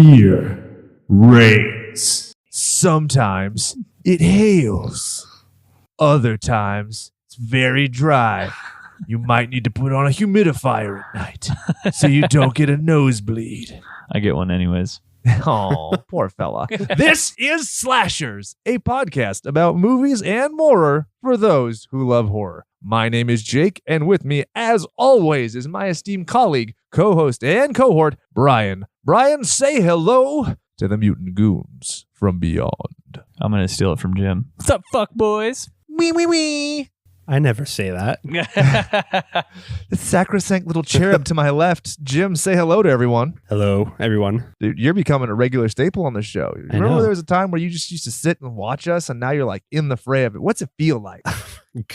Fear reigns. Sometimes it hails. Other times it's very dry. You might need to put on a humidifier at night so you don't get a nosebleed. I get one anyways. Oh, poor fella. This is Slashers, a podcast about movies and horror for those who love horror. My name is Jake, and with me, as always, is my esteemed colleague, co-host, and cohort, Brian. Brian, say hello to the mutant goons from beyond. I'm going to steal it from Jim. What's up, fuck boys? Wee, wee, wee. I never say that. The sacrosanct little cherub to my left. Jim, say hello to everyone. Hello, everyone. Dude, you're becoming a regular staple on this show. I Remember know. there was a time where you just used to sit and watch us, and now you're like in the fray of it. What's it feel like?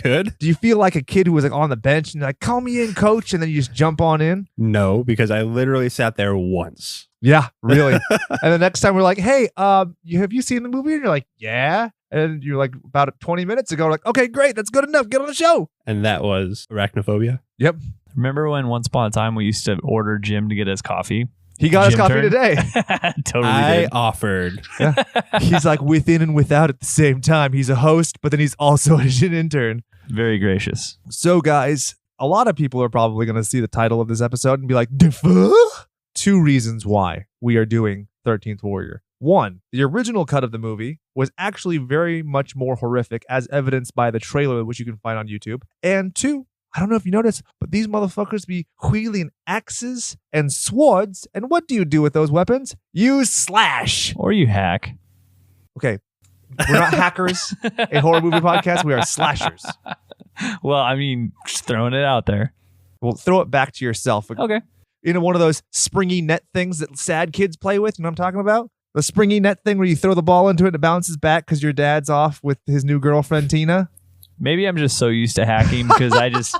Good? Do you feel like a kid who was like on the bench and you're like, call me in, coach, and then you just jump on in? No, because I literally sat there once. Yeah, really. And the next time we're like, hey, have you seen the movie? And you're like, yeah. And you're like, about 20 minutes ago, like, okay, great, that's good enough. Get on the show. And that was arachnophobia. Yep. Remember when once upon a time we used to order Jim to get us coffee? He got his Jim coffee turn? today. Totally I did. offered. Yeah. He's like within and without at the same time. He's a host, but then he's also an intern. Very gracious. So, guys, a lot of people are probably going to see the title of this episode and be like, "The fuck?" Two reasons why we are doing 13th Warrior. One, the original cut of the movie was actually very much more horrific, as evidenced by the trailer, which you can find on YouTube. And two, I don't know if you noticed, but these motherfuckers be wheeling axes and swords. And what do you do with those weapons? You slash. Or you hack. Okay, we're not hackers, a horror movie podcast. We are slashers. Well, I mean, just throwing it out there. Well, throw it back to yourself. Okay. You know, one of those springy net things that sad kids play with. You know what I'm talking about? The springy net thing where you throw the ball into it and it bounces back because your dad's off with his new girlfriend, Tina. Maybe I'm just so used to hacking because I just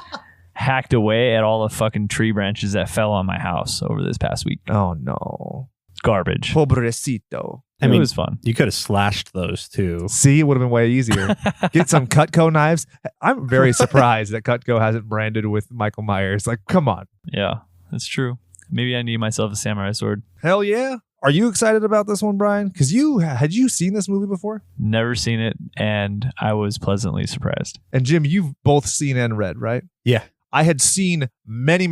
hacked away at all the fucking tree branches that fell on my house over this past week. Oh, no. Garbage. Pobrecito. I mean, it was fun. you could have slashed those too. See, it would have been way easier. Get some Cutco knives. I'm very surprised that Cutco hasn't branded with Michael Myers. Like, come on. Yeah, that's true. Maybe I need myself a samurai sword. Hell yeah. Are you excited about this one, Brian? Because had you seen this movie before? Never seen it, and I was pleasantly surprised. And Jim, you've both seen and read, right? Yeah. I had seen many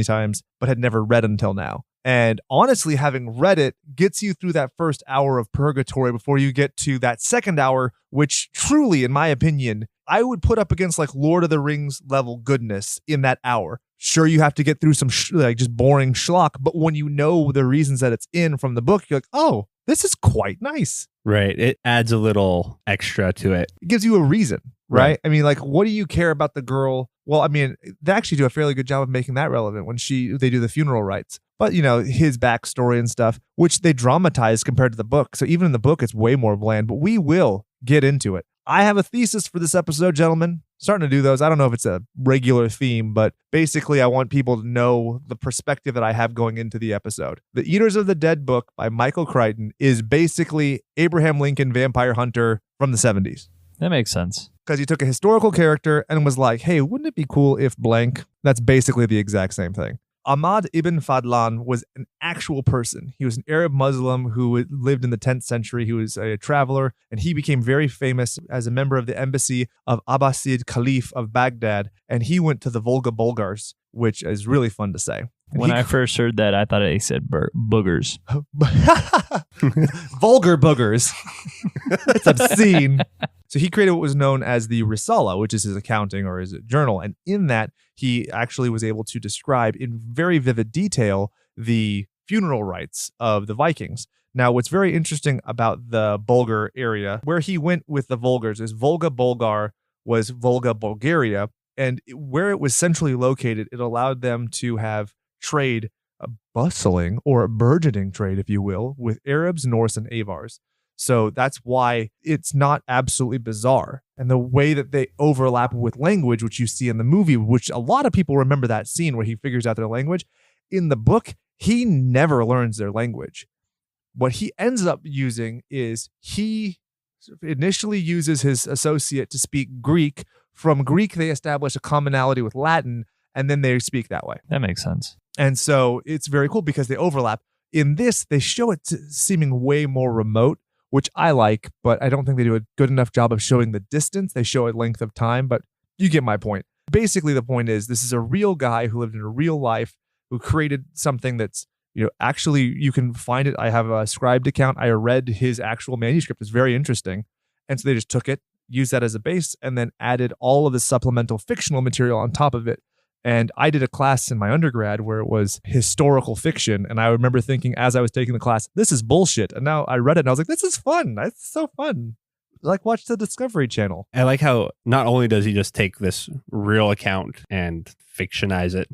times, but had never read until now. And honestly, having read it gets you through that first hour of purgatory before you get to that second hour, which truly, in my opinion, I would put up against like Lord of the Rings level goodness in that hour. Sure, you have to get through some just boring schlock, but when you know the reasons that it's in from the book, you're like, oh, this is quite nice. Right. It adds a little extra to it. It gives you a reason, right? I mean, like, what do you care about the girl? Well, I mean, they actually do a fairly good job of making that relevant when they do the funeral rites. But, you know, his backstory and stuff, which they dramatize compared to the book. So even in the book, it's way more bland, but we will get into it. I have a thesis for this episode, gentlemen. Starting to do those. I don't know if it's a regular theme, but basically I want people to know the perspective that I have going into the episode. The Eaters of the Dead book by Michael Crichton is basically Abraham Lincoln Vampire Hunter from the 70s. That makes sense. Because he took a historical character and was like, hey, wouldn't it be cool if blank? That's basically the exact same thing. Ahmad ibn Fadlan was an actual person. He was an Arab Muslim who lived in the 10th century. He was a traveler, and he became very famous as a member of the embassy of Abbasid Caliph of Baghdad, and he went to the Volga Bulgars, which is really fun to say. And When I first heard that, I thought it said boogers. Vulgar boogers. It's obscene. So he created what was known as the Risala, which is his accounting or his journal. And in that, he actually was able to describe in very vivid detail the funeral rites of the Vikings. Now, what's very interesting about the Bulgar area, where he went with the Vulgars, is Volga Bulgar was Volga Bulgaria. And where it was centrally located, it allowed them to have trade, a bustling or a burgeoning trade, if you will, with Arabs, Norse, and Avars. So that's why it's not absolutely bizarre. And the way that they overlap with language, which you see in the movie, which a lot of people remember that scene where he figures out their language. In the book, he never learns their language. What he ends up using is he initially uses his associate to speak Greek. From Greek, they establish a commonality with Latin, and then they speak that way. That makes sense. And so it's very cool because they overlap. In this, they show it seeming way more remote, which I like, but I don't think they do a good enough job of showing the distance. They show a length of time, but you get my point. Basically, the point is this is a real guy who lived in a real life, who created something that's, actually you can find it. I have a scribed account. I read his actual manuscript. It's very interesting. And so they just took it, used that as a base, and then added all of the supplemental fictional material on top of it. And I did a class in my undergrad where it was historical fiction. And I remember thinking as I was taking the class, this is bullshit. And now I read it and I was like, this is fun. That's so fun. Like, watch the Discovery Channel. I like how not only does he just take this real account and fictionize it,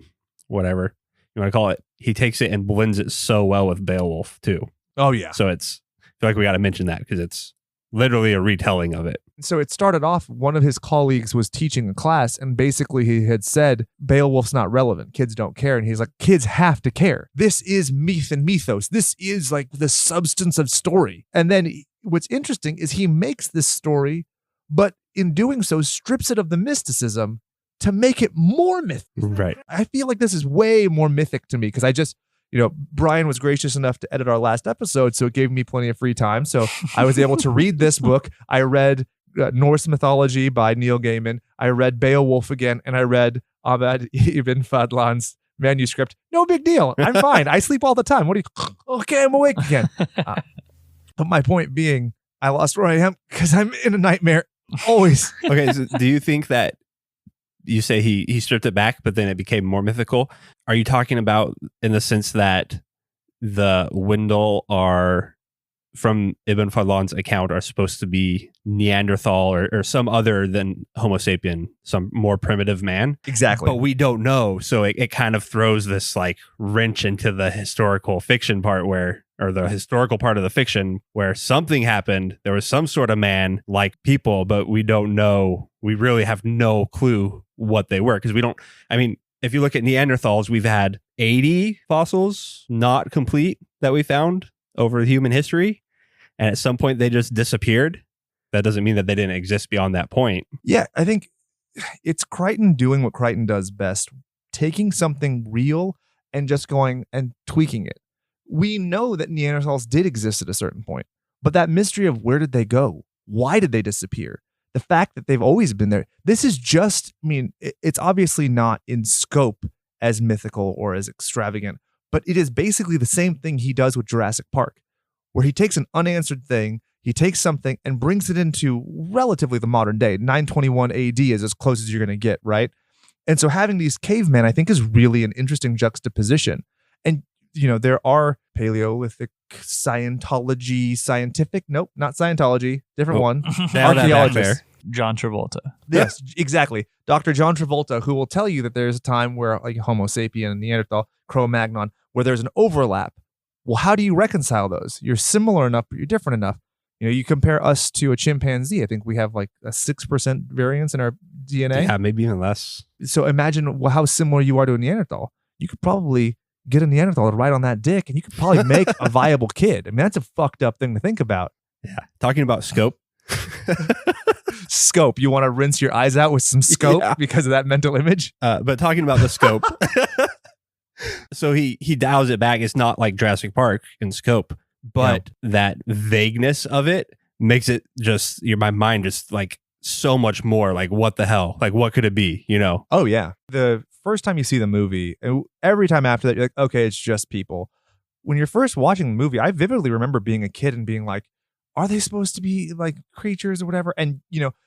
whatever you want to call it, he takes it and blends it so well with Beowulf too. Oh, yeah. So I feel like we got to mention that because it's literally a retelling of it. So it started off, one of his colleagues was teaching a class, and basically he had said, Beowulf's not relevant. Kids don't care. And he's like, kids have to care. This is myth and mythos. This is like the substance of story. And then what's interesting is he makes this story, but in doing so, strips it of the mysticism to make it more mythic. Right. I feel like this is way more mythic to me because I just, Brian was gracious enough to edit our last episode, so it gave me plenty of free time. So I was able to read this book. I read Norse mythology by Neil Gaiman. I read Beowulf again, and I read Ahmed Ibn Fadlan's manuscript. No big deal. I'm fine. I sleep all the time. Okay, I'm awake again. But my point being, I lost where I am because I'm in a nightmare. Always. Okay, so do you think that you say he stripped it back, but then it became more mythical? Are you talking about in the sense that the Wendel are, from Ibn Fadlan's account, are supposed to be Neanderthal or some other than Homo sapien, some more primitive man? Exactly. But we don't know. So it kind of throws this like wrench into the historical fiction part or the historical part of the fiction where something happened. There was some sort of man like people, but we don't know. We really have no clue what they were because if you look at Neanderthals, we've had 80 fossils not complete that we found over human history. And at some point they just disappeared. That doesn't mean that they didn't exist beyond that point. Yeah, I think it's Crichton doing what Crichton does best, taking something real and just going and tweaking it. We know that Neanderthals did exist at a certain point, but that mystery of where did they go? Why did they disappear? The fact that they've always been there. This is just, it's obviously not in scope as mythical or as extravagant, but it is basically the same thing he does with Jurassic Park, where he takes an unanswered thing, he takes something and brings it into relatively the modern day. 921 AD is as close as you're going to get, right? And so having these cavemen, I think, is really an interesting juxtaposition. And, there are Paleolithic scientific, nope, not Scientology, different one, archaeologists. John Travolta. Yes, exactly. Dr. John Travolta, who will tell you that there's a time where like Homo sapien and Neanderthal, Cro-Magnon, where there's an overlap. Well, how do you reconcile those? You're similar enough, but you're different enough. You compare us to a chimpanzee. I think we have like a 6% variance in our DNA. Yeah, maybe even less. So imagine how similar you are to a Neanderthal. You could probably get a Neanderthal to ride on that dick, and you could probably make a viable kid. That's a fucked up thing to think about. Yeah. Talking about scope. Scope. You want to rinse your eyes out with some scope because of that mental image? But talking about the scope. So he dials it back. It's not like Jurassic Park in scope, but that vagueness of it makes it just my mind just like so much more like, what the hell? Like, what could it be? Oh, yeah. The first time you see the movie, and every time after that, you're like, okay, it's just people. When you're first watching the movie, I vividly remember being a kid and being like, are they supposed to be like creatures or whatever? And,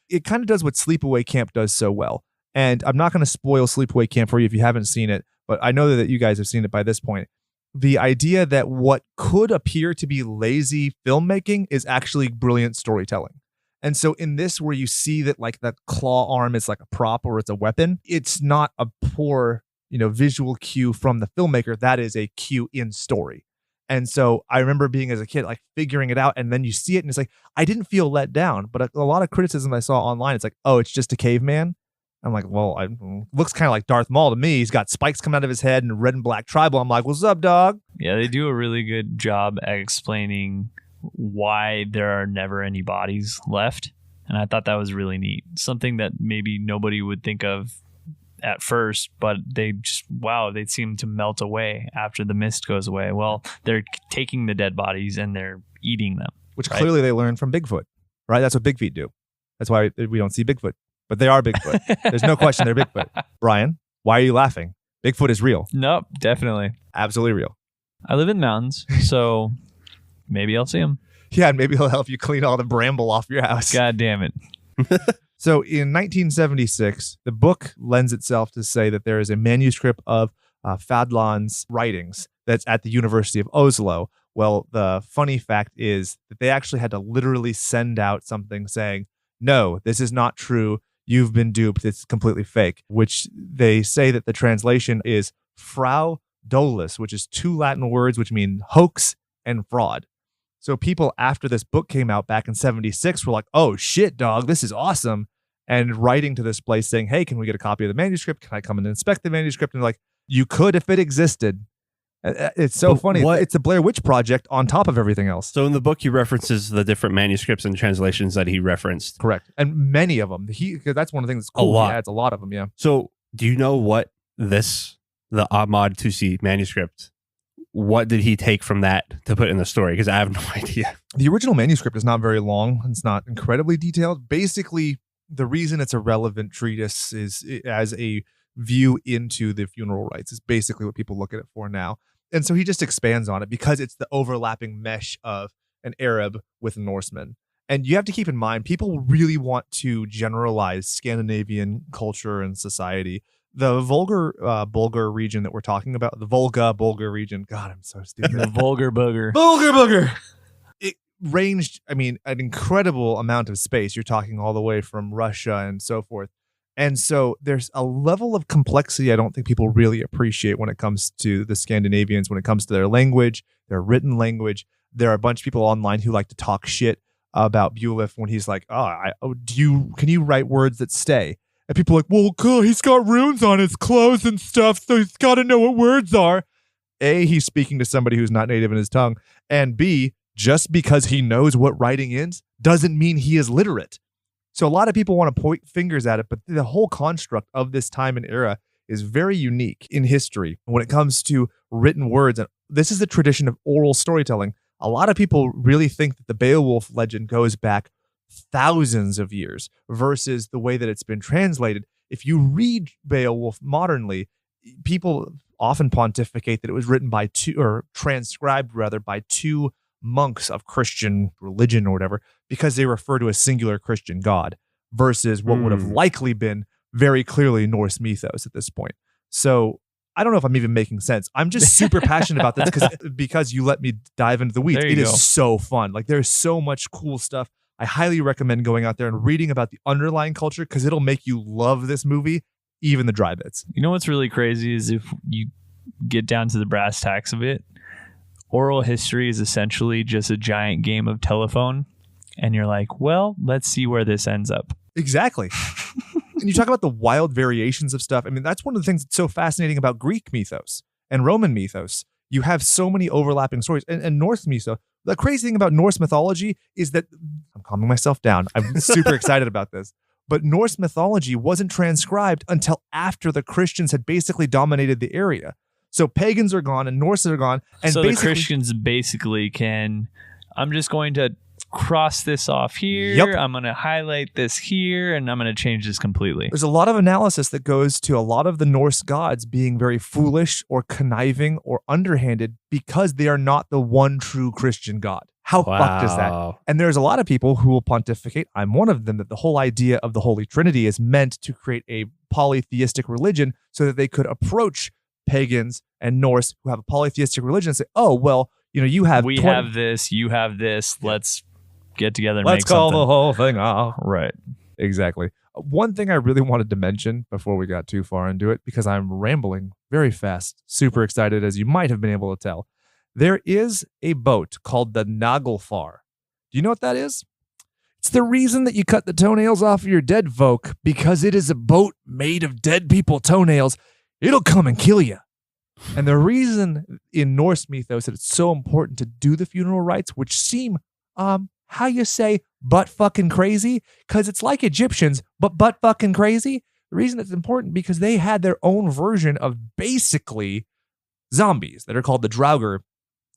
it kind of does what Sleepaway Camp does so well. And I'm not going to spoil Sleepaway Camp for you if you haven't seen it, but I know that you guys have seen it by this point. The idea that what could appear to be lazy filmmaking is actually brilliant storytelling. And so in this, where you see that like the claw arm is like a prop or it's a weapon, it's not a poor, visual cue from the filmmaker. That is a cue in story. And so I remember being as a kid, like figuring it out, and then you see it and it's like, I didn't feel let down, but a lot of criticism I saw online, it's like, oh, it's just a caveman. I'm like, well, looks kind of like Darth Maul to me. He's got spikes coming out of his head and red and black tribal. I'm like, what's up, dog? Yeah, they do a really good job at explaining why there are never any bodies left. And I thought that was really neat. Something that maybe nobody would think of at first, but they seem to melt away after the mist goes away. Well, they're taking the dead bodies and they're eating them. Which right? clearly they learned from Bigfoot, right? That's what big feet do. That's why we don't see Bigfoot. But they are Bigfoot. There's no question they're Bigfoot. Brian, why are you laughing? Bigfoot is real. Nope, definitely. Absolutely real. I live in the mountains, so maybe I'll see him. Yeah, and maybe he'll help you clean all the bramble off your house. God damn it. So in 1976, the book lends itself to say that there is a manuscript of Fadlan's writings that's at the University of Oslo. Well, the funny fact is that they actually had to literally send out something saying, no, this is not true. You've been duped. It's completely fake, which they say that the translation is fraudulous, which is two Latin words which mean hoax and fraud. So people after this book came out back in 76 were like, oh shit, dog, this is awesome. And writing to this place saying, hey, can we get a copy of the manuscript? Can I come and inspect the manuscript? And like, you could if it existed. It's so funny. It's the Blair Witch Project on top of everything else. So in the book, he references the different manuscripts and translations that he referenced. Correct. And many of them. That's one of the things that's cool. A lot. He adds a lot of them, yeah. So do you know what the Ahmad Tusi manuscript, what did he take from that to put in the story? Because I have no idea. The original manuscript is not very long. It's not incredibly detailed. Basically, the reason it's a relevant treatise is as a view into the funeral rites is basically what people look at it for now. And so he just expands on it because it's the overlapping mesh of an Arab with a Norseman. And you have to keep in mind, people really want to generalize Scandinavian culture and society. The Bulgar region that we're talking about, the Bulgar region. God, I'm so stupid. The Bulgar booger. Bulgar booger. It ranged, an incredible amount of space. You're talking all the way from Russia and so forth. And so there's a level of complexity I don't think people really appreciate when it comes to the Scandinavians, when it comes to their language, their written language. There are a bunch of people online who like to talk shit about Bjulif when he's like, can you write words that stay? And people are like, well, cool, he's got runes on his clothes and stuff, so he's got to know what words are. A, he's speaking to somebody who's not native in his tongue. And B, just because he knows what writing is doesn't mean he is literate. So a lot of people want to point fingers at it, but the whole construct of this time and era is very unique in history when it comes to written words. And this is the tradition of oral storytelling. A lot of people really think that the Beowulf legend goes back thousands of years versus the way that it's been translated. If you read Beowulf modernly, people often pontificate that it was written by transcribed by two monks of Christian religion or whatever, because they refer to a singular Christian god versus what would have likely been very clearly Norse mythos at this point. So I don't know if I'm even making sense. I'm just super passionate about this because you let me dive into the weeds. It is so fun. Like, there's so much cool stuff. I highly recommend going out there and reading about the underlying culture because it'll make you love this movie, even the dry bits. You know what's really crazy is if you get down to the brass tacks of it, oral history is essentially just a giant game of telephone. And you're like, well, let's see where this ends up. Exactly. And you talk about the wild variations of stuff. That's one of the things that's so fascinating about Greek mythos and Roman mythos. You have so many overlapping stories. And Norse mythos. The crazy thing about Norse mythology is that I'm calming myself down. I'm super excited about this. But Norse mythology wasn't transcribed until after the Christians had basically dominated the area. So pagans are gone and Norse are gone. And so the Christians basically I'm just going to cross this off here. Yep. I'm going to highlight this here, and I'm going to change this completely. There's a lot of analysis that goes to a lot of the Norse gods being very foolish or conniving or underhanded because they are not the one true Christian God. How fucked is that? And there's a lot of people who will pontificate, I'm one of them, that the whole idea of the Holy Trinity is meant to create a polytheistic religion so that they could approach pagans and Norse who have a polytheistic religion and say, oh, well, you have... We have this, you have this, let's get together and let's make something. Let's call the whole thing off. Right. Exactly. One thing I really wanted to mention before we got too far into it, because I'm rambling very fast, super excited, as you might have been able to tell. There is a boat called the Naglfar. Do you know what that is? It's the reason that you cut the toenails off of your dead folk, because it is a boat made of dead people toenails. It'll come and kill you. And the reason in Norse mythos that it's so important to do the funeral rites, which seem, how you say, butt fucking crazy, because it's like Egyptians, but butt fucking crazy, The reason it's important because they had their own version of basically zombies that are called the Draugr,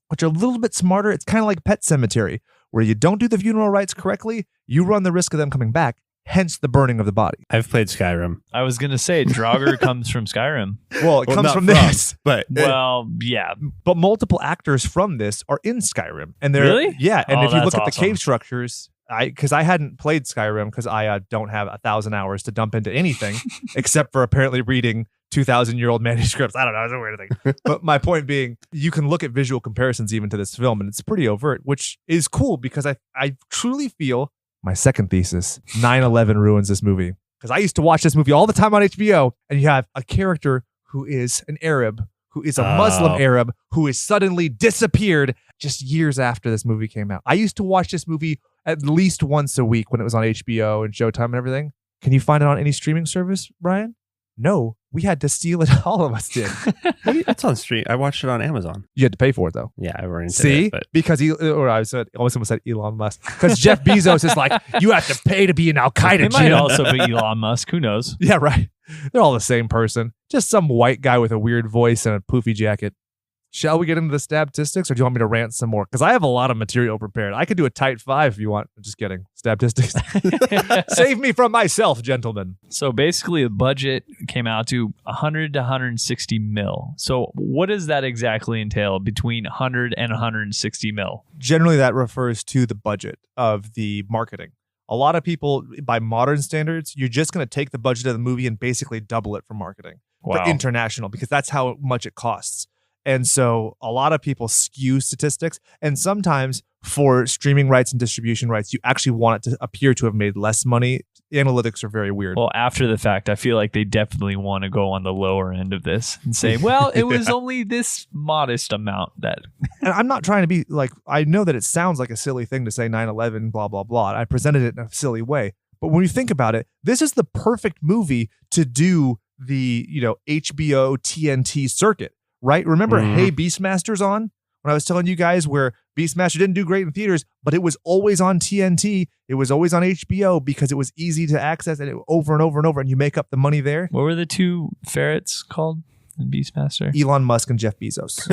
which are a little bit smarter. It's kind of like Pet Cemetery, where you don't do the funeral rites correctly, you run the risk of them coming back, hence the burning of the body. I've played Skyrim. I was going to say Draugr comes from Skyrim. Well, it comes not from this. But Well, yeah. But multiple actors from this are in Skyrim. And they're, Really? Yeah. And Oh, if you look that's at the awesome. cave structures, because I hadn't played Skyrim because I don't have 1,000 hours to dump into anything except for apparently reading 2,000-year-old manuscripts. I don't know. It's a weird thing. But my point being, you can look at visual comparisons even to this film, and it's pretty overt, which is cool because I truly feel my second thesis, 9/11 ruins this movie. Because I used to watch this movie all the time on HBO, and you have a character who is an Arab, who is a Muslim Arab, who is suddenly disappeared just years after this movie came out. I used to watch this movie at least once a week when it was on HBO and Showtime and everything. Can you find it on any streaming service, Brian? No, we had to steal it. All of us did. it's on stream. I watched it on Amazon. You had to pay for it though. Yeah, I rented See, it. But because I almost said Elon Musk. Because Jeff Bezos is like, you have to pay to be an Al Qaeda. It might also be Elon Musk. Who knows? Yeah, right. They're all the same person. Just some white guy with a weird voice and a poofy jacket. Shall we get into the statistics, or do you want me to rant some more? Because I have a lot of material prepared. I could do a tight 5 if you want. Just kidding. Statistics. Save me from myself, gentlemen. So basically, the budget came out to 100 to 160 mil. So what does that exactly entail between 100 and 160 mil? Generally, that refers to the budget of the marketing. A lot of people, by modern standards, you're just going to take the budget of the movie and basically double it for marketing. Wow. For international, because that's how much it costs. And so a lot of people skew statistics. And sometimes for streaming rights and distribution rights, you actually want it to appear to have made less money. Analytics are very weird. Well, after the fact, I feel like they definitely want to go on the lower end of this and say, well, it was only this modest amount that... And I'm not trying to be like, I know that it sounds like a silly thing to say 9/11, blah, blah, blah. I presented it in a silly way. But when you think about it, this is the perfect movie to do the, HBO TNT circuit. Right? Remember Hey Beastmaster's on? When I was telling you guys where Beastmaster didn't do great in theaters, but it was always on TNT. It was always on HBO because it was easy to access and over and over and over, and you make up the money there. What were the two ferrets called in Beastmaster? Elon Musk and Jeff Bezos.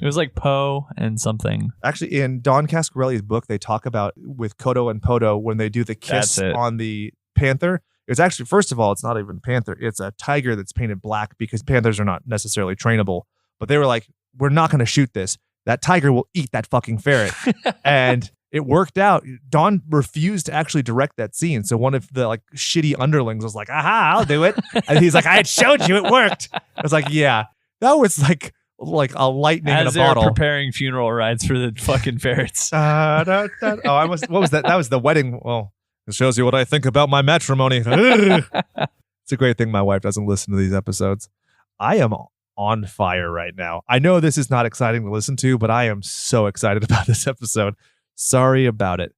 It was like Poe and something. Actually, in Don Cascarelli's book, they talk about with Kodo and Podo when they do the kiss on the panther. It's actually, first of all, it's not even panther. It's a tiger that's painted black because panthers are not necessarily trainable. But they were like, we're not going to shoot this. That tiger will eat that fucking ferret. And it worked out. Don refused to actually direct that scene. So one of the shitty underlings was like, aha, I'll do it. And he's like, I had showed you, it worked. I was like, yeah, that was like a lightning in a bottle. Preparing funeral rites for the fucking ferrets. What was that? That was the wedding. Well, it shows you what I think about my matrimony. It's a great thing my wife doesn't listen to these episodes. I am on fire right now. I know this is not exciting to listen to, but I am so excited about this episode. Sorry about it.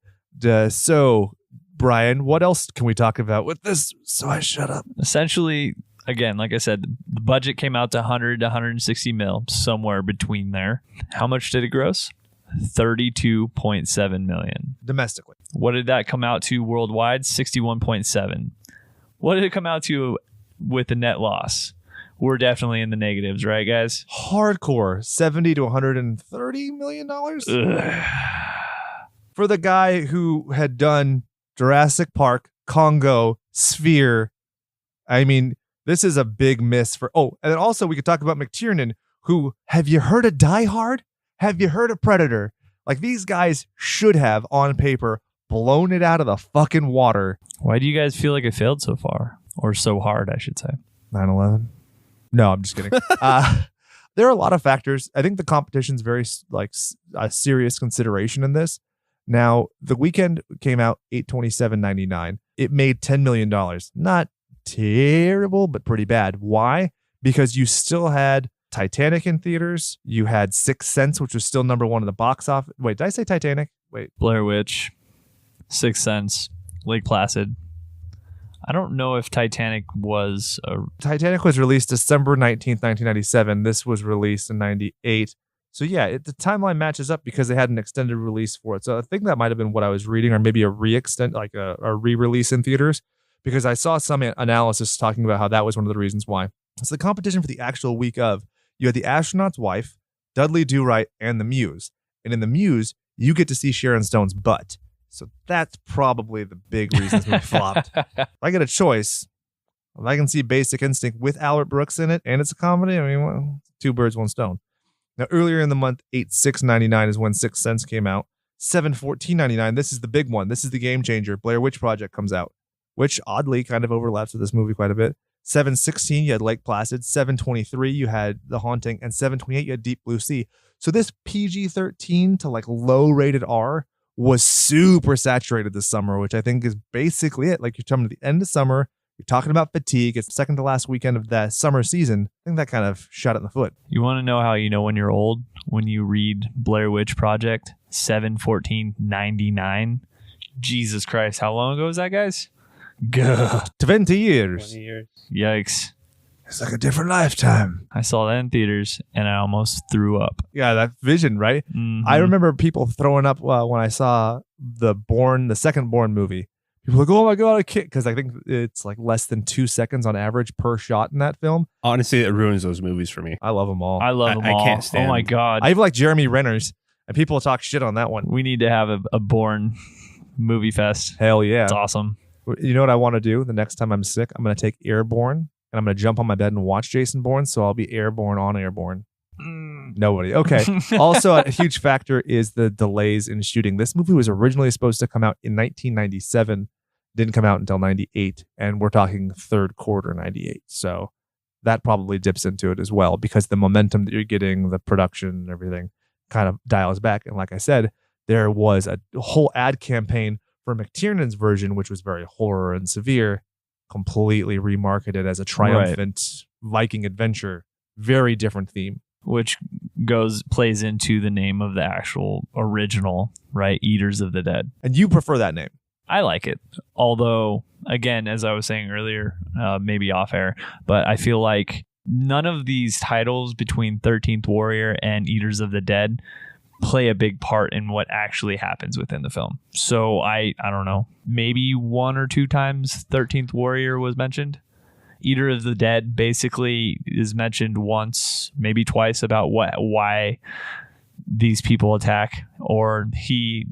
So, Brian, what else can we talk about with this? So I shut up. Essentially, again, like I said, the budget came out to 100 to 160 mil, somewhere between there. How much did it gross? 32.7 million. Domestically. What did that come out to worldwide? 61.7. What did it come out to with the net loss? We're definitely in the negatives, right, guys? Hardcore. 70 to $130 million? Ugh. For the guy who had done Jurassic Park, Congo, Sphere. I mean, this is a big miss for... Oh, and then also we could talk about McTiernan, who... Have you heard of Die Hard? Have you heard of Predator? Like, these guys should have, on paper, blown it out of the fucking water. Why do you guys feel like it failed so far? Or so hard, I should say. 9/11? No, I'm just kidding. There are a lot of factors. I think the competition's very a serious consideration in this. Now, The Weeknd came out $827.99. It made $10 million. Not terrible, but pretty bad. Why? Because you still had Titanic in theaters. You had Sixth Sense, which was still number one in the box office. Wait, did I say Titanic? Wait. Blair Witch, Sixth Sense, Lake Placid. I don't know if Titanic was... Titanic was released December 19th, 1997. This was released in 98. So yeah, the timeline matches up because they had an extended release for it. So I think that might have been what I was reading, or maybe a re-release in theaters. because I saw some analysis talking about how that was one of the reasons why. It's the competition for the actual week of. You had the astronaut's wife, Dudley Do-Right, and the Muse. And in the Muse, you get to see Sharon Stone's butt. So that's probably the big reason this movie flopped. If I get a choice, if I can see Basic Instinct with Albert Brooks in it, and it's a comedy, I mean, well, two birds, one stone. Now, earlier in the month, 8/6/99 is when Sixth Sense came out. 7/14/99, this is the big one. This is the game changer. Blair Witch Project comes out, which oddly kind of overlaps with this movie quite a bit. 7/16, you had Lake Placid. 7/23, you had The Haunting. And 7/28, you had Deep Blue Sea. So this PG-13 to like low rated R was super saturated this summer, which I think is basically it. Like, you're coming to the end of summer, you're talking about fatigue. It's the second to last weekend of the summer season. I think that kind of shot it in the foot. You want to know how you know when you're old? When you read Blair Witch Project 7/14/99. Jesus Christ, how long ago was that, guys? Gah, 20 years. 20 years. Yikes. It's like a different lifetime. I saw that in theaters and I almost threw up. Yeah, that vision, right? Mhm. I remember people throwing up when I saw the second Bourne movie. People were like, oh my God, I can't, because I think it's like less than 2 seconds on average per shot in that film. Honestly, it ruins those movies for me. I love them all. I love them all. I can't stand. Oh my God. I even like Jeremy Renner's, and people talk shit on that one. We need to have a Bourne movie fest. Hell yeah. It's awesome. You know what I want to do the next time I'm sick? I'm going to take Airborne, and I'm going to jump on my bed and watch Jason Bourne, so I'll be airborne on Airborne. Nobody. Okay. Also, a huge factor is the delays in shooting. This movie was originally supposed to come out in 1997, didn't come out until 98, and we're talking third quarter 98. So that probably dips into it as well, because the momentum that you're getting, the production and everything kind of dials back. And like I said, there was a whole ad campaign for McTiernan's version, which was very horror and severe, completely remarketed as a triumphant Viking adventure. Very different theme. Which plays into the name of the actual original, right? Eaters of the Dead. And you prefer that name? I like it. Although, again, as I was saying earlier, maybe off air, but I feel like none of these titles between 13th Warrior and Eaters of the Dead play a big part in what actually happens within the film. So I don't know, maybe one or two times 13th Warrior was mentioned. Eater of the Dead basically is mentioned once, maybe twice, about why these people attack, or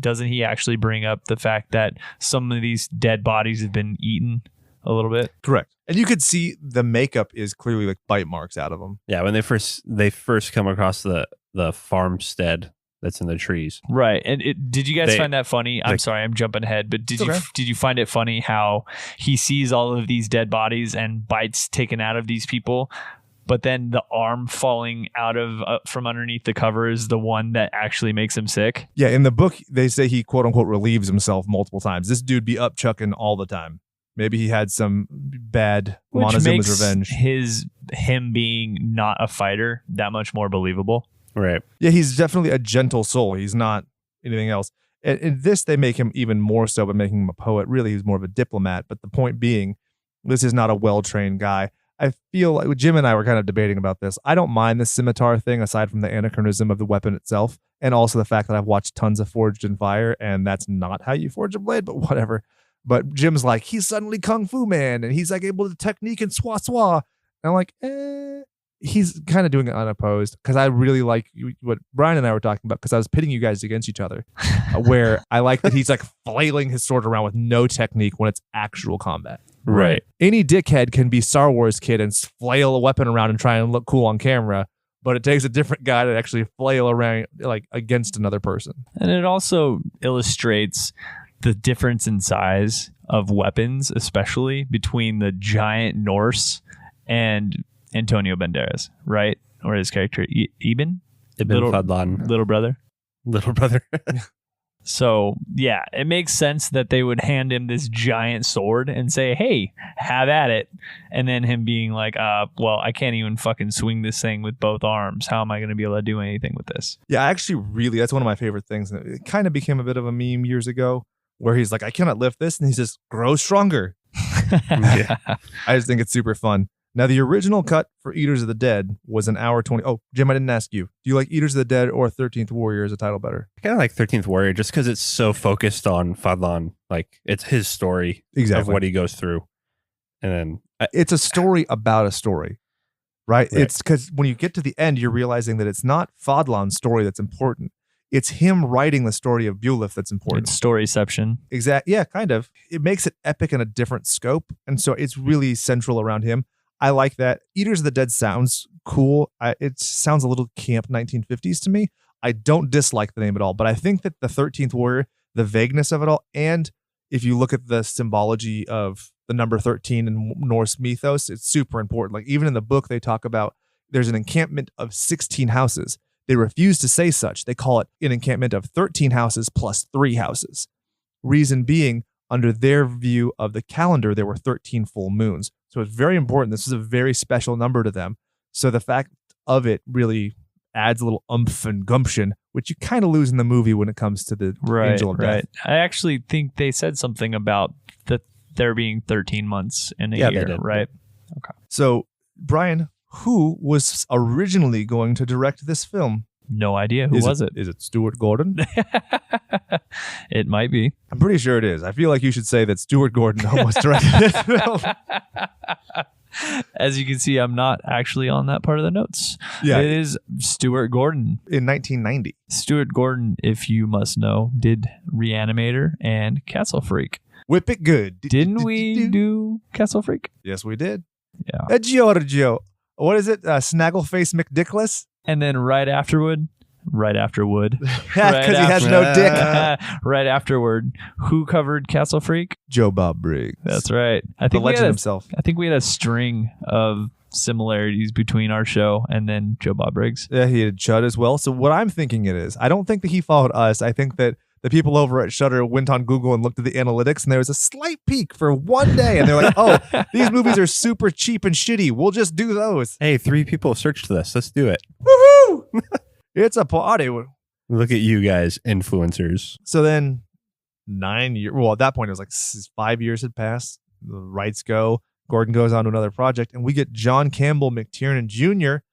doesn't he actually bring up the fact that some of these dead bodies have been eaten a little bit? Correct. And you could see the makeup is clearly like bite marks out of them. Yeah, when they first come across the farmstead that's in the trees. Right. And did you guys find that funny? I'm sorry, I'm jumping ahead, but did you find it funny how he sees all of these dead bodies and bites taken out of these people, but then the arm falling out of from underneath the cover is the one that actually makes him sick? Yeah, in the book, they say he quote unquote relieves himself multiple times. This dude be up chucking all the time. Maybe he had some bad Montezuma's revenge. Him being not a fighter that much more believable. Right. Yeah, he's definitely a gentle soul. He's not anything else. In this, they make him even more so by making him a poet. Really, he's more of a diplomat. But the point being, this is not a well-trained guy. I feel like Jim and I were kind of debating about this. I don't mind the scimitar thing, aside from the anachronism of the weapon itself, and also the fact that I've watched tons of Forged in Fire, and that's not how you forge a blade, but whatever. But Jim's like, he's suddenly Kung Fu Man, and he's like able to technique and swat. And I'm like, he's kind of doing it unopposed, because I really like what Brian and I were talking about, because I was pitting you guys against each other, where I like that he's like flailing his sword around with no technique when it's actual combat. Right. Any dickhead can be Star Wars kid and flail a weapon around and try and look cool on camera, but it takes a different guy to actually flail around like against another person. And it also illustrates the difference in size of weapons, especially between the giant Norse and Antonio Banderas, right? Or his character, Ibn Fadlan. Little brother. Little brother. So, yeah, it makes sense that they would hand him this giant sword and say, hey, have at it. And then him being like, well, I can't even fucking swing this thing with both arms. How am I going to be able to do anything with this? Yeah, actually, really, that's one of my favorite things. It kind of became a bit of a meme years ago, where he's like, I cannot lift this. And he says, grow stronger. Yeah. I just think it's super fun. Now, the original cut for Eaters of the Dead was an hour 20. Oh, Jim, I didn't ask you. Do you like Eaters of the Dead or 13th Warrior as a title better? I kind of like 13th Warrior just because it's so focused on Fadlan. Like, it's his story of what he goes through. And then It's a story about a story, right? Right. It's because when you get to the end, you're realizing that it's not Fodlan's story that's important. It's him writing the story of Beowulf that's important. It's storyception. Exactly. Yeah, kind of. It makes it epic in a different scope. And so it's really central around him. I like that. Eaters of the Dead sounds cool. It sounds a little camp 1950s to me. I don't dislike the name at all, but I think that the 13th Warrior, the vagueness of it all, and if you look at the symbology of the number 13 in Norse mythos, it's super important. Like even in the book, they talk about there's an encampment of 16 houses. They refuse to say such. They call it an encampment of 13 houses plus 3 houses. Reason being, under their view of the calendar, there were 13 full moons. So it's very important. This is a very special number to them. So the fact of it really adds a little umph and gumption, which you kind of lose in the movie when it comes to the Angel of Death. Right. I actually think they said something about there being 13 months in a Yeah, they year, did. right? Okay. So, Brian, who was originally going to direct this film? No idea. Who was it? Is it Stuart Gordon? It might be. I'm pretty sure it is. I feel like you should say that Stuart Gordon almost directed this film. As you can see, I'm not actually on that part of the notes. Yeah. It is Stuart Gordon. In 1990. Stuart Gordon, if you must know, did Reanimator and Castle Freak. Whip it good. Didn't we do Castle Freak? Yes, we did. Yeah. Giorgio. What is it? Snaggleface McDickless? And then right afterward, Because he has no dick. right afterward, who covered Castle Freak? Joe Bob Briggs. That's right. The legend himself. I think we had a string of similarities between our show and then Joe Bob Briggs. Yeah, he had Chud as well. So what I'm thinking it is, I don't think that he followed us. I think that the people over at Shudder went on Google and looked at the analytics, and there was a slight peak for one day, and they're like, "Oh, these movies are super cheap and shitty. We'll just do those." Hey, 3 people searched this. Let's do it. Woohoo! It's a party. Look at you guys, influencers. So then 9 years, well, at that point, it was like 5 years had passed. The rights go. Gordon goes on to another project, and we get John Campbell McTiernan Jr.,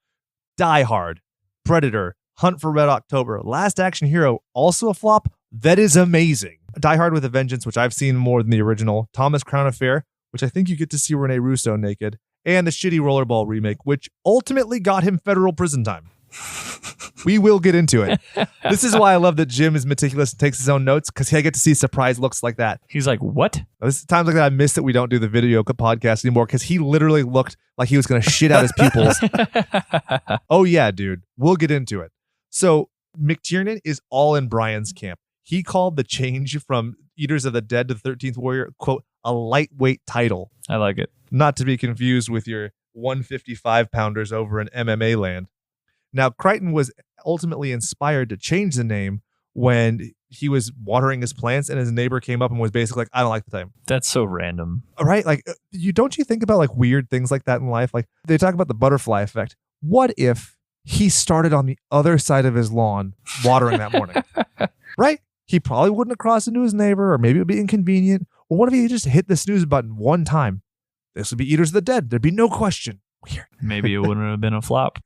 Die Hard, Predator, Hunt for Red October, Last Action Hero, also a flop. That is amazing. Die Hard with a Vengeance, which I've seen more than the original. Thomas Crown Affair, which I think you get to see Rene Russo naked. And the shitty Rollerball remake, which ultimately got him federal prison time. We will get into it. This is why I love that Jim is meticulous and takes his own notes, because I get to see surprise looks like that. He's like, what? There's times like that I miss that we don't do the video podcast anymore, because he literally looked like he was going to shit out his pupils. Oh yeah, dude. We'll get into it. So McTiernan is all in Brian's camp. He called the change from Eaters of the Dead to the 13th Warrior, quote, a lightweight title. I like it. Not to be confused with your 155 pounders over in MMA land. Now, Crichton was ultimately inspired to change the name when he was watering his plants and his neighbor came up and was basically like, I don't like the time. That's so random. All right. Like, don't you think about like weird things like that in life? Like they talk about the butterfly effect. What if he started on the other side of his lawn watering that morning? Right? He probably wouldn't have crossed into his neighbor, or maybe it would be inconvenient. Or what if he just hit the snooze button one time? This would be Eaters of the Dead. There'd be no question. Weird. Maybe it wouldn't have been a flop.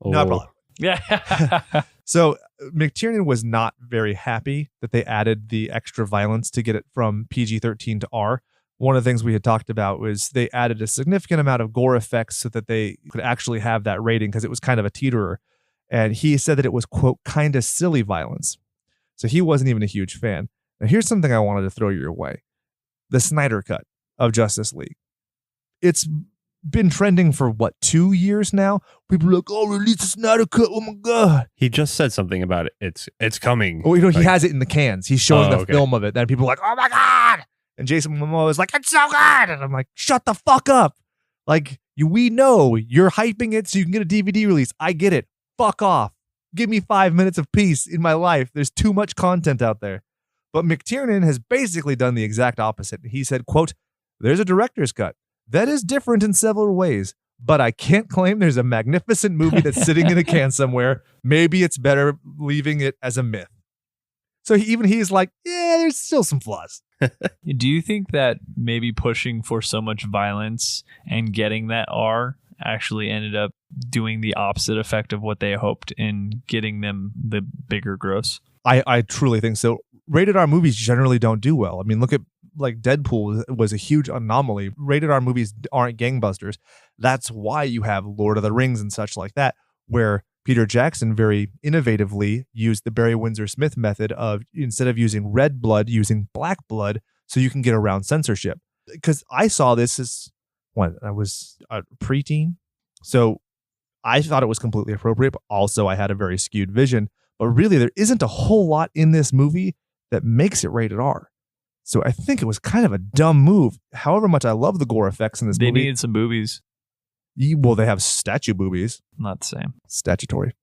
No problem. Yeah. So McTiernan was not very happy that they added the extra violence to get it from PG-13 to R. One of the things we had talked about was they added a significant amount of gore effects so that they could actually have that rating, because it was kind of a teeterer. And he said that it was, quote, kind of silly violence. So he wasn't even a huge fan. Now here's something I wanted to throw your way. The Snyder Cut of Justice League. It's been trending for 2 years now? People are like, oh, release the Snyder Cut. Oh my God. He just said something about it. It's coming. Oh, he has it in the cans. He's showing the okay. film of it. And people are like, oh my God. And Jason Momoa is like, it's so good. And I'm like, shut the fuck up. Like, we know you're hyping it so you can get a DVD release. I get it. Fuck off. Give me 5 minutes of peace in my life. There's too much content out there. But McTiernan has basically done the exact opposite. He said, quote, there's a director's cut that is different in several ways, but I can't claim there's a magnificent movie that's sitting in a can somewhere. Maybe it's better leaving it as a myth. So he's like, yeah, there's still some flaws. Do you think that maybe pushing for so much violence and getting that R actually ended up doing the opposite effect of what they hoped in getting them the bigger gross? I truly think so. Rated R movies generally don't do well. I mean, look at like Deadpool was a huge anomaly. Rated R movies aren't gangbusters. That's why you have Lord of the Rings and such like that, where Peter Jackson very innovatively used the Barry Windsor Smith method of, instead of using red blood, using black blood, so you can get around censorship. Because I saw this as I was a preteen, so I thought it was completely appropriate, but also I had a very skewed vision. But really, there isn't a whole lot in this movie that makes it rated R. So I think it was kind of a dumb move. However much I love the gore effects in this movie. They needed some boobies. Well, they have statue boobies. Not the same. Statutory.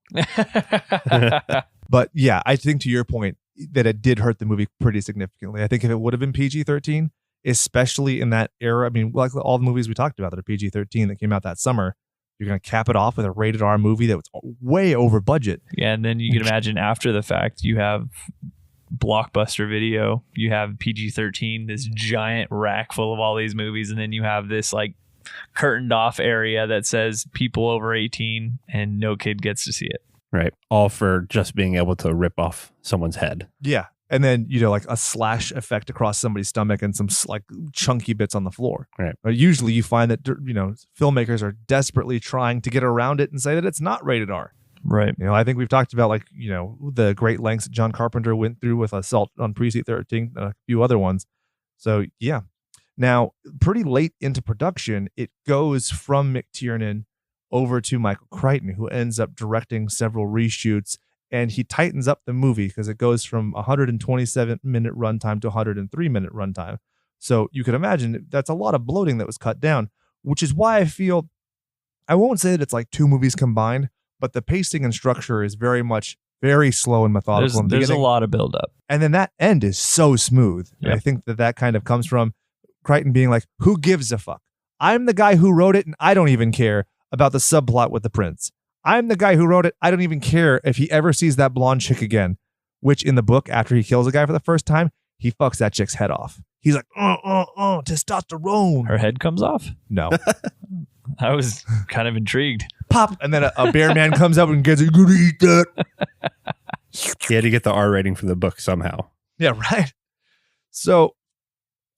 But yeah, I think to your point that it did hurt the movie pretty significantly. I think if it would have been PG-13, especially in that era, I mean, like all the movies we talked about that are PG-13 that came out that summer, you're going to cap it off with a rated R movie that was way over budget. Yeah, and then you can imagine after the fact, you have Blockbuster Video, you have PG-13, this giant rack full of all these movies, and then you have this like curtained off area that says people over 18 and no kid gets to see it. Right. All for just being able to rip off someone's head. Yeah. And then, like a slash effect across somebody's stomach and some like chunky bits on the floor. Right. But usually you find that, filmmakers are desperately trying to get around it and say that it's not rated R. Right. I think we've talked about the great lengths that John Carpenter went through with Assault on Precinct 13 and a few other ones. So, yeah. Now, pretty late into production, it goes from McTiernan over to Michael Crichton, who ends up directing several reshoots, and he tightens up the movie because it goes from 127-minute runtime to 103-minute runtime. So you could imagine that's a lot of bloating that was cut down, which is why I won't say that it's like two movies combined, but the pacing and structure is very slow and methodical. There's a lot of buildup. And then that end is so smooth. Yep. And I think that kind of comes from Crichton being like, who gives a fuck? I'm the guy who wrote it, and I don't even care about the subplot with the prince. I'm the guy who wrote it. I don't even care if he ever sees that blonde chick again, which in the book, after he kills a guy for the first time, he fucks that chick's head off. He's like, testosterone. Her head comes off? No. I was kind of intrigued. Pop. And then a bear man comes up and gets it. Gonna eat that. He had to get the R rating for the book somehow. Yeah, right. So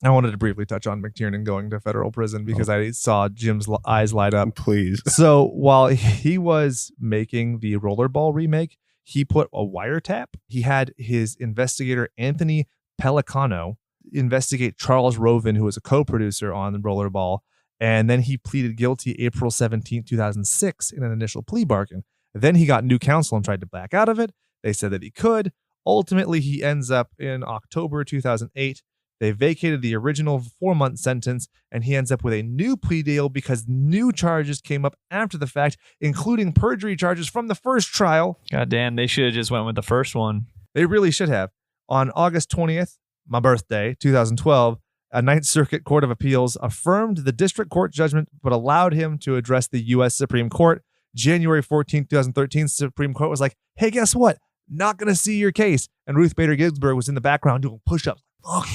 I wanted to briefly touch on McTiernan going to federal prison because I saw Jim's eyes light up. Please. So while he was making the Rollerball remake, he put a wiretap. He had his investigator, Anthony Pellicano, investigate Charles Roven, who was a co-producer on Rollerball. And then he pleaded guilty April 17, 2006 in an initial plea bargain. Then he got new counsel and tried to back out of it. They said that he could. Ultimately, he ends up in October 2008. They vacated the original 4-month sentence, and he ends up with a new plea deal because new charges came up after the fact, including perjury charges from the first trial. God damn, they should have just went with the first one. They really should have. On August 20th, my birthday, 2012, a Ninth Circuit Court of Appeals affirmed the district court judgment, but allowed him to address the U.S. Supreme Court. January 14th, 2013, Supreme Court was like, hey, guess what? Not going to see your case. And Ruth Bader Ginsburg was in the background doing push-ups. Fuck,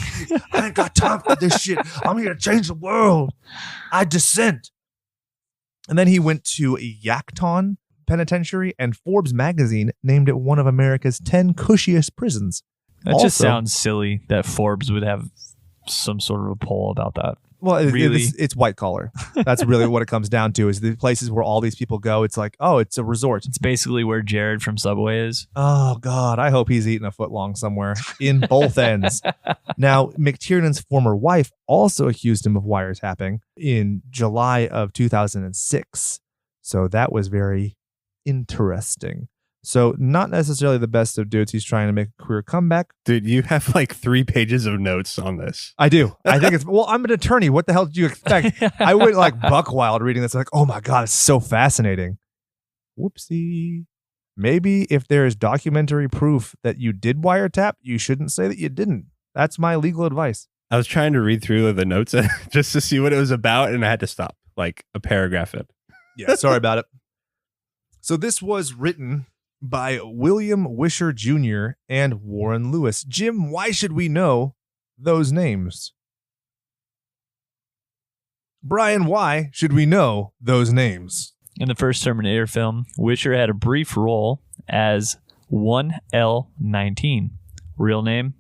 I ain't got time for this shit. I'm here to change the world. I dissent. And then he went to Yankton Penitentiary, and Forbes magazine named it one of America's 10 cushiest prisons. That just sounds silly that Forbes would have some sort of a poll about that. Well, Really? it's white collar. That's really what it comes down to, is the places where all these people go. It's like, oh, it's a resort. It's basically where Jared from Subway is. Oh, God. I hope he's eating a foot long somewhere in both ends. Now, McTiernan's former wife also accused him of wiretapping in July of 2006. So that was very interesting. So not necessarily the best of dudes. He's trying to make a career comeback. Dude, you have like 3 pages of notes on this. I do. I think I'm an attorney. What the hell did you expect? I went like buck wild reading this. Like, oh my God, it's so fascinating. Whoopsie. Maybe if there is documentary proof that you did wiretap, you shouldn't say that you didn't. That's my legal advice. I was trying to read through the notes just to see what it was about, and I had to stop like a paragraph in. Yeah, sorry about it. So this was written by William Wisher Jr. and Warren Lewis. Jim, why should we know those names? Brian, why should we know those names? In the first Terminator film, Wisher had a brief role as 1L19. Real name,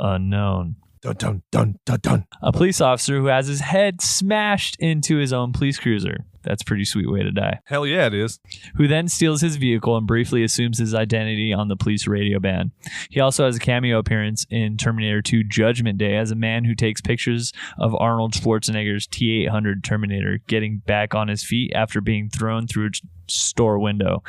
unknown. Dun, dun, dun, dun, dun. A police officer who has his head smashed into his own police cruiser. That's a pretty sweet way to die. Hell yeah, it is. Who then steals his vehicle and briefly assumes his identity on the police radio band. He also has a cameo appearance in Terminator 2 Judgment Day as a man who takes pictures of Arnold Schwarzenegger's T-800 Terminator getting back on his feet after being thrown through a store window.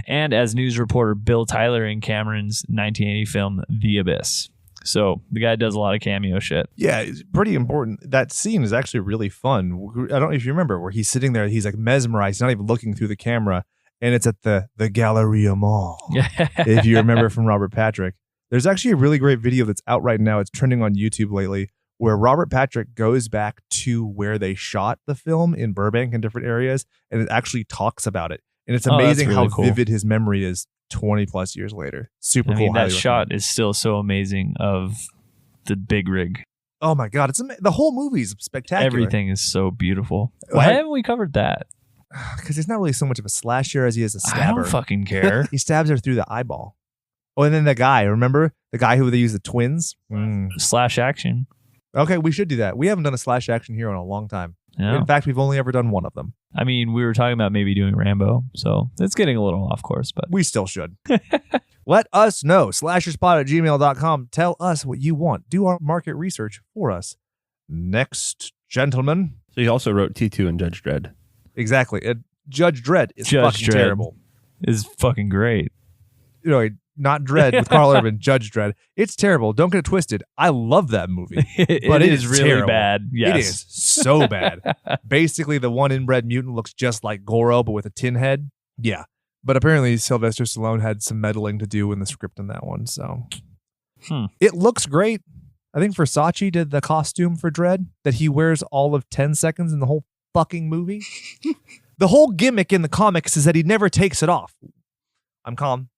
And as news reporter Bill Tyler in Cameron's 1980 film The Abyss. So the guy does a lot of cameo shit. Yeah, it's pretty important. That scene is actually really fun. I don't know if you remember where he's sitting there. He's like mesmerized. He's not even looking through the camera. And it's at the Galleria Mall. If you remember from Robert Patrick. There's actually a really great video that's out right now. It's trending on YouTube lately where Robert Patrick goes back to where they shot the film in Burbank and different areas. And it actually talks about it. And it's amazing really how cool. vivid his memory is 20 plus years later. Super I cool. mean, that Highly shot recommend. is still so amazing of the big rig. Oh my God. The whole movie's spectacular. Everything is so beautiful. Why haven't we covered that? Because he's not really so much of a slasher as he is a stabber. I don't fucking care. He stabs her through the eyeball. Oh, and then the guy, remember? The guy who they use the twins? Slash action. Okay, we should do that. We haven't done a slash action hero in a long time. Yeah. In fact, we've only ever done one of them. I mean, we were talking about maybe doing Rambo, so it's getting a little off course, but We still should. Let us know. slasherspot@gmail.com. Tell us what you want. Do our market research for us. Next, gentleman. So he also wrote T2 and Judge Dredd. Exactly. Judge Dredd is Judge fucking Dredd. terrible. it's fucking great. You know, not Dredd with Carl Urban, Judge Dredd. It's terrible. Don't get it twisted. I love that movie. But it it is is really terrible. bad. Yes. It is so bad. Basically, the one inbred mutant looks just like Goro, but with a tin head. Yeah. But apparently, Sylvester Stallone had some meddling to do in the script in that one. So It looks great. I think Versace did the costume for Dredd that he wears all of 10 seconds in the whole fucking movie. The whole gimmick in the comics is that he never takes it off. I'm calm.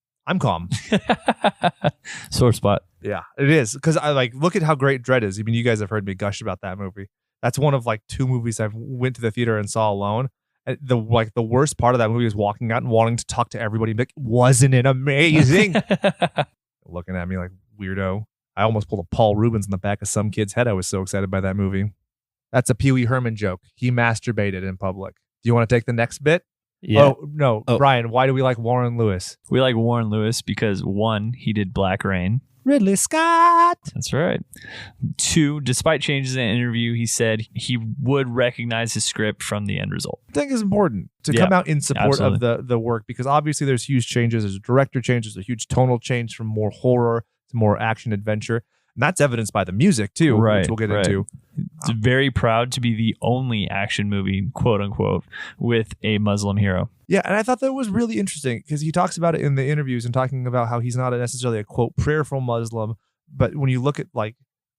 Sore spot. Yeah, it is. Because I look at how great Dredd is. I mean, you guys have heard me gush about that movie. That's one of two movies I've went to the theater and saw alone. And the worst part of that movie is walking out and wanting to talk to everybody and be like, wasn't it amazing? Looking at me like weirdo. I almost pulled a Paul Rubens in the back of some kid's head. I was so excited by that movie. That's a Pee Wee Herman joke. He masturbated in public. Do you want to take the next bit? Yeah. Oh, no. Oh. Brian, why do we like Warren Lewis? We like Warren Lewis because 1, he did Black Rain. Ridley Scott. That's right. 2, despite changes in the interview, he said he would recognize his script from the end result. I think it's important to come out in support of the work because obviously there's huge changes. There's a director change. There's a huge tonal change from more horror to more action adventure. And that's evidenced by the music too, which we'll get into. It's very proud to be the only action movie, quote unquote, with a Muslim hero. Yeah, and I thought that was really interesting because he talks about it in the interviews and talking about how he's not necessarily a, quote, prayerful Muslim. But when you look at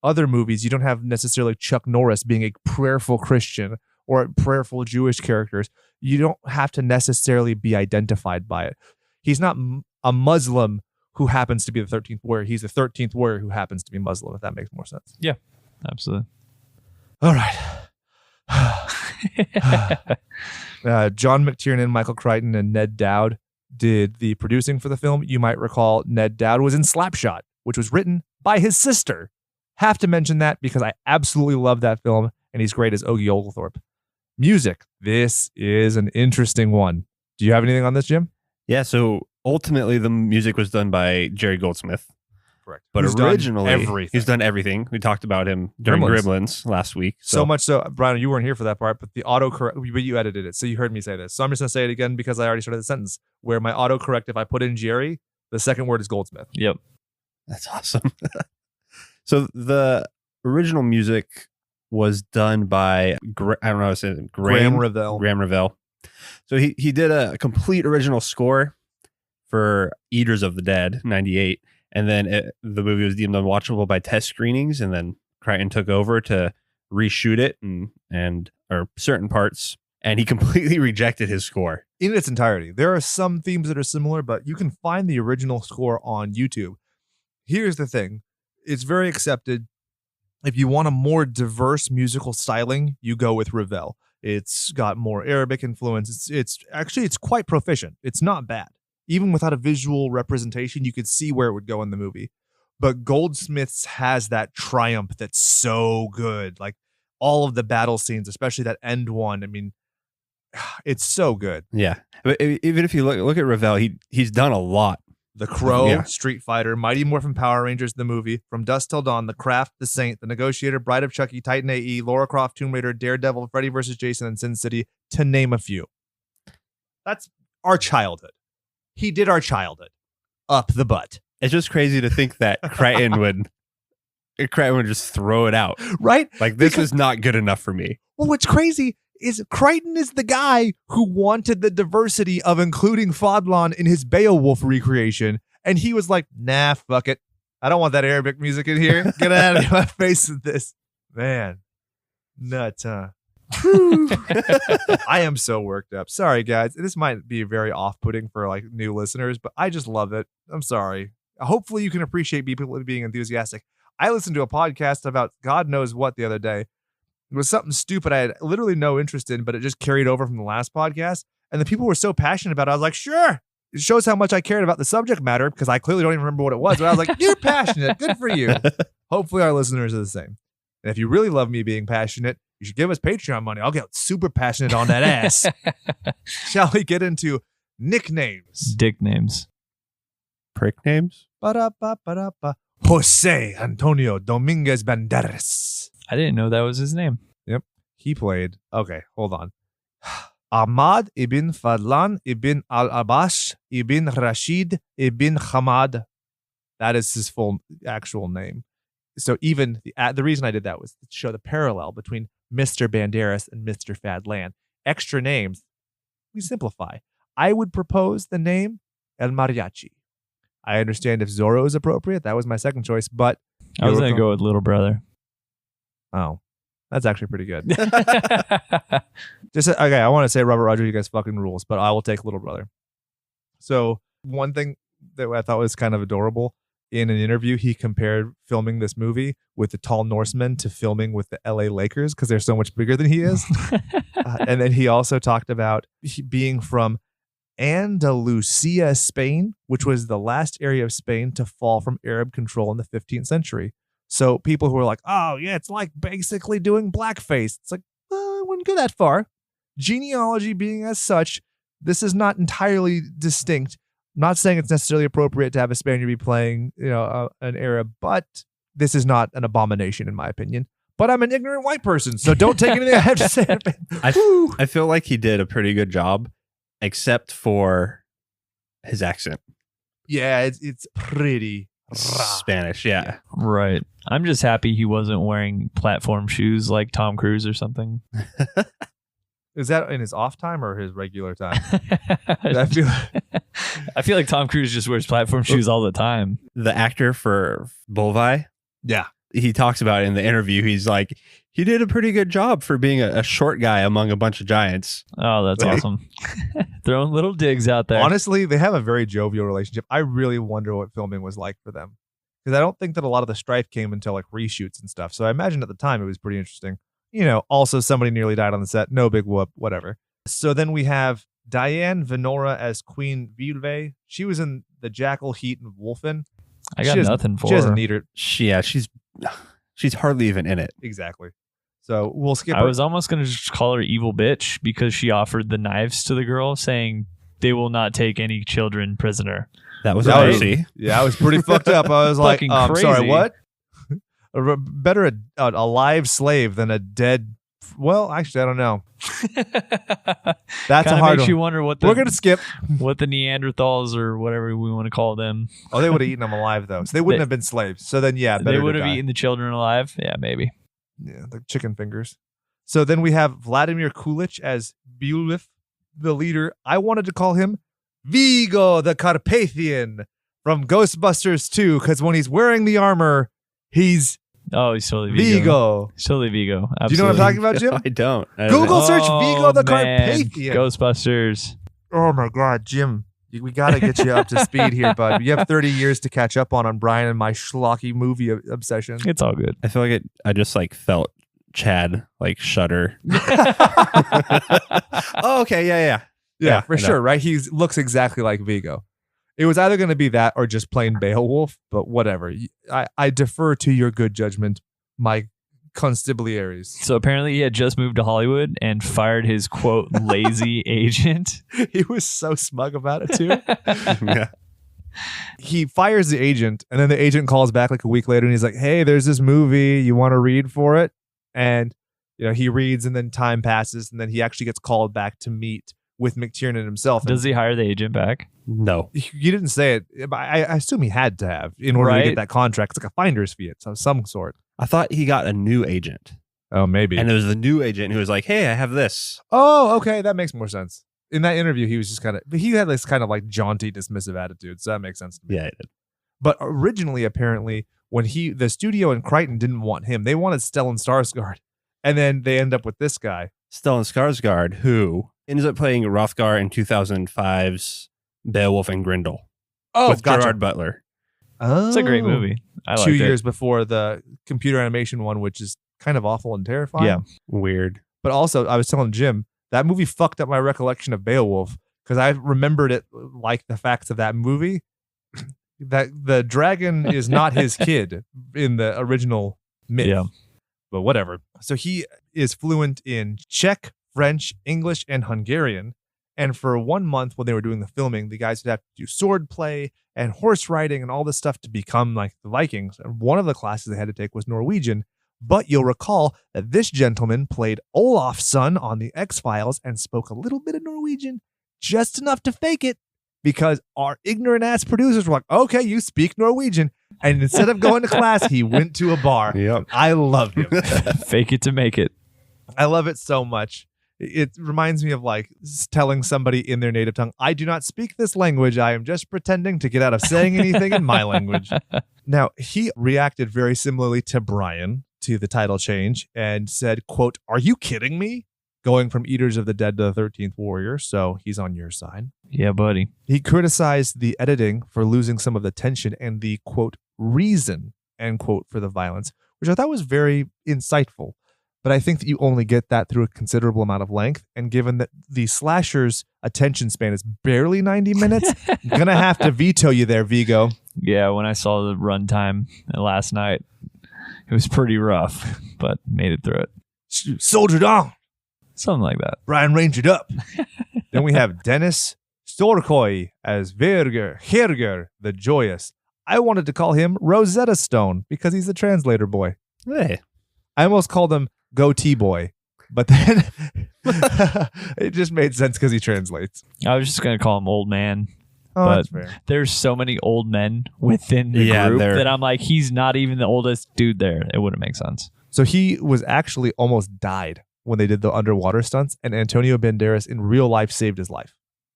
other movies, you don't have necessarily Chuck Norris being a prayerful Christian or prayerful Jewish characters. You don't have to necessarily be identified by it. He's not a Muslim who happens to be the 13th warrior. He's the 13th warrior who happens to be Muslim, if that makes more sense. Yeah, absolutely. All right. John McTiernan, Michael Crichton, and Ned Dowd did the producing for the film. You might recall Ned Dowd was in Slapshot, which was written by his sister. Have to mention that because I absolutely love that film, and he's great as Ogie Oglethorpe. Music. This is an interesting one. Do you have anything on this, Jim? Yeah, so ultimately the music was done by Jerry Goldsmith. Correct. But originally, he's done everything. We talked about him during Gremlins last week. So much so, Brian, you weren't here for that part, but the autocorrect, but you edited it, so you heard me say this. So I'm just going to say it again because I already started the sentence, where my autocorrect, if I put in Jerry, the second word is Goldsmith. Yep. That's awesome. So the original music was done by, I don't know how to say it, Graham Revell. Graham Revell. So he did a complete original score for Eaters of the Dead, 98. And then the movie was deemed unwatchable by test screenings. And then Crichton took over to reshoot it or certain parts. And he completely rejected his score. In its entirety. There are some themes that are similar, but you can find the original score on YouTube. Here's the thing. It's very accepted. If you want a more diverse musical styling, you go with Revell. It's got more Arabic influence. It's quite proficient. It's not bad. Even without a visual representation, you could see where it would go in the movie. But Goldsmiths has that triumph that's so good. Like all of the battle scenes, especially that end one. I mean, it's so good. Yeah. But even if you look at Ravel, he's done a lot. The Crow, Yeah. Street Fighter, Mighty Morphin Power Rangers, the movie, From Dusk Till Dawn, The Craft, The Saint, The Negotiator, Bride of Chucky, Titan AE, Lara Croft, Tomb Raider, Daredevil, Freddy vs. Jason, and Sin City, to name a few. That's our childhood. He did our childhood. Up the butt. It's just crazy to think that Crichton would just throw it out. Right? Like, this is not good enough for me. Well, what's crazy is Crichton is the guy who wanted the diversity of including Fadlan in his Beowulf recreation. And he was like, nah, fuck it. I don't want that Arabic music in here. Get out of my face with this. Man. Nuts, huh? I am so worked up. Sorry, guys. This might be very off-putting for like new listeners, but I just love it. I'm sorry. Hopefully you can appreciate people being enthusiastic. I listened to a podcast about God knows what the other day. It was something stupid I had literally no interest in, but it just carried over from the last podcast. And the people were so passionate about it. I was like, sure. It shows how much I cared about the subject matter because I clearly don't even remember what it was. But I was like, you're passionate. Good for you. Hopefully our listeners are the same. And if you really love me being passionate, you should give us Patreon money. I'll get super passionate on that ass. Shall we get into nicknames? Dick names. Prick names? Ba-da-ba-ba-da-ba. Jose Antonio Dominguez Banderas. I didn't know that was his name. Yep. He played. Okay, hold on. Ahmad ibn Fadlan ibn al-Abbas ibn Rashid ibn Hamad. That is his full actual name. So even the reason I did that was to show the parallel between Mr. Banderas and Mr. Fadlan. Extra names, we simplify. I would propose the name El Mariachi. I understand if Zorro is appropriate. That was my second choice, but I was going to go with Little Brother. Oh, that's actually pretty good. Okay, I want to say Robert Roger, you guys fucking rules, but I will take Little Brother. So one thing that I thought was kind of adorable, in an interview, he compared filming this movie with the Tall Norsemen to filming with the LA Lakers because they're so much bigger than he is. And then he also talked about being from Andalusia, Spain, which was the last area of Spain to fall from Arab control in the 15th century. So people who are like, oh, yeah, it's like basically doing blackface. It's like, I wouldn't go that far. Genealogy being as such, this is not entirely distinct. I'm not saying it's necessarily appropriate to have a Spaniard be playing, an Arab, but this is not an abomination in my opinion. But I'm an ignorant white person, so don't take anything I have to say. I feel like he did a pretty good job, except for his accent. Yeah, it's pretty Spanish, yeah. Right. I'm just happy he wasn't wearing platform shoes like Tom Cruise or something. Is that in his off time or his regular time? I feel like Tom Cruise just wears platform shoes all the time. The actor for Bolvi, Yeah. he talks about it in the interview. He's like, he did a pretty good job for being a short guy among a bunch of giants. Oh, that's awesome. Throwing little digs out there. Honestly, they have a very jovial relationship. I really wonder what filming was like for them. Because I don't think that a lot of the strife came until like reshoots and stuff. So I imagine at the time it was pretty interesting. Also somebody nearly died on the set. No big whoop, whatever. So then we have Diane Venora as Queen Vilve. She was in The Jackal, Heat, and Wolfen. I got nothing for her. She doesn't need her. She's hardly even in it. Exactly. So we'll skip I her. was almost going to just call her evil bitch because she offered the knives to the girl saying they will not take any children prisoner. That was Right. mercy. Yeah, I was pretty fucked up. I was like, Fucking sorry, crazy. what? Better a live slave than a dead. Well, actually, I don't know. That's Kinda a hard makes one. you wonder what We're going to skip. what the Neanderthals or whatever we want to call them. Oh, they would have eaten them alive, though. So they wouldn't have been slaves. So then, yeah, better They to would have die. eaten the children alive. Yeah, maybe. Yeah, the chicken fingers. So then we have Vladimir Kulich as Beowulf, the leader. I wanted to call him Vigo the Carpathian from Ghostbusters 2, because when he's wearing the armor, he's Oh, he's totally Vigo. Vigo. He's totally Vigo. Absolutely. Do you know what I'm talking about, Jim? I don't. Google search Vigo the man. Carpathian. Ghostbusters. Oh my God, Jim. We got to get you up to speed here, bud. You have 30 years to catch up on Brian and my schlocky movie obsession. It's all good. I feel like I just like felt Chad like shudder. Oh, okay. Yeah. Yeah, for I know. sure, right? He looks exactly like Vigo. It was either going to be that or just plain Beowulf, but whatever. I defer to your good judgment, my constibliaries. So apparently he had just moved to Hollywood and fired his, quote, lazy agent. He was so smug about it, too. Yeah. He fires the agent, and then the agent calls back like a week later, and he's like, hey, there's this movie. You want to read for it? And he reads, and then time passes, and then he actually gets called back to meet with McTiernan himself. Does he hire the agent back? No. You didn't say it, but I assume he had to have in order to get that contract. It's like a finder's fee of some sort. I thought he got a new agent. Oh, maybe. And it was the new agent who was like, hey, I have this. Oh, okay. That makes more sense. In that interview, he was just he had this kind of like jaunty, dismissive attitude. So that makes sense to me. Yeah, it did. But originally, apparently, when the studio and Crichton didn't want him, they wanted Stellan Skarsgård. And then they end up with this guy. Stellan Skarsgård, who ends up playing Hrothgar in 2005's Beowulf and Grendel. Oh, with gotcha. Gerard Butler. Oh. It's a great movie. I liked 2 it. years before the computer animation one, which is kind of awful and terrifying. Yeah. Weird. But also, I was telling Jim, that movie fucked up my recollection of Beowulf because I remembered it like the facts of that movie. That the dragon is not his kid in the original myth. Yeah. But whatever. So he is fluent in Czech, French, English, and Hungarian. And for 1 month when they were doing the filming, the guys would have to do sword play and horse riding and all this stuff to become like the Vikings. And one of the classes they had to take was Norwegian. But you'll recall that this gentleman played Olaf's son on the X-Files and spoke a little bit of Norwegian, just enough to fake it, because our ignorant ass producers were like, okay, you speak Norwegian. And instead of going to class, he went to a bar. Yep. I love him. Fake it to make it. I love it so much. It reminds me of like telling somebody in their native tongue, I do not speak this language. I am just pretending to get out of saying anything in my language. Now, he reacted very similarly to Brian, to the title change, and said, quote, are you kidding me? Going from Eaters of the Dead to the 13th Warrior. So he's on your side. Yeah, buddy. He criticized the editing for losing some of the tension and the, quote, reason, end quote, for the violence, which I thought was very insightful. But I think that you only get that through a considerable amount of length. And given that the slasher's attention span is barely 90 minutes, I'm going to have to veto you there, Vigo. Yeah, when I saw the runtime last night, it was pretty rough, but made it through it. Soldiered on. Something like that. Brian Rangered up. Then we have Dennis Storkoy as Herger the Joyous. I wanted to call him Rosetta Stone because he's the translator boy. Hey. I almost called him Goatee Boy, but then it just made sense because he translates. I was just going to call him Old Man. Oh, But that's fair. there's so many old men within the Yeah, group they're- that I'm like, he's not even the oldest dude there. It wouldn't make sense. So he was actually almost died when they did the underwater stunts, and Antonio Banderas in real life saved his life.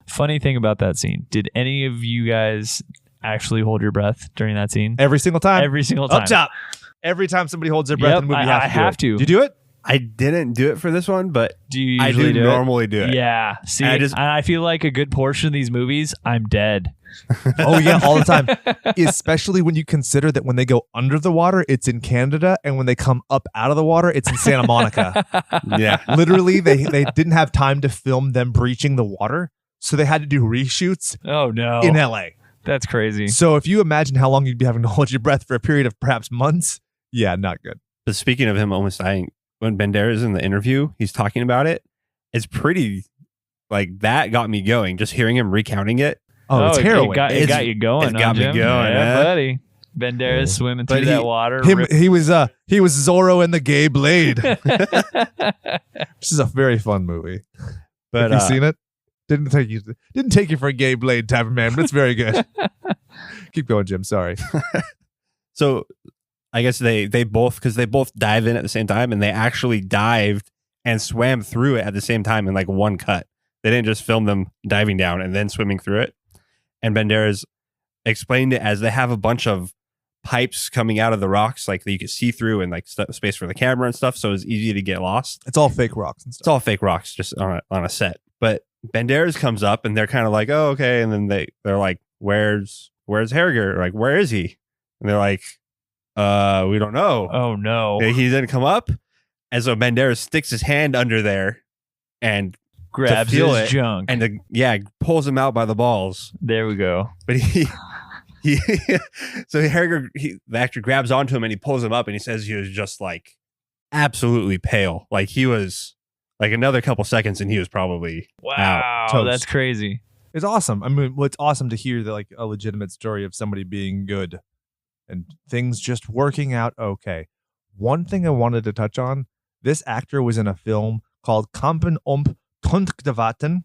Funny thing about that scene. Did any of you guys actually hold your breath during that scene? Every single time. Every single time. Up top. Every time somebody holds their breath Yep, in the movie, I have to. Do you do it? I didn't do it for this one, but Do you I usually do it? normally do it. Yeah. See, And I feel like a good portion of these movies, I'm dead. Oh, yeah, all the time. Especially when you consider that when they go under the water, it's in Canada, and when they come up out of the water, it's in Santa Monica. Yeah. Literally, they didn't have time to film them breaching the water, so they had to do reshoots Oh, no. in LA. That's crazy. So if you imagine how long you'd be having to hold your breath for a period of perhaps months, yeah, not good. But speaking of him almost dying, when Banderas in the interview, he's talking about it. It's pretty, like, that got me going. Just hearing him recounting it. Oh, it's harrowing. It got you going. It's got me Jim? going, Yeah, eh? buddy. Banderas swimming But through that water. He was Zorro and the Gay Blade, which is a very fun movie. But Have you seen it? Didn't take you for a gay blade type of man, but it's very good. Keep going, Jim. Sorry. so I guess they both, because they both dive in at the same time, and they actually dived and swam through it at the same time in like one cut. They didn't just film them diving down and then swimming through it. And Banderas explained it as they have a bunch of pipes coming out of the rocks, like that you could see through, and like space for the camera and stuff, so it's easy to get lost. It's all fake rocks and It's stuff. all fake rocks, just on a set. But Banderas comes up, and they're kind of like, "Oh, okay," and then they're like, "Where's Herger? Like, where is he?" And they're like, "We don't know." Oh, no. He didn't come up, and so Banderas sticks his hand under there and grabs feel his it, junk. and pulls him out by the balls. There we go. But he so the actor grabs onto him and he pulls him up and he says he was just like absolutely pale. Like he was like another couple seconds and he was probably out. Wow, that's crazy. It's awesome. I mean, it's awesome to hear that like a legitimate story of somebody being good and things just working out okay. One thing I wanted to touch on, this actor was in a film called Kampen om Tongtvatten,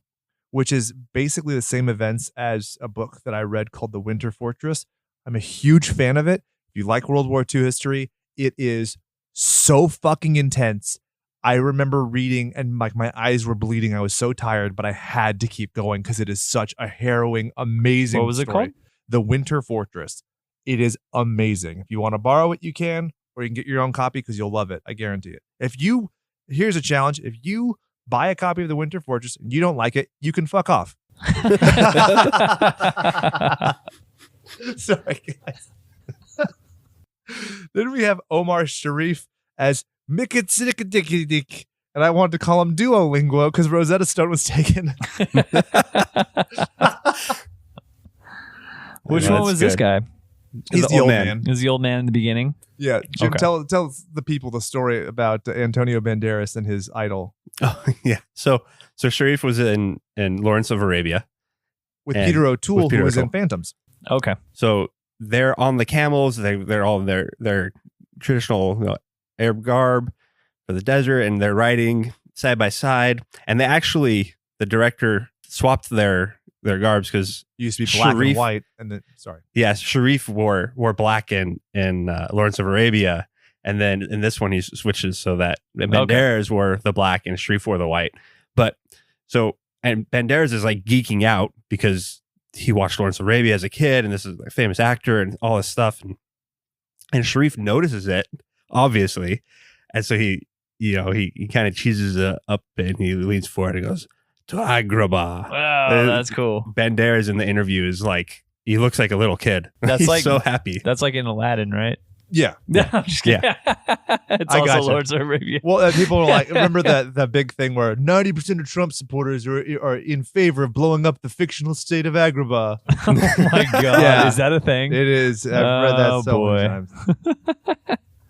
which is basically the same events as a book that I read called The Winter Fortress. I'm a huge fan of it. If you like World War II history, it is so fucking intense. I remember reading and like my eyes were bleeding. I was so tired, but I had to keep going because it is such a harrowing, amazing What was it called? The Winter Fortress. It is amazing. If you want to borrow it, you can, or you can get your own copy because you'll love it. I guarantee it. Here's a challenge. If you buy a copy of The Winter Fortress and you don't like it, you can fuck off. Sorry, guys. Then we have Omar Sharif as Mikitsidikadikidik, and I wanted to call him Duolingo because Rosetta Stone was taken. Which one was this guy? He's the old man. Is the old man in the beginning? Yeah, Jim, Okay. tell the people the story about Antonio Banderas and his idol Oh, yeah. So Sharif was in Lawrence of Arabia. with And Peter O'Toole, with Peter who was in O'Toole. Phantoms. Okay. So they're on the camels. They're all in their traditional Arab garb for the desert, and they're riding side by side. And the director swapped their garbs because Used to be black Sharif- and white, and then Sharif wore black in Lawrence of Arabia, and then in this one he switches so that Banderas wore the black and Sharif wore the white. But and Banderas is like geeking out because he watched Lawrence of Arabia as a kid, and this is a famous actor and all this stuff, and Sharif notices it obviously, and so he kind of cheeses it up and he leans forward and goes, "To Agrabah." Wow, that's cool. Banderas in the interview is like, he looks like a little kid. That's He's like- so happy. That's like in Aladdin, right? yeah. No, I'm just kidding. It's I also gotcha. Lords of Arabia. Well, people are like, remember the big thing where 90% of Trump supporters are in favor of blowing up the fictional state of Agrabah. Oh my god, Yeah. is that a thing? It is. I've read that Oh, so boy. many times.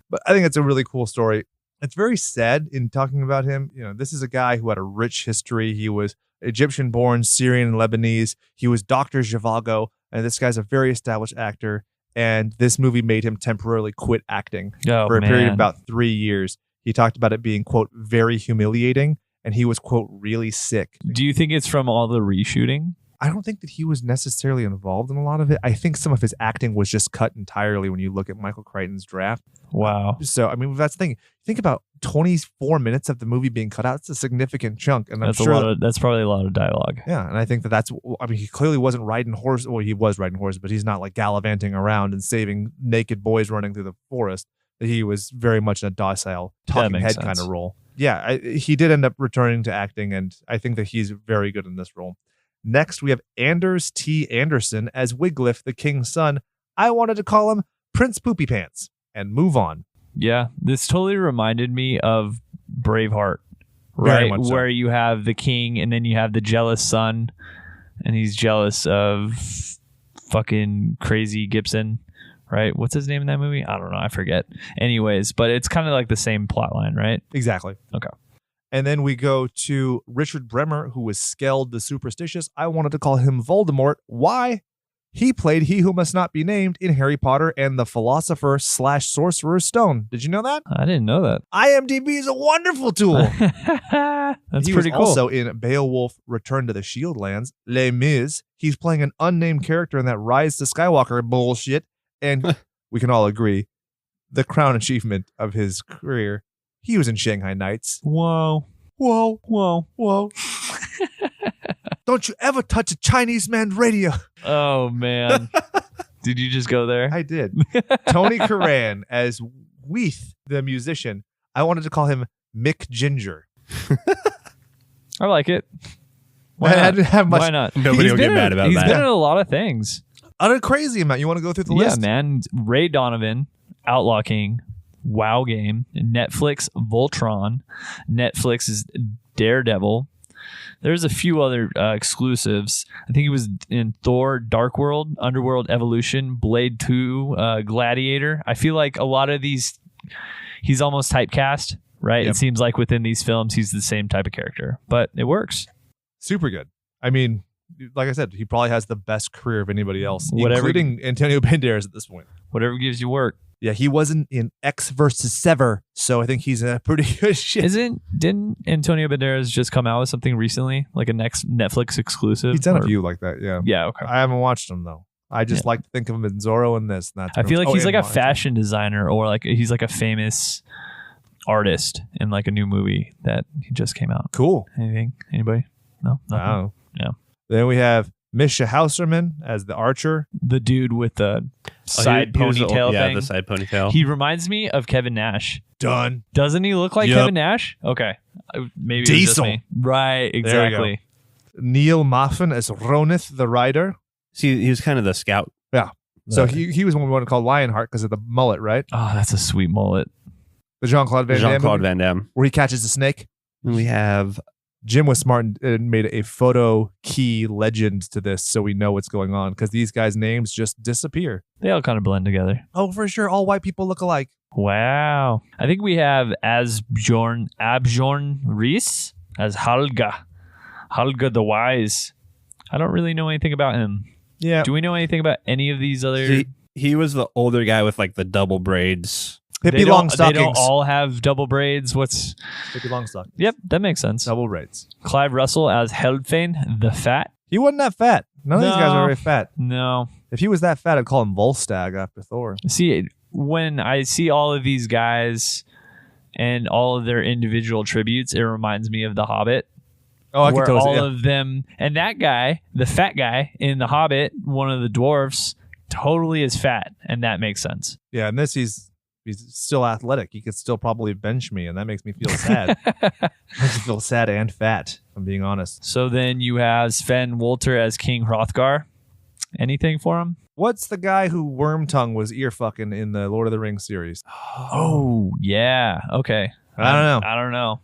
But I think it's a really cool story. It's very sad in talking about him. You know, this is a guy who had a rich history. He was Egyptian born, Syrian and Lebanese. He was Dr. Zhivago, and this guy's a very established actor. And this movie made him temporarily quit acting Oh, for a period of man. about 3 years. He talked about it being, quote, very humiliating, and he was, quote, really sick. Do you think it's from all the reshooting? I don't think that he was necessarily involved in a lot of it. I think some of his acting was just cut entirely when you look at Michael Crichton's draft. Wow. So, I mean, that's the thing. Think about 24 minutes of the movie being cut out. It's a significant chunk. And That's I'm sure a lot of. That's probably a lot of dialogue. yeah, and I think that's, I mean, he clearly wasn't riding horse. Well, he was riding horse, but he's not like gallivanting around and saving naked boys running through the forest. He was very much in a docile, talking makes head sense. kind of role. Yeah, he did end up returning to acting, and I think that he's very good in this role. Next, we have Anders T. Anderson as Wiglaf, the king's son. I wanted to call him Prince Poopy Pants and move on. Yeah, this totally reminded me of Braveheart, Very right? much so. Where you have the king and then you have the jealous son, and he's jealous of fucking crazy Gibson, right? What's his name in that movie? I don't know. I forget. Anyways, but it's kind of like the same plot line, right? Exactly. Okay. And then we go to Richard Bremer, who was Skeld the Superstitious. I wanted to call him Voldemort. Why? He played He Who Must Not Be Named in Harry Potter and the Philosopher/Sorcerer's Stone. Did you know that? I didn't know that. IMDb is a wonderful tool. That's he pretty was cool. also in Beowulf Return to the Shieldlands, Les Mis. He's playing an unnamed character in that Rise to Skywalker bullshit. And we can all agree, the crown achievement of his career, he was in Shanghai Nights. Whoa. Whoa, Whoa. whoa. Don't you ever touch a Chinese man's radio. Oh, man. Did you just go there? I did. Tony Curran as Weath, the musician. I wanted to call him Mick Ginger. I like it. I didn't have much. Why not? Nobody will get mad about He's that. been in a lot of things. A crazy amount. You want to go through the Yeah, list? man. Ray Donovan, Outlaw King, WoW Game, Netflix, Voltron. Netflix is Daredevil, There's a few other exclusives. I think he was in Thor, Dark World, Underworld, Evolution, Blade 2, Gladiator. I feel like a lot of these, he's almost typecast, right? Yep. It seems like within these films, he's the same type of character, but it works. Super good. I mean, like I said, he probably has the best career of anybody else, Whatever. including Antonio Banderas at this point. Whatever gives you work. Yeah, he wasn't in X versus Sever, so I think he's in a pretty good shit. Didn't Antonio Banderas just come out with something recently, like a next Netflix exclusive? He's done a few like that, yeah. Yeah, okay. I haven't watched him though. I just like to think of him in Zorro and this. And that's I feel like he's like a and fashion designer, or like he's like a famous artist in like a new movie that he just came out. Cool. Anything? Anybody? No. Nothing? Wow. Yeah. Then we have Misha Hauserman as the archer. The dude with the side He was the ponytail old- thing. Yeah, the side ponytail. He reminds me of Kevin Nash. Done. Doesn't he look like Yep. Kevin Nash? Okay. Maybe it was just Diesel. me. Right, There you go. exactly. Neil Moffin as Ronith the rider. See, he was kind of the scout. Yeah. So he was one we wanted to call Lionheart because of the mullet, right? Oh, that's a sweet mullet. The Jean-Claude Van Damme Jean-Claude movie, Van Damme. where he catches the snake. And we have Jim was smart and made a photo key legend to this so we know what's going on because these guys' names just disappear. They all kind of blend together. Oh, for sure. All white people look alike. Wow. I think we have Abjorn Reese as Halga the Wise. I don't really know anything about him. Yeah. Do we know anything about any of these other? he was the older guy with like the double braids. Pippi Longstockings. They don't all have double braids. What's? Pippi Longstockings. Yep, that makes sense. Double braids. Clive Russell as Heldfane the Fat. He wasn't that fat. None of these guys are very fat. No. If he was that fat, I'd call him Volstagg after Thor. See, when I see all of these guys and all of their individual tributes, it reminds me of The Hobbit. Oh, I where can totally all of them, and that guy, the fat guy in The Hobbit, one of the dwarfs, totally is fat, and that makes sense. Yeah, and this he's still athletic. He could still probably bench me, and that makes me feel sad. Makes me feel sad and fat, if I'm being honest. So then you have Sven Wolter as King Hrothgar. Anything for him? What's the guy who Wormtongue was ear fucking in the Lord of the Rings series? Oh, yeah. Okay. I don't know. I don't know.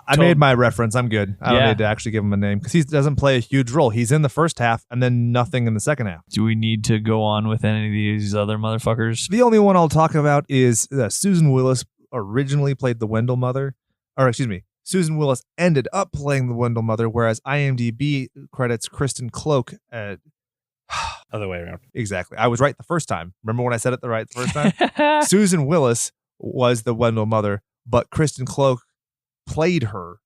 I made my reference. I'm good. I don't Yeah. need to actually give him a name because he doesn't play a huge role. He's in the first half and then nothing in the second half. Do we need to go on with any of these other motherfuckers? The only one I'll talk about is Susan Willis originally played the Wendell Mother. Or excuse me, Susan Willis ended up playing the Wendell Mother, whereas IMDb credits Kristen Cloak. Other way around. Exactly. I was right the first time. Remember when I said it the first time? Susan Willis was the Wendell Mother, but Kristen Cloak played her.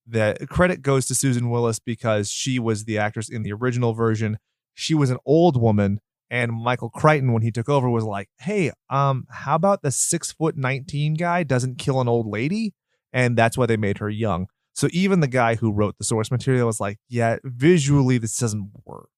The credit goes to Susan Willis because she was the actress in the original version. She was an old woman, and Michael Crichton, when he took over, was like, "Hey, how about the 6'19" guy doesn't kill an old lady?" And that's why they made her young. So even the guy who wrote the source material was like, "Yeah, visually this doesn't work."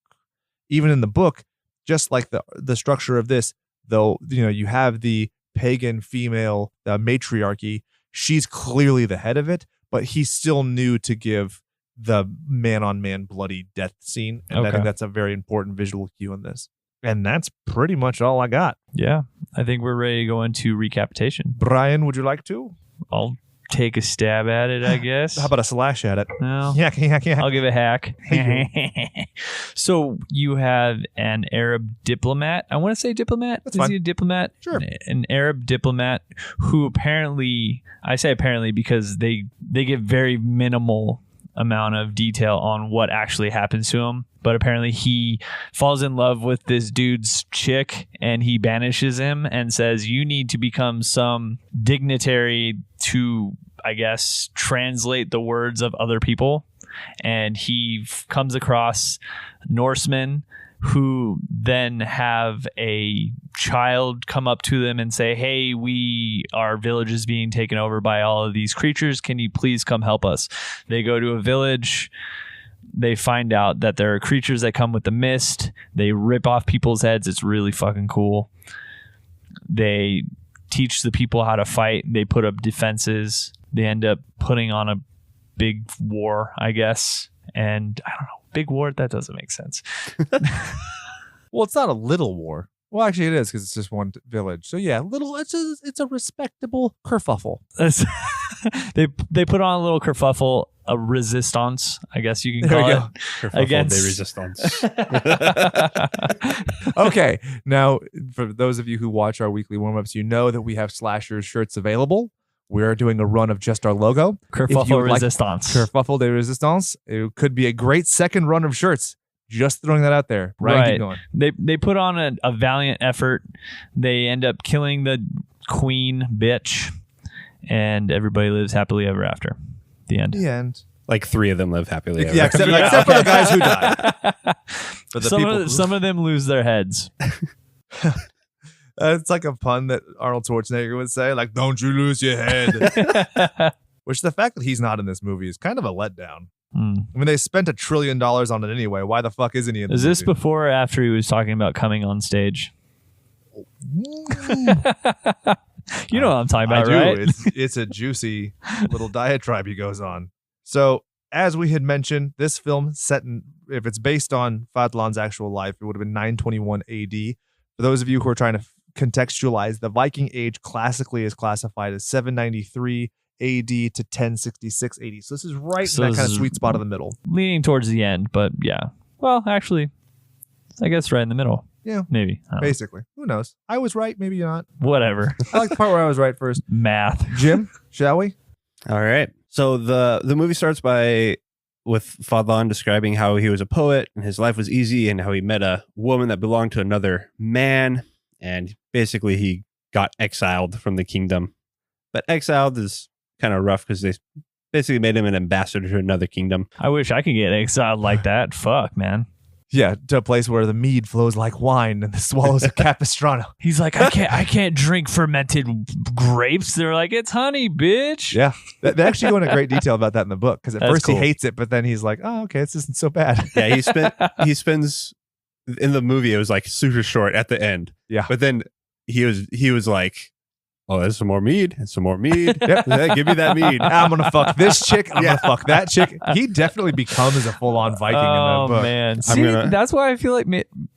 Even in the book, just like the structure of this, though, you have the pagan female matriarchy. She's clearly the head of it, but he still knew to give the man-on-man bloody death scene. And I think that's a very important visual cue in this. And that's pretty much all I got. Yeah. I think we're ready to go into recapitation. Brian, would you like to? I'll take a stab at it, I guess. How about a slash at it? No. Yeah. I'll give it a hack. Hey, So you have an Arab diplomat. I want to say diplomat. That's Is fine. he a diplomat? Sure. An Arab diplomat who apparently, I say apparently because they give very minimal amount of detail on what actually happens to him. But apparently he falls in love with this dude's chick and he banishes him and says, you need to become some dignitary to, I guess, translate the words of other people. And he comes across Norsemen who then have a child come up to them and say, hey, our village is being taken over by all of these creatures. Can you please come help us? They go to a village. They find out that there are creatures that come with the mist. They rip off people's heads. It's really fucking cool. They teach the people how to fight. They put up defenses. They end up putting on a big war, I guess. And I don't know. Big war? That doesn't make sense. Well, it's not a little war. Well, actually, it is because it's just one village. So yeah, little. It's a respectable kerfuffle. they put on a little kerfuffle, a resistance, I guess you can There call we it. go. Kerfuffle Against- de resistance. Okay, now for those of you who watch our weekly warm-ups, you know that we have Slashers shirts available. We're doing a run of just our logo. If you Kerfuffle would like resistance. Kerfuffle de Resistance. It could be a great second run of shirts. Just throwing that out there. Brian, keep going. They put on a valiant effort. They end up killing the queen bitch, and everybody lives happily ever after. The end. The end. Like 3 of them live happily ever. Yeah, except for the guys who died. For the people who- Some of them lose their heads. It's like a pun that Arnold Schwarzenegger would say, like, don't you lose your head. Which the fact that he's not in this movie is kind of a letdown. I mean, they spent $1 trillion on it anyway. Why the fuck isn't he in Is the this movie? before or after he was talking about coming on stage? You know what I'm talking about, I do. right? It's a juicy little diatribe he goes on. So, as we had mentioned, this film set in, if it's based on Fadlan's actual life, it would have been 921 AD. For those of you who are trying to contextualize, the Viking Age classically is classified as 793 AD to 1066 AD. So this is right So in that this kind of is sweet spot in the middle. Leaning towards the end, but yeah. Well, actually, I guess right in the middle. Yeah. Maybe. I don't know. Basically. Who knows? I was right, maybe not. Whatever. I like the part where I was right first. Math. Jim, shall we? All right. So the movie starts with Fadlan describing how he was a poet and his life was easy and how he met a woman that belonged to another man. And basically he got exiled from the kingdom. But exiled is kind of rough because they basically made him an ambassador to another kingdom. I wish I could get exiled like that. Fuck, man. Yeah, to a place where the mead flows like wine and the swallows of Capistrano. He's like, I can't drink fermented grapes. They're like, it's honey, bitch. Yeah, they actually go into great detail about that in the book because at That's first cool. he hates it, but then he's like, "Oh, okay, this isn't so bad." Yeah, he spends in the movie. It was like super short at the end. Yeah. But then he was like, "Oh, there's some more mead and some more mead. Yep. Yeah, give me that mead." I'm gonna fuck this chick. I'm gonna fuck that chick. He definitely becomes a full-on Viking in Oh, the book. man. See, gonna- that's why I feel like...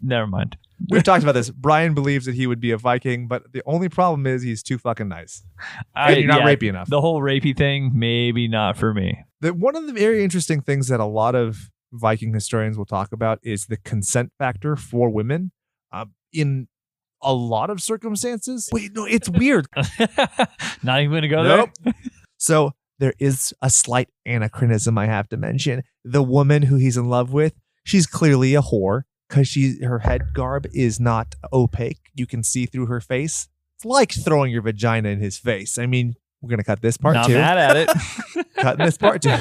Never mind. We've talked about this. Brian believes that he would be a Viking, but the only problem is he's too fucking nice. And you're not rapey enough. The whole rapey thing, maybe not for me. One of the very interesting things that a lot of Viking historians will talk about is the consent factor for women. In a lot of circumstances. Wait, no, it's weird. Not even going to go Nope. there? So there is a slight anachronism I have to mention. The woman who he's in love with, she's clearly a whore because her head garb is not opaque. You can see through her face. It's like throwing your vagina in his face. I mean, we're going to cut this part Not too. mad at it. Cutting this part too.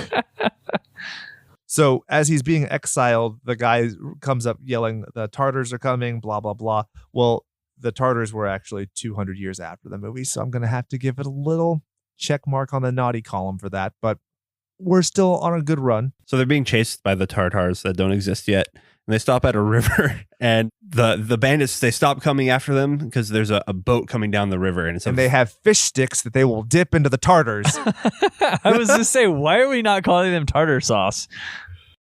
So as he's being exiled, the guy comes up yelling, "The Tartars are coming, blah, blah, blah." Well, the Tartars were actually 200 years after the movie, so I'm going to have to give it a little check mark on the naughty column for that, but we're still on a good run. So they're being chased by the Tartars that don't exist yet. And they stop at a river and the bandits, they stop coming after them because there's a boat coming down the river. And They have fish sticks that they will dip into the Tartars. I was just say, why are we not calling them tartar sauce?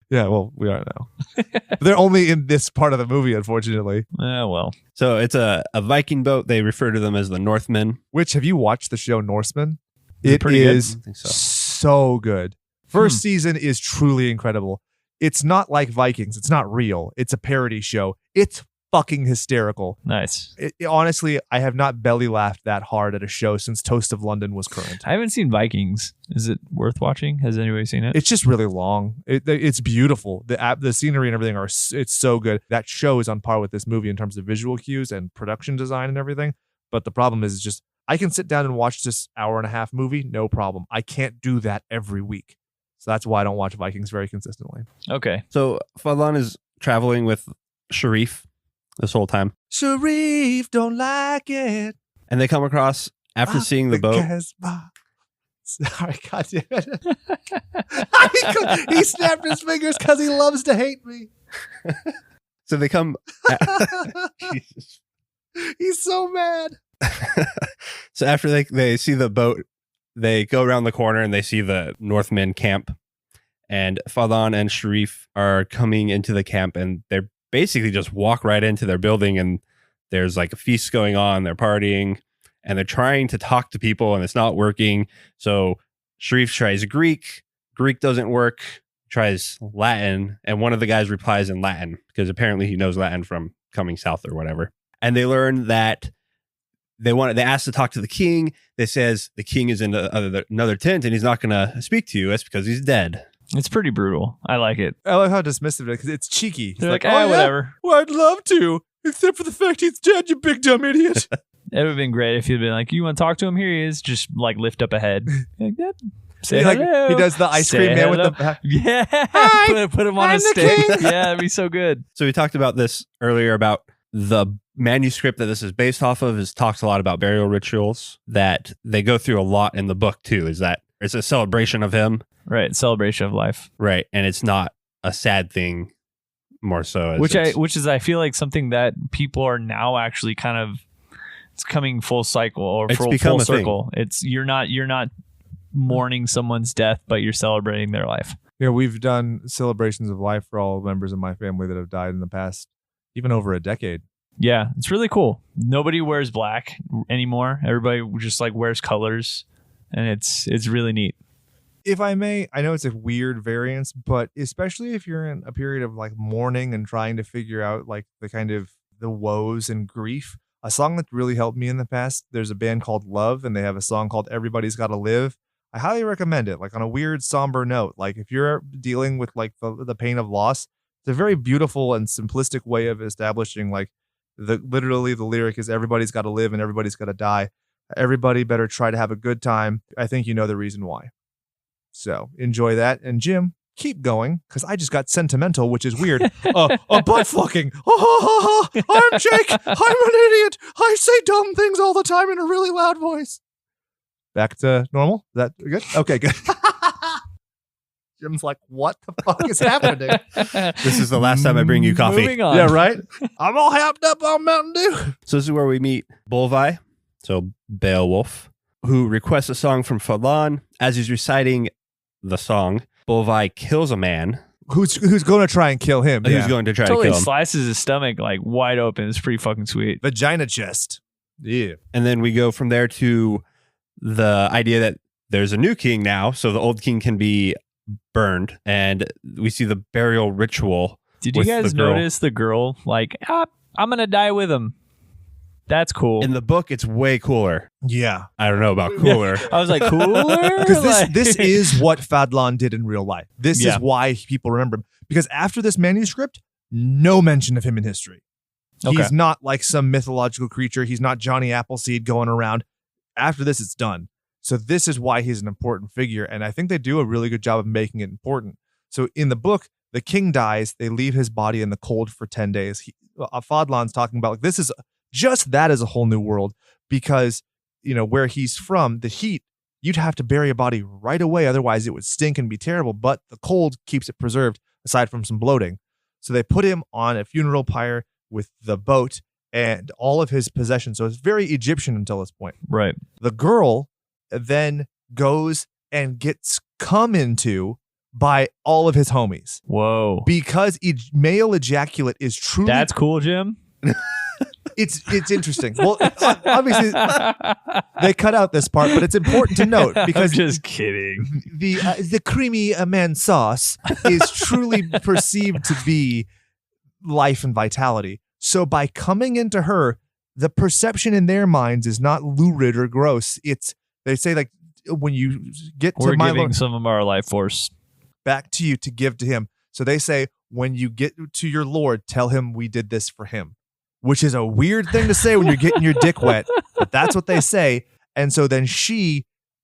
Yeah, well, we are now. They're only in this part of the movie, unfortunately. Well. So it's a Viking boat. They refer to them as the Northmen. Which, have you watched the show Norsemen? Is it pretty good? is I don't think so. so good. First season is truly incredible. It's not like Vikings. It's not real. It's a parody show. It's fucking hysterical. Nice. Honestly, I have not belly laughed that hard at a show since Toast of London was current. I haven't seen Vikings. Is it worth watching? Has anybody seen it? It's just really long. It's beautiful. The scenery and everything it's so good. That show is on par with this movie in terms of visual cues and production design and everything. But the problem is just I can sit down and watch this hour-and-a-half movie, no problem. I can't do that every week. So that's why I don't watch Vikings very consistently. Okay. So Fadlan is traveling with Sharif this whole time. Sharif don't like it. And they come across, after seeing the boat, Sorry, God damn it. He snapped his fingers because he loves to hate me. so they come... Jesus. He's so mad. So after they see the boat, they go around the corner and they see the Northmen camp. And Fadlan and Sharif are coming into the camp and they're basically just walk right into their building and there's like a feast going on. They're partying and they're trying to talk to people and it's not working. So Sharif tries Greek. Greek doesn't work. Tries Latin, and one of the guys replies in Latin because apparently he knows Latin from coming south or whatever. And they learn that they ask to talk to the king. They says the king is in another tent and he's not going to speak to you. That's because he's dead. It's pretty brutal. I like it. I like how dismissive it is because it's cheeky. They're like, whatever. Well, I'd love to, except for the fact he's dead, you big dumb idiot. It would have been great if he'd been like, you want to talk to him? Here he is. Just like lift up a head. Like that. Say hello. He does the ice cream man with the... Yeah. Hi, put him on a stick. Yeah, that'd be so good. So we talked about this earlier about the manuscript that this is based off of talks a lot about burial rituals that they go through a lot in the book too. Is that it's a celebration of him. Right. Celebration of life. Right. And it's not a sad thing more so. Which is I feel like something that people are now actually kind of, it's coming full cycle or full circle. It's you're not mourning someone's death, but you're celebrating their life. Yeah, we've done celebrations of life for all members of my family that have died in the past, even over a decade. Yeah, it's really cool. Nobody wears black anymore. Everybody just like wears colors, and it's really neat. If I may, I know it's a weird variance, but especially if you're in a period of like mourning and trying to figure out like the kind of the woes and grief, a song that really helped me in the past, there's a band called Love, and they have a song called Everybody's Gotta Live. I highly recommend it, like on a weird, somber note. Like if you're dealing with like the pain of loss, it's a very beautiful and simplistic way of establishing like literally the lyric is everybody's got to live and everybody's got to die. Everybody better try to have a good time. I think you know the reason why. So enjoy that. And Jim, keep going because I just got sentimental, which is weird. Butt fucking. I'm Jake. I'm an idiot. I say dumb things all the time in a really loud voice. Back to normal? Is that good? Okay, good. Jim's like, what the fuck is happening? This is the last time I bring you coffee. Moving on. Yeah, right? I'm all happed up on Mountain Dew. So this is where we meet Bolvi, so Beowulf, who requests a song from Fadlan. As he's reciting the song, Bolvi kills a man. Who's going to try and kill him? Who's going to try to totally kill him. Slices his stomach like wide open. It's pretty fucking sweet. Vagina chest. Yeah. And then we go from there to the idea that there's a new king now, so the old king can be burned, and we see the burial ritual. Did you guys notice the girl like, I'm gonna die with him? That's cool. In the book, it's way cooler. Yeah. I don't know about cooler. I was like, cooler? Because this is what Fadlan did in real life. This is why people remember him. Because after this manuscript, no mention of him in history. Okay. He's not like some mythological creature. He's not Johnny Appleseed going around. After this, it's done. So this is why he's an important figure. And I think they do a really good job of making it important. So in the book, the king dies. They leave his body in the cold for 10 days. Fadlan's talking about like, this is just that is a whole new world because, you know, where he's from, the heat, you'd have to bury a body right away. Otherwise, it would stink and be terrible. But the cold keeps it preserved aside from some bloating. So they put him on a funeral pyre with the boat and all of his possessions. So it's very Egyptian until this point. Right. The girl then goes and gets come into by all of his homies. Whoa. Because male ejaculate is truly... That's cool, Jim. It's interesting. Well, obviously, they cut out this part, but it's important to note because... I'm just kidding. The creamy man sauce is truly perceived to be life and vitality. So by coming into her, the perception in their minds is not lurid or gross. They say like when you get to We're my giving some of our life force back to you to give to him. So they say when you get to your Lord, tell him we did this for him, which is a weird thing to say when you're getting your dick wet, but that's what they say. And so then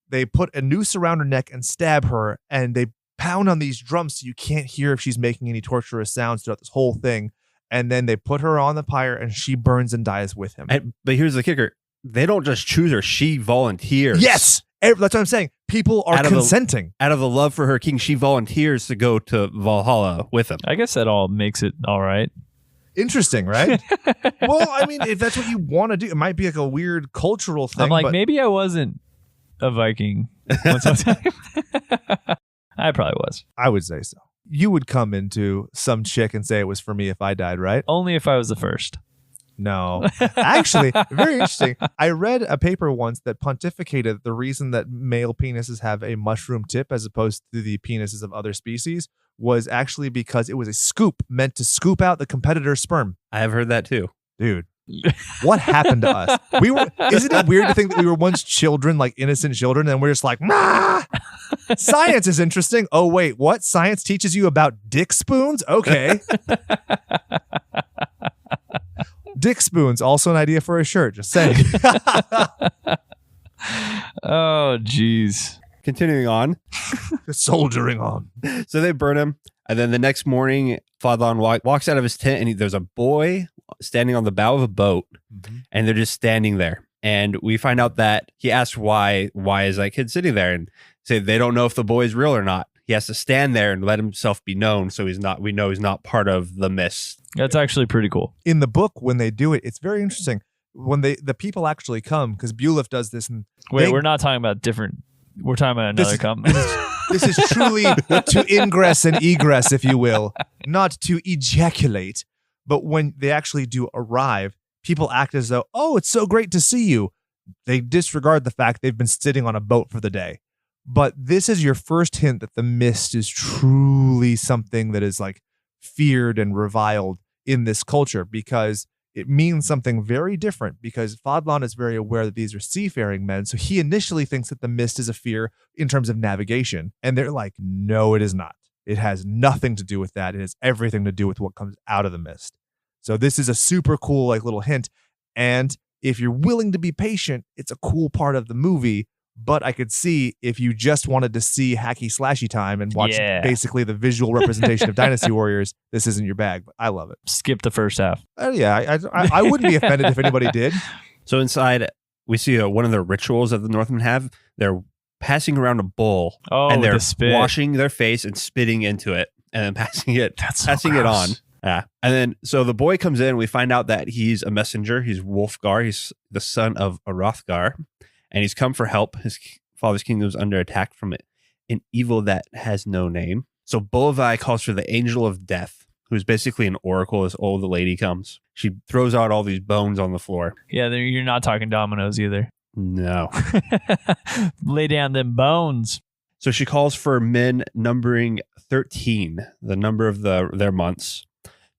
they put a noose around her neck and stab her, and they pound on these drums so you can't hear if she's making any torturous sounds throughout this whole thing. And then they put her on the pyre and she burns and dies with him. But here's the kicker. They don't just choose her. She volunteers. Yes. That's what I'm saying. People are consenting. Out of the love for her king, she volunteers to go to Valhalla with him. I guess that all makes it all right. Interesting, right? Well, I mean, if that's what you want to do, it might be like a weird cultural thing. I'm like, maybe I wasn't a Viking once upon a time. I probably was. I would say so. You would come into some chick and say it was for me if I died, right? Only if I was the first. No. Actually, very interesting. I read a paper once that pontificated the reason that male penises have a mushroom tip as opposed to the penises of other species was actually because it was a scoop meant to scoop out the competitor's sperm. I have heard that too. Dude, what happened to us? Isn't it weird to think that we were once children, like innocent children, and we're just like, nah, science is interesting. Oh, wait, what? Science teaches you about dick spoons? Okay. Dick spoons, also an idea for a shirt, just saying. Oh, geez. Continuing on. Soldiering on. So they burn him. And then the next morning, Fadlan walks out of his tent and there's a boy standing on the bow of a boat. Mm-hmm. And they're just standing there. And we find out that he asked why is that kid sitting there? And say they don't know if the boy is real or not. He has to stand there and let himself be known. So we know he's not part of the mist. That's actually pretty cool. In the book, when they do it, it's very interesting. When the people actually come, because Bulef does this. And we're not talking about different. We're talking about another company. This is truly to ingress and egress, if you will, not to ejaculate. But when they actually do arrive, people act as though, oh, it's so great to see you. They disregard the fact they've been sitting on a boat for the day. But this is your first hint that the mist is truly something that is like feared and reviled in this culture, because it means something very different, because Fadlan is very aware that these are seafaring men. So he initially thinks that the mist is a fear in terms of navigation. And they're like, no, it is not. It has nothing to do with that. It has everything to do with what comes out of the mist. So this is a super cool like little hint. And if you're willing to be patient, it's a cool part of the movie. But I could see if you just wanted to see hacky slashy time and watch basically the visual representation of Dynasty Warriors, this isn't your bag. But I love it. Skip the first half. Yeah, I wouldn't be offended if anybody did. So inside, we see one of the rituals that the Northmen have. They're passing around a bowl, and they're washing their face and spitting into it, and then passing it on. Yeah. And then, so the boy comes in. We find out that he's a messenger. He's Wolfgar. He's the son of Hrothgar. And he's come for help. His father's kingdom is under attack from an evil that has no name. So Bolivai calls for the angel of death, who's basically an oracle. This old lady comes. She throws out all these bones on the floor. Yeah, you're not talking dominoes either. No. Lay down them bones. So she calls for men numbering 13, the number of their months,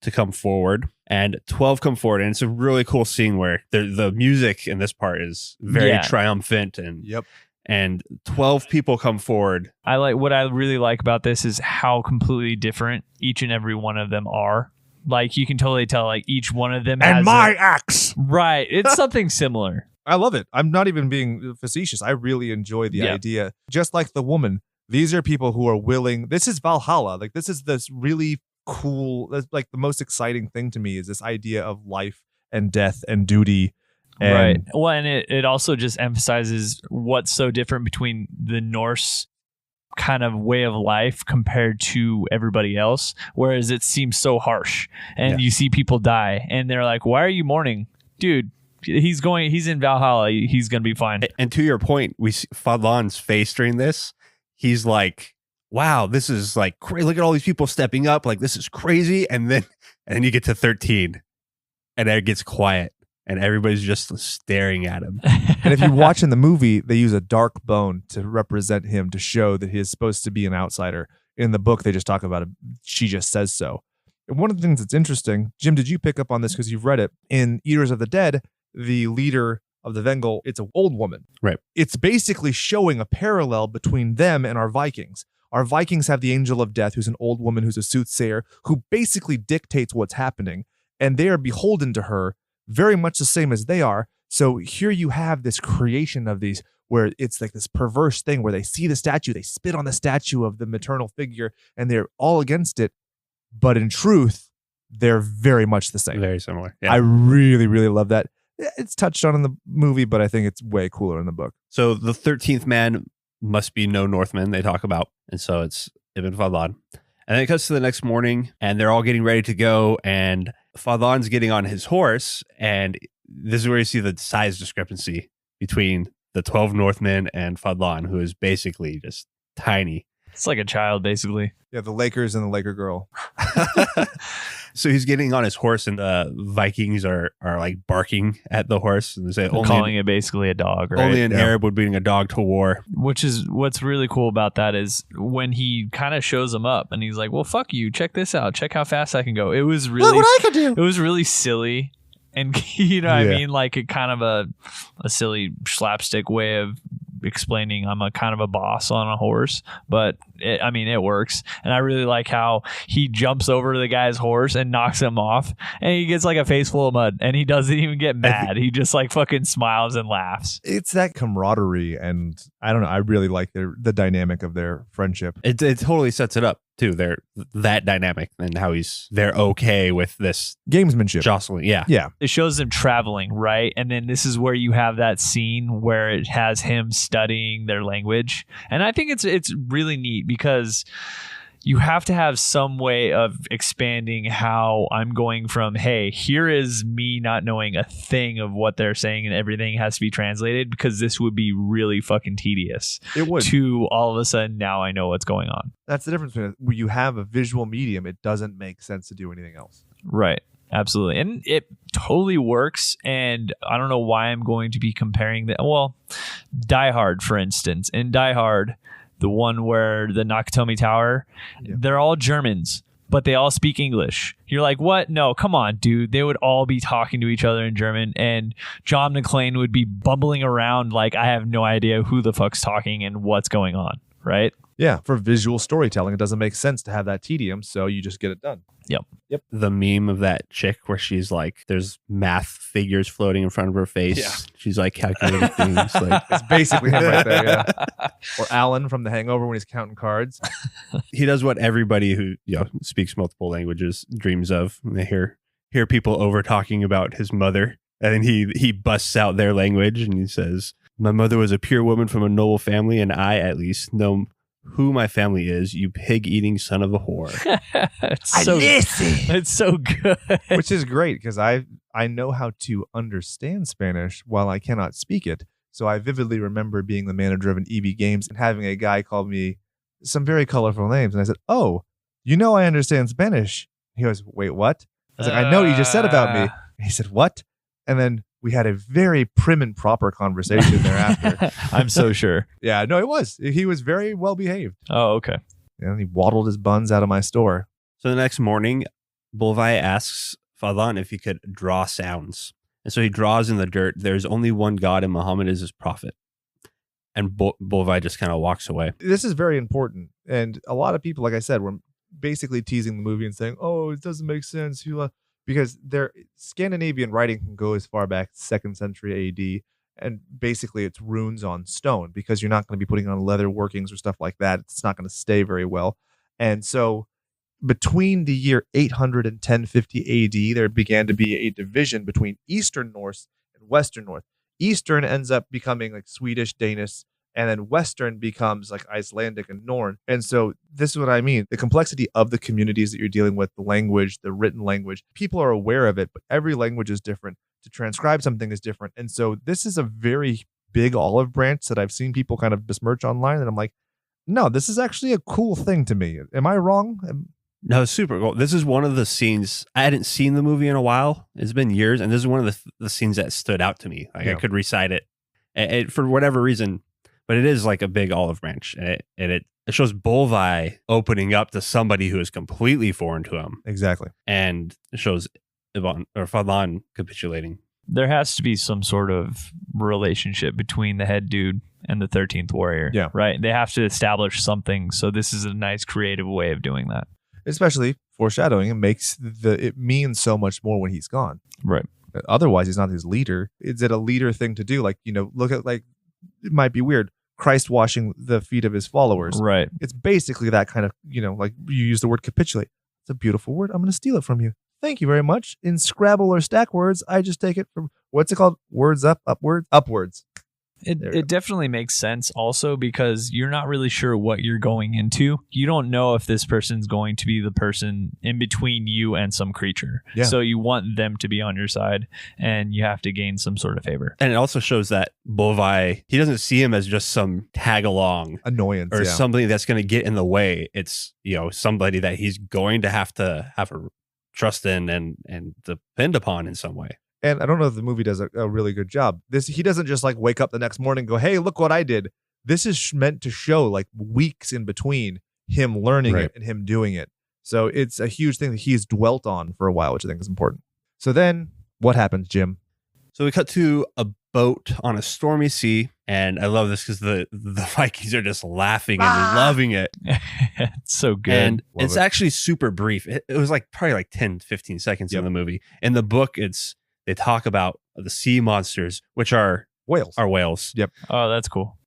to come forward. And 12 come forward, and it's a really cool scene where the music in this part is very triumphant, and 12 people come forward. What I really like about this is how completely different each and every one of them are. Like you can totally tell, like each one of them has axe. Right, it's something similar. I love it. I'm not even being facetious. I really enjoy the idea. Just like the woman, these are people who are willing. This is Valhalla. Like this is this really cool, that's like the most exciting thing to me is this idea of life and death and duty. And right. Well, and it also just emphasizes what's so different between the Norse kind of way of life compared to everybody else, whereas it seems so harsh, and you see people die and they're like, why are you mourning? Dude, he's in Valhalla, he's gonna be fine. And to your point, we see Fadlan's face during this. He's like, wow, this is like crazy. Look at all these people stepping up. Like, this is crazy. And then you get to 13 and it gets quiet and everybody's just staring at him. And if you watch in the movie, they use a dark bone to represent him to show that he is supposed to be an outsider. In the book, they just talk about it. She just says so. And one of the things that's interesting, Jim, did you pick up on this because you've read it? In Eaters of the Dead, the leader of the Vengel, it's an old woman. Right. It's basically showing a parallel between them and our Vikings. Our Vikings have the Angel of Death, who's an old woman who's a soothsayer, who basically dictates what's happening. And they are beholden to her very much the same as they are. So here you have this creation of these, where it's like this perverse thing where they see the statue, they spit on the statue of the maternal figure, and they're all against it. But in truth, they're very much the same. Very similar. Yeah. I really, really love that. It's touched on in the movie, but I think it's way cooler in the book. So the 13th man must be no Northman, they talk about. And so it's Ibn Fadlan. And then it cuts to the next morning, and they're all getting ready to go. And Fadlan's getting on his horse. And this is where you see the size discrepancy between the 12 Northmen and Fadlan, who is basically just tiny. It's like a child, basically. Yeah, the Lakers and the Laker girl. So he's getting on his horse, and the Vikings are like barking at the horse, and they say Calling it basically a dog, right? only an Arab would bring a dog to war. Which is what's really cool about that is when he kind of shows them up, and he's like, "Well, fuck you! Check this out! Check how fast I can go!" It was really, Look what I can do. It was really silly, and you know what I Yeah. mean, like a kind of a silly slapstick way of explaining I'm a kind of a boss on a horse, but it works. And I really like how he jumps over to the guy's horse and knocks him off, and he gets like a face full of mud, and he doesn't even get mad. He just like fucking smiles and laughs. It's that camaraderie, and I don't know. I really like the dynamic of their friendship. It totally sets it up too. That dynamic and how they're okay with this Gamesmanship. jostling. Yeah. Yeah. It shows them traveling, right? And then this is where you have that scene where it has him studying their language. And I think it's really neat because you have to have some way of expanding how I'm going from, hey, here is me not knowing a thing of what they're saying and everything has to be translated, because this would be really fucking tedious. It would. To all of a sudden, now I know what's going on. That's the difference between when you have a visual medium, it doesn't make sense to do anything else. Right. Absolutely. And it totally works. And I don't know why I'm going to be comparing that. Well, Die Hard, for instance. In Die Hard, the one where the Nakatomi Tower, they're all Germans, but they all speak English. You're like, what? No, come on, dude. They would all be talking to each other in German, and John McClane would be bumbling around like, I have no idea who the fuck's talking and what's going on, right? Yeah, for visual storytelling, it doesn't make sense to have that tedium, so you just get it done. Yep. The meme of that chick where she's like, there's math figures floating in front of her face. Yeah. She's like calculating things. Like, It's basically him right there, yeah. Or Alan from The Hangover when he's counting cards. he does what everybody who speaks multiple languages dreams of. And they hear people over talking about his mother, and then he busts out their language and he says, "My mother was a pure woman from a noble family, and I, at least, know who my family is, you pig-eating son of a whore." It's so good. Which is great because I know how to understand Spanish while I cannot speak it. So I vividly remember being the manager of an EB Games and having a guy call me some very colorful names. And I said, "Oh, you know I understand Spanish." He goes, "Wait, what?" I was like, "I know what you just said about me." And he said, "What?" And then we had a very prim and proper conversation thereafter. I'm so sure. Yeah, no, it was. He was very well behaved. Oh, okay. And he waddled his buns out of my store. So the next morning, Bolvai asks Fadlan if he could draw sounds. And so he draws in the dirt. There's only one God, and Muhammad is his prophet. And Bolvai just kind of walks away. This is very important. And a lot of people, like I said, were basically teasing the movie and saying, "Oh, it doesn't make sense." Because their Scandinavian writing can go as far back as 2nd century AD. And basically it's runes on stone, because you're not going to be putting on leather workings or stuff like that. It's not going to stay very well. And so between the year 800 and 1050 AD, there began to be a division between Eastern Norse and Western Norse. Eastern ends up becoming like Swedish, Danish, and then Western becomes like Icelandic and Norn. And so this is what I mean. The complexity of the communities that you're dealing with, the language, the written language, people are aware of it, but every language is different. To transcribe something is different. And so this is a very big olive branch that I've seen people kind of besmirch online. And I'm like, no, this is actually a cool thing to me. Am I wrong? No, it's super cool. This is one of the scenes. I hadn't seen the movie in a while. It's been years. And this is one of the scenes that stood out to me. Like I could recite it for whatever reason. But it is like a big olive branch, and it shows Bolvai opening up to somebody who is completely foreign to him. Exactly. And it shows Fadlan capitulating. There has to be some sort of relationship between the head dude and the 13th warrior. Yeah. Right? They have to establish something. So this is a nice creative way of doing that. Especially foreshadowing. It means so much more when he's gone. Right. Otherwise, he's not his leader. Is it a leader thing to do? Like, look at like, it might be weird. Christ washing the feet of his followers. Right. It's basically that kind of, like you use the word capitulate. It's a beautiful word. I'm going to steal it from you. Thank you very much. In Scrabble or Stack Words, I just take it from, what's it called? Words up, upwards, upwards. It definitely makes sense also because you're not really sure what you're going into. You don't know if this person's going to be the person in between you and some creature. Yeah. So you want them to be on your side and you have to gain some sort of favor. And it also shows that Bolvi, he doesn't see him as just some tag along Annoyance. or yeah. something that's going to get in the way. It's, somebody that he's going to have a trust in and depend upon in some way. And I don't know if the movie does a really good job. He doesn't just like wake up the next morning and go, hey, look what I did. This is meant to show like weeks in between him learning it and him doing it. So it's a huge thing that he's dwelt on for a while, which I think is important. So then what happens, Jim? So we cut to a boat on a stormy sea. And I love this because the Vikings are just laughing and loving it. It's so good. And Love it's it. actually super brief. It was like probably like 10, 15 seconds in the movie. In the book, they talk about the sea monsters, which are Whales. whales. Yep. Oh, that's cool.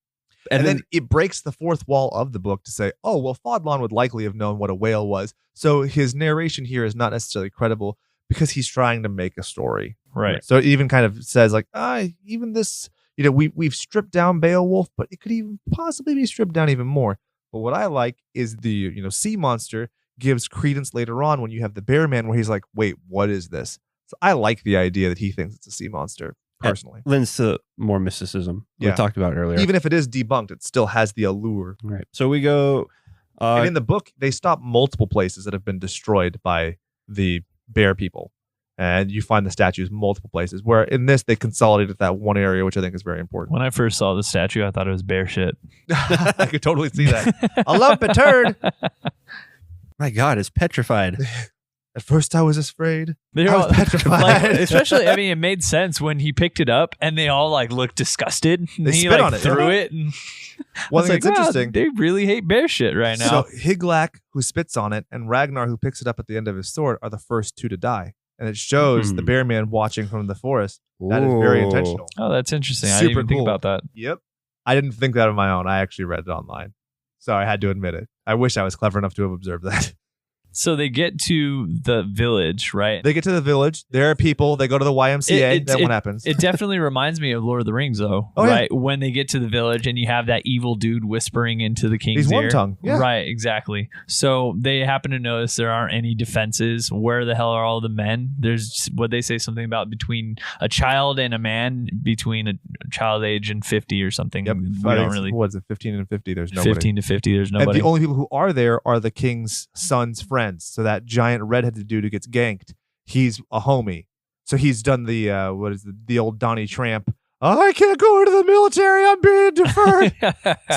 And then it breaks the fourth wall of the book to say, oh, well, Fodlan would likely have known what a whale was. So his narration here is not necessarily credible because he's trying to make a story. Right. So it even kind of says like, even this, we've stripped down Beowulf, but it could even possibly be stripped down even more. But what I like is the, sea monster gives credence later on when you have the bear man where he's like, wait, what is this? So I like the idea that he thinks it's a sea monster personally. It lends to more mysticism. We talked about earlier. Even if it is debunked, it still has the allure. Right. So we go. And in the book, they stop multiple places that have been destroyed by the bear people. And you find the statues multiple places. Where in this, they consolidated that one area, which I think is very important. When I first saw the statue, I thought it was bear shit. I could totally see that. A lump of turd. My God, it's petrified. At first, I was afraid. They're I was all petrified. especially, it made sense when he picked it up and they all like looked disgusted. And They he spit like on it, threw yeah. it. And One I was thing that's wow, interesting. They really hate bear shit right now. So Higlak, who spits on it, and Ragnar, who picks it up at the end of his sword, are the first two to die. And it shows the bear man watching from the forest. That is very Ooh. intentional. Oh, that's interesting. I Super didn't even think cool. about that. Yep. I didn't think that on my own. I actually read it online. So I had to admit it. I wish I was clever enough to have observed that. So they get to the village, right? They get to the village. There are people. They go to the YMCA. Then what happens? It definitely reminds me of Lord of the Rings, though, Oh, yeah. right? When they get to the village and you have that evil dude whispering into the king's He's ear. Wormtongue. Yeah. Right, exactly. So they happen to notice there aren't any defenses. Where the hell are all the men? There's what they say something about between a child and a man, between a child age and 50 or something. Yep. We don't really. What is it? 15 and 50. There's nobody. 15 to 50, there's And nobody. the only people who are there are the king's son's friends. So that giant redheaded dude who gets ganked, he's a homie. So he's done the the old Donnie Tramp. Oh, I can't go into the military. I'm being deferred.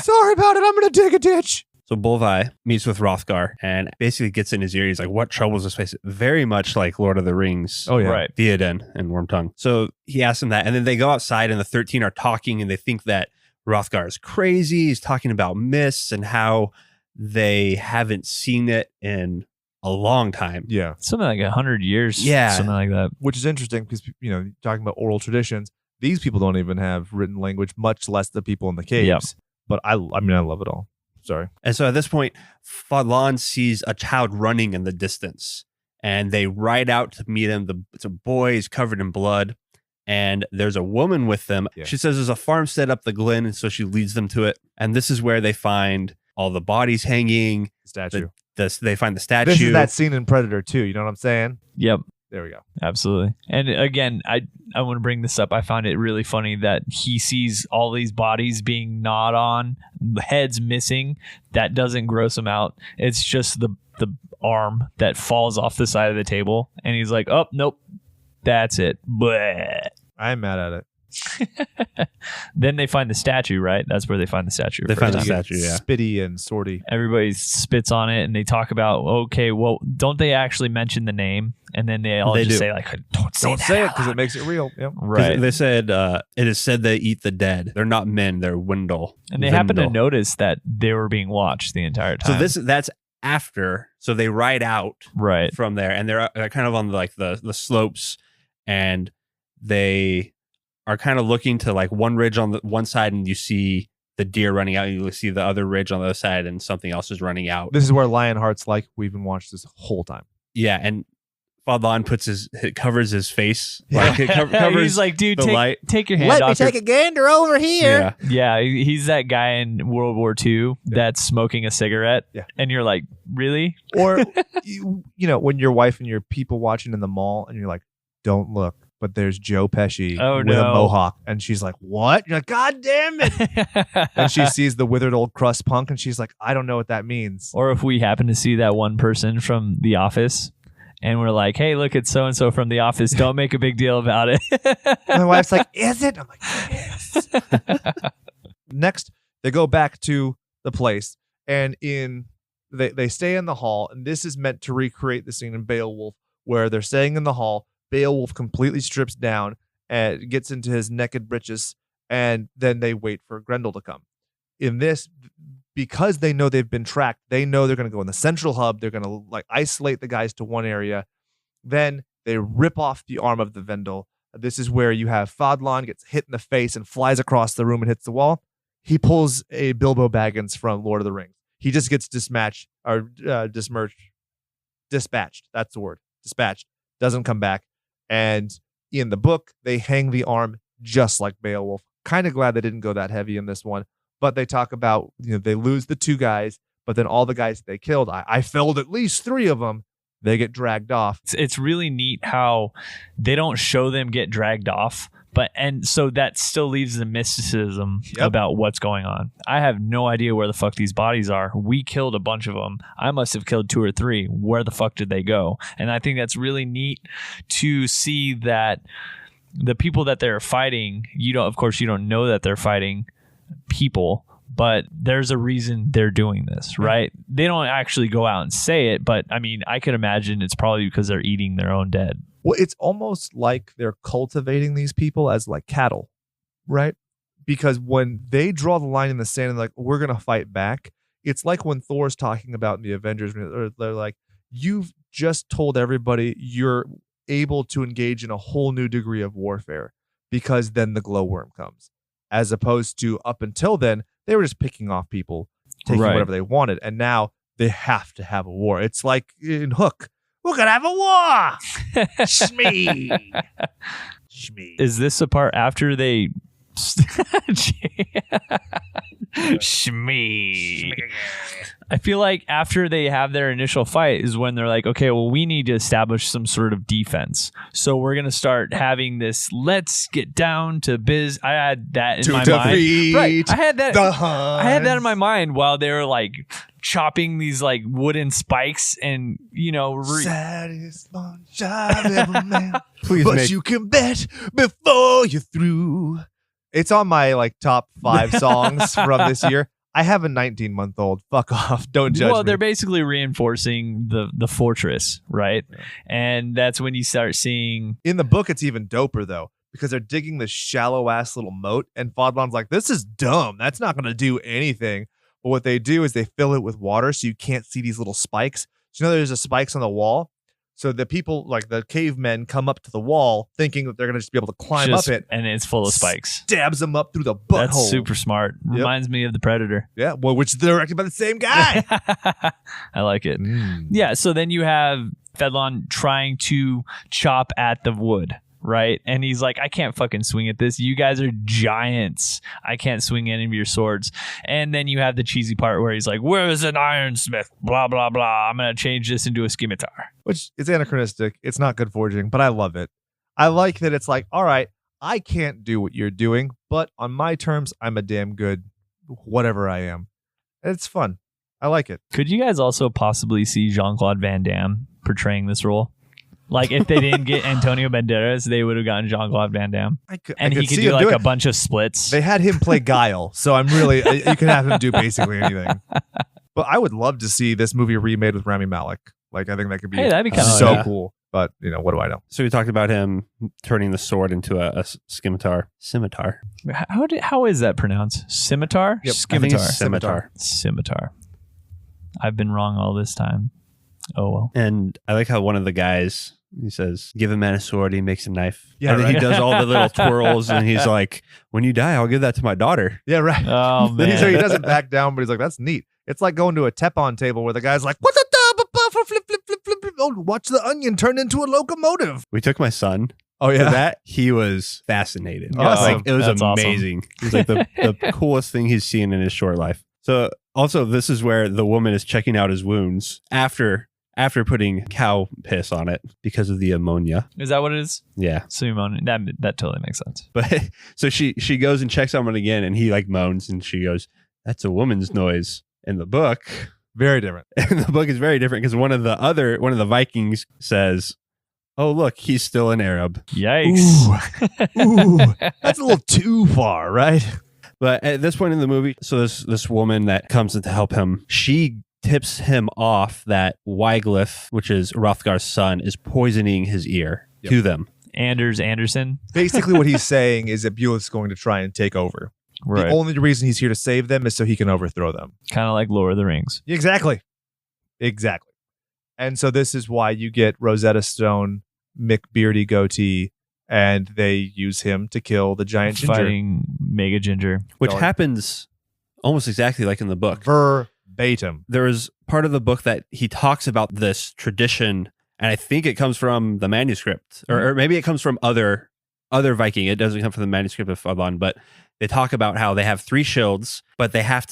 Sorry about it. I'm going to dig a ditch. So Bolvi meets with Hrothgar and basically gets in his ear. He's like, what troubles this place? Very much like Lord of the Rings. Oh, yeah. Right. Theoden and Wormtongue. So he asks him that. And then they go outside and the 13 are talking and they think that Hrothgar is crazy. He's talking about myths and how they haven't seen it in a long time. Yeah. Something like 100 years. Yeah. Something like that. Which is interesting because, talking about oral traditions, these people don't even have written language, much less the people in the caves. Yep. But I love it all. Sorry. And so at this point, Fodlan sees a child running in the distance and they ride out to meet him. It's a boy, he's covered in blood, and there's a woman with them. Yeah. She says there's a farmstead up the glen, and so she leads them to it. And this is where they find all the bodies hanging. Statue. They find the statue. This is that scene in Predator 2. You know what I'm saying? Yep. There we go. Absolutely. And again, I want to bring this up. I found it really funny that he sees all these bodies being gnawed on, heads missing. That doesn't gross him out. It's just the arm that falls off the side of the table. And he's like, oh, nope, that's it. Bleh. I'm mad at it. Then they find the statue, right? That's where they find the statue. They find the first. statue, yeah. Spitty and sorty. Everybody spits on it and they talk about, okay, well, don't they actually mention the name? And then they all They just do. say, like, don't say Don't that. say it because it makes it real. Yep. 'Cause Right. They said, it is said they eat the dead. They're not men, they're Wendel. And they happen to Vindel. notice that they were being watched the entire time. So that's after. So they ride out right. from there, and they're kind of on the slopes, and they are kind of looking to like one ridge on the one side, and you see the deer running out. You see the other ridge on the other side, and something else is running out. This is where Lionheart's like, we've been watched this whole time. Yeah, and Fadlan covers his face. Like, it covers he's like, dude, the light. take your hand Let off. me take a gander over here. Yeah. Yeah, he's that guy in World War II that's smoking a cigarette. Yeah. And you're like, really? Or, you know, when your wife and your people watching in the mall and you're like, don't look. But there's Joe Pesci with a mohawk. And she's like, what? You're like, God damn it. And she sees the withered old crust punk and she's like, I don't know what that means. Or if we happen to see that one person from The Office and we're like, hey, look, it's so-and-so from The Office. Don't make a big deal about it. My wife's like, is it? I'm like, yes. Next, they go back to the place and they stay in the hall. And this is meant to recreate the scene in Beowulf where they're staying in the hall. Beowulf completely strips down and gets into his naked breeches, and then they wait for Grendel to come. In this, because they know they've been tracked, they know they're going to go in the central hub. They're going to like isolate the guys to one area. Then they rip off the arm of the Vendel. This is where you have Fadlan gets hit in the face and flies across the room and hits the wall. He pulls a Bilbo Baggins from Lord of the Rings. He just gets dispatched. That's the word. Dispatched. Doesn't come back. And in the book, they hang the arm just like Beowulf. Kind of glad they didn't go that heavy in this one. But they talk about, you know, they lose the 2 guys, but then all the guys they killed, I felled at least 3 of them. They get dragged off. It's really neat how they don't show them get dragged off. And so that still leaves the mysticism about what's going on. I have no idea where the fuck these bodies are. We killed a bunch of them. I must have killed 2 or 3. Where the fuck did they go? And I think that's really neat to see that the people that they're fighting, of course, you don't know that they're fighting people, but there's a reason they're doing this, right? They don't actually go out and say it, but I mean, I could imagine it's probably because they're eating their own dead. Well, it's almost like they're cultivating these people as like cattle, right? Because when they draw the line in the sand and like, we're going to fight back, it's like when Thor's talking about in the Avengers, they're like, you've just told everybody you're able to engage in a whole new degree of warfare because then the glowworm comes. As opposed to up until then, they were just picking off people, taking whatever they wanted. And now they have to have a war. It's like in Hook. We're going to have a war. Shmee. Is this a part after they... Shmee. I feel like after they have their initial fight is when they're like, okay, well, we need to establish some sort of defense. So we're going to start having this, let's get down to biz. I had that in my mind. Right. I had that in my mind while they were like chopping these like wooden spikes and, you know, saddest lunch I've ever met. Please you can bet before you're through. It's on my like top 5 songs from this year. I have a 19-month-old. Fuck off. Don't judge me. Well, they're basically reinforcing the fortress, right? Yeah. And that's when you start seeing... In the book, it's even doper, though, because they're digging this shallow-ass little moat, and Fadlan's like, this is dumb. That's not going to do anything. But what they do is they fill it with water so you can't see these little spikes. So, you know, there's the spikes on the wall? So the people, like the cavemen, come up to the wall thinking that they're going to just be able to climb up it. And it's full of spikes. Stabs them up through the butthole. That's super smart. Reminds me of The Predator. Yeah, well, which is directed by the same guy. I like it. Yeah, so then you have Fadlan trying to chop at the wood, right? And he's like, I can't fucking swing at this. You guys are giants. I can't swing any of your swords. And then you have the cheesy part where he's like, where's an ironsmith? Blah, blah, blah. I'm going to change this into a scimitar. Which is anachronistic. It's not good forging, but I love it. I like that it's like, all right, I can't do what you're doing, but on my terms, I'm a damn good whatever I am. And it's fun. I like it. Could you guys also possibly see Jean-Claude Van Damme portraying this role? Like, if they didn't get Antonio Banderas, they would have gotten Jean-Claude Van Damme. He could do like a bunch of splits. They had him play Guile, so I'm really... you can have him do basically anything. But I would love to see this movie remade with Rami Malek. Like, I think that could be, that'd be kind of cool. But, you know, what do I know? So we talked about him turning the sword into a scimitar. Scimitar. How is that pronounced? Scimitar? Yep. Scimitar. Scimitar. I've been wrong all this time. Oh, well. And I like how one of the guys... He says, give a man a sword, he makes a knife. Yeah, and then he does all the little twirls, and he's like, when you die, I'll give that to my daughter. Yeah, right. Oh, man. So he doesn't back down, but he's like, that's neat. It's like going to a Tepon table where the guy's like, what's a for flip, flip, flip, flip, flip. Oh, watch the onion turn into a locomotive. We took my son. Oh, To yeah. that, he was fascinated. Awesome. Like, it was That's awesome. amazing. It was like the coolest thing he's seen in his short life. So also, this is where the woman is checking out his wounds after putting cow piss on it because of the ammonia. Is that what it is? Yeah. Simone, that totally makes sense. But so she goes and checks on it again, and he like moans, and she goes, "That's a woman's noise." In the book, Very different. and the book is very different because one of the Vikings says, "Oh, look, he's still an Arab." Yikes. Ooh, that's a little too far, right? But at this point in the movie, so this woman that comes in to help him, she tips him off that Wyglyff, which is Hrothgar's son, is poisoning his ear to them. Anders Anderson. Basically, what he's saying is that Buell's going to try and take over. Right. The only reason he's here to save them is so he can overthrow them. Kind of like Lord of the Rings. Exactly. And so this is why you get Rosetta Stone, Mick Beardy goatee, and they use him to kill the giant ginger. Fighting Mega Ginger. Which Going- happens almost exactly like in the book. Verbatim. There is part of the book that he talks about this tradition, and I think it comes from the manuscript, or maybe it comes from other Viking. It doesn't come from the manuscript of Fadlan, but they talk about how they have 3 shields, but they had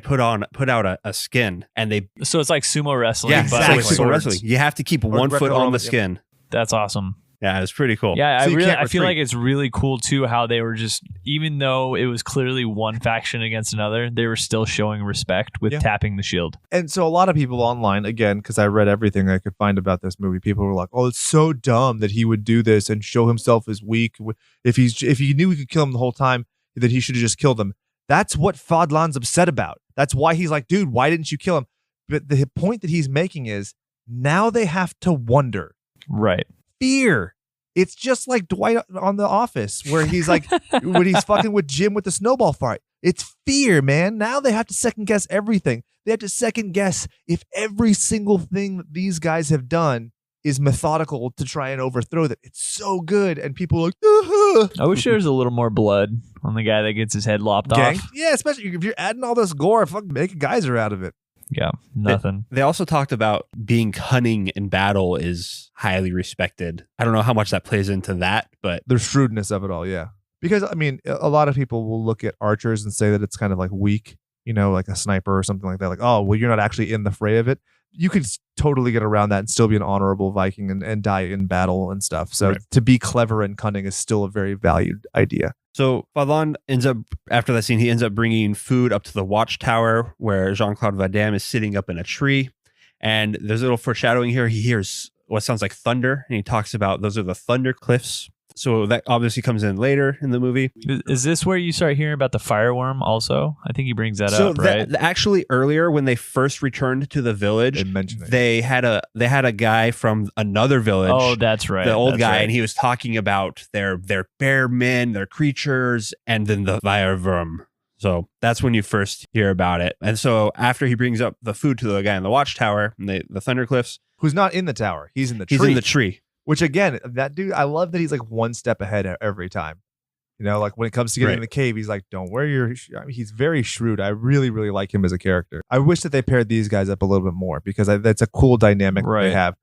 put out a skin, and they So it's like sumo wrestling. yeah, but exactly. with Sumo swords. wrestling. You have to keep one foot on the skin. That's awesome. Yeah, it's pretty cool. Yeah, So you can't I feel retreat. like it's really cool too how they were just, even though it was clearly one faction against another, they were still showing respect with Yeah. tapping the shield. And so a lot of people online, again, because I read everything I could find about this movie, people were like, "Oh, it's so dumb that he would do this and show himself as weak. If he knew he could kill him the whole time, that he should have just killed him." That's what Fadlan's upset about. That's why he's like, "Dude, why didn't you kill him?" But the point that he's making is now they have to wonder. Right. Fear. It's just like Dwight on The Office, where he's like, when he's fucking with Jim with the snowball fight. It's fear, man. Now they have to second guess everything. They have to second guess if every single thing that these guys have done is methodical to try and overthrow them. It's so good. And people are like, I wish there was a little more blood on the guy that gets his head lopped gang. off. Yeah, especially if you're adding all this gore, fucking make a geyser out of it. Yeah, nothing. They also talked about being cunning in battle is highly respected. I don't know how much that plays into that, but The shrewdness of it all, yeah. Because, I mean, a lot of people will look at archers and say that it's kind of like weak, like a sniper or something like that. Like, oh, well, you're not actually in the fray of it. You could totally get around that and still be an honorable Viking and die in battle and stuff. So Right. to be clever and cunning is still a very valued idea. So Fadlan ends up, after that scene, he ends up bringing food up to the watchtower where Jean-Claude Van Damme is sitting up in a tree. And there's a little foreshadowing here. He hears what sounds like thunder, and he talks about those are the thunder cliffs. So that obviously comes in later in the movie. Is this where you start hearing about the fireworm also? I think he brings that So up, right? actually earlier when they first returned to the village, They mention it. they had a guy from another village. Oh, that's right. The old That's guy, right. and he was talking about their bear men, their creatures, and then the fireworm. So that's when you first hear about it. And so after he brings up the food to the guy in the watchtower, and the Thunder Cliffs, Who's not in the tower. He's in the tree. he's in the tree. Which, again, that dude, I love that he's like one step ahead every time. Like when it comes to getting Right. in the cave, he's like, don't wear your... he's very shrewd. I really, really like him as a character. I wish that they paired these guys up a little bit more because that's a cool dynamic that Right. they have.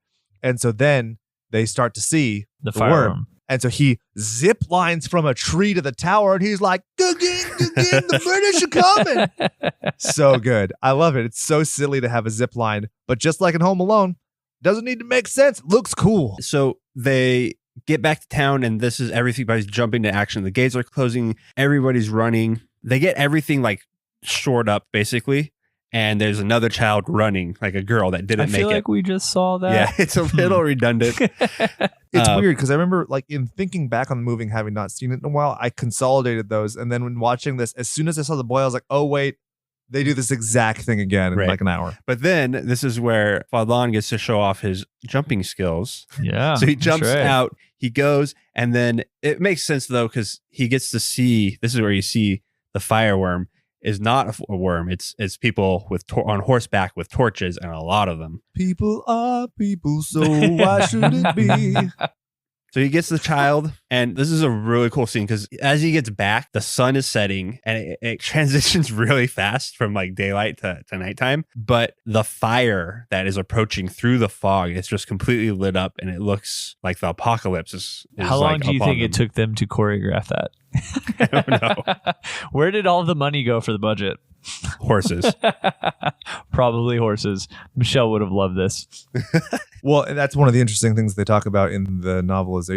And so then they start to see the worm. fireworm. And so he zip lines from a tree to the tower and he's like, the British are coming. So good. I love it. It's so silly to have a zip line, but just like in Home Alone, doesn't need to make sense. Looks cool. So they get back to town, and this is everybody's jumping to action. The gates are closing. Everybody's running. They get everything like shored up, basically. And there's another child running, like a girl that I didn't make feel it. like we just saw that. Yeah, it's a little redundant. It's Uh, weird because I remember like in thinking back on the movie and having not seen it in a while, I consolidated those. And then when watching this, as soon as I saw the boy, I was like, oh, wait, they do this exact thing again in Right. like an hour. But then this is where Fadlan gets to show off his jumping skills. Yeah. So he that's jumps right. out, he goes, and then it makes sense though, because he gets to see, this is where you see the fireworm is not a worm. It's people with on horseback with torches, and a lot of them. People are people, so why should it be? So he gets the child, and this is a really cool scene because as he gets back, the sun is setting and it transitions really fast from like daylight to nighttime. But the fire that is approaching through the fog is just completely lit up, and it looks like the apocalypse is How long like do you upon think them. it took them to choreograph that? I don't know. Where did all the money go for the budget? Horses. Probably horses. Michelle would have loved this. Well, and that's one of the interesting things they talk about in the novel as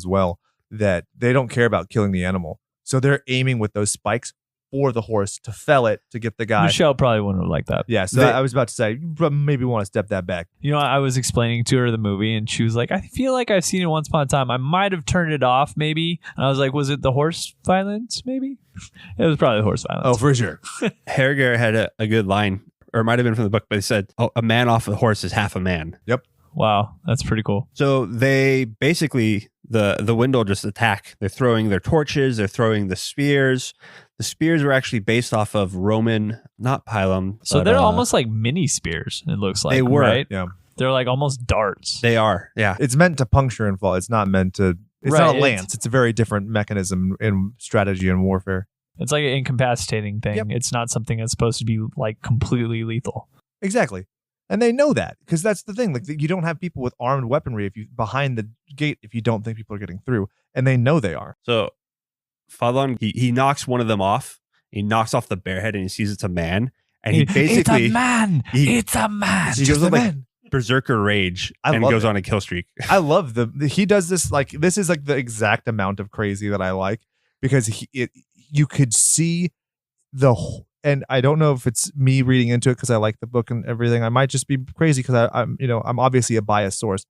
well, that they don't care about killing the animal. So they're aiming with those spikes for the horse to fell it to get the guy. Michelle probably wouldn't have liked that. Yeah, so I was about to say, you maybe want to step that back. You know, I was explaining to her the movie, and she was like, I feel like I've seen it once upon a time. I might have turned it off, maybe. And I was like, was it the horse violence, maybe? It was probably the horse violence. Oh, for sure. Harriger had a good line, or it might have been from the book, but he said, "Oh, a man off a horse is half a man." Yep. Wow, that's pretty cool. So they basically, the Wendell just attack. They're throwing their torches. They're throwing the spears. The spears were actually based off of Roman, not pilum. So but, they're almost like mini spears, it looks like. They were. Right? Yeah. They're like almost darts. They are. Yeah. It's meant to puncture and fall. It's not meant to. It's Right, not a lance. It's a very different mechanism in strategy and warfare. It's like an incapacitating thing. Yep. It's not something that's supposed to be like completely lethal. Exactly. And they know that because that's the thing. Like you don't have people with armed weaponry if you behind the gate if you don't think people are getting through, and they know they are. So Fadlan, he knocks one of them off. He knocks off the bear head and he sees it's a man. And he basically it's a man. he- It's a man. he goes a on like man. berserker rage I and love goes it. on a kill streak. I love he does this like this is like the exact amount of crazy that I like because you could see and I don't know if it's me reading into it because I like the book and everything. I might just be crazy because I'm obviously a biased source,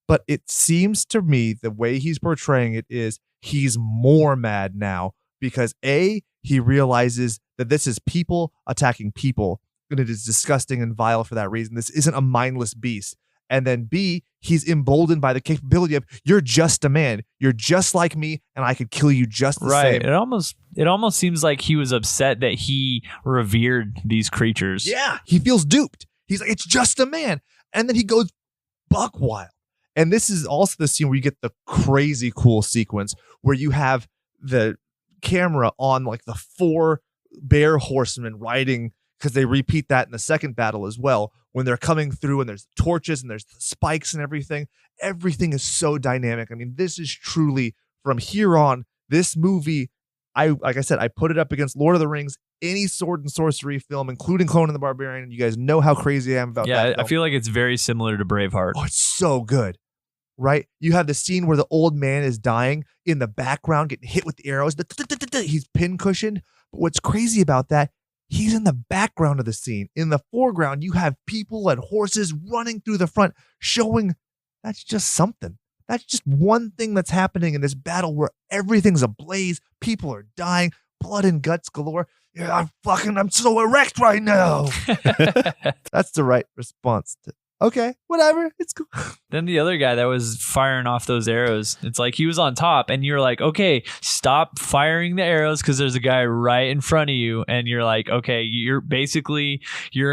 but it seems to me the way he's portraying it is he's more mad now because he realizes that this is people attacking people and it is disgusting and vile for that reason. This isn't a mindless beast. And then B, he's emboldened by the capability of you're just a man. You're just like me, and I could kill you just the Right. same. It almost seems like he was upset that he revered these creatures. Yeah, he feels duped. He's like, it's just a man. And then he goes buck wild. And this is also the scene where you get the crazy cool sequence where you have the camera on like the 4 bear horsemen riding, because they repeat that in the second battle as well, when they're coming through and there's torches and there's spikes and everything. Everything is so dynamic. I mean, this is truly from here on, this movie, like I said, I put it up against Lord of the Rings, any sword and sorcery film, including Conan the Barbarian. You guys know how crazy I am about that. Yeah, I film. feel like it's very similar to Braveheart. Oh, it's so good. Right? You have the scene where the old man is dying in the background, getting hit with the arrows. He's pin cushioned. But what's crazy about that, he's in the background of the scene. In the foreground, you have people and horses running through the front, showing that's just something. That's just one thing that's happening in this battle where everything's ablaze. People are dying, blood and guts galore. Yeah, I'm so erect right now. That's the right response to, okay, whatever. It's cool. Then the other guy that was firing off those arrows, it's like he was on top and you're like, okay, stop firing the arrows because there's a guy right in front of you. And you're like, okay, you're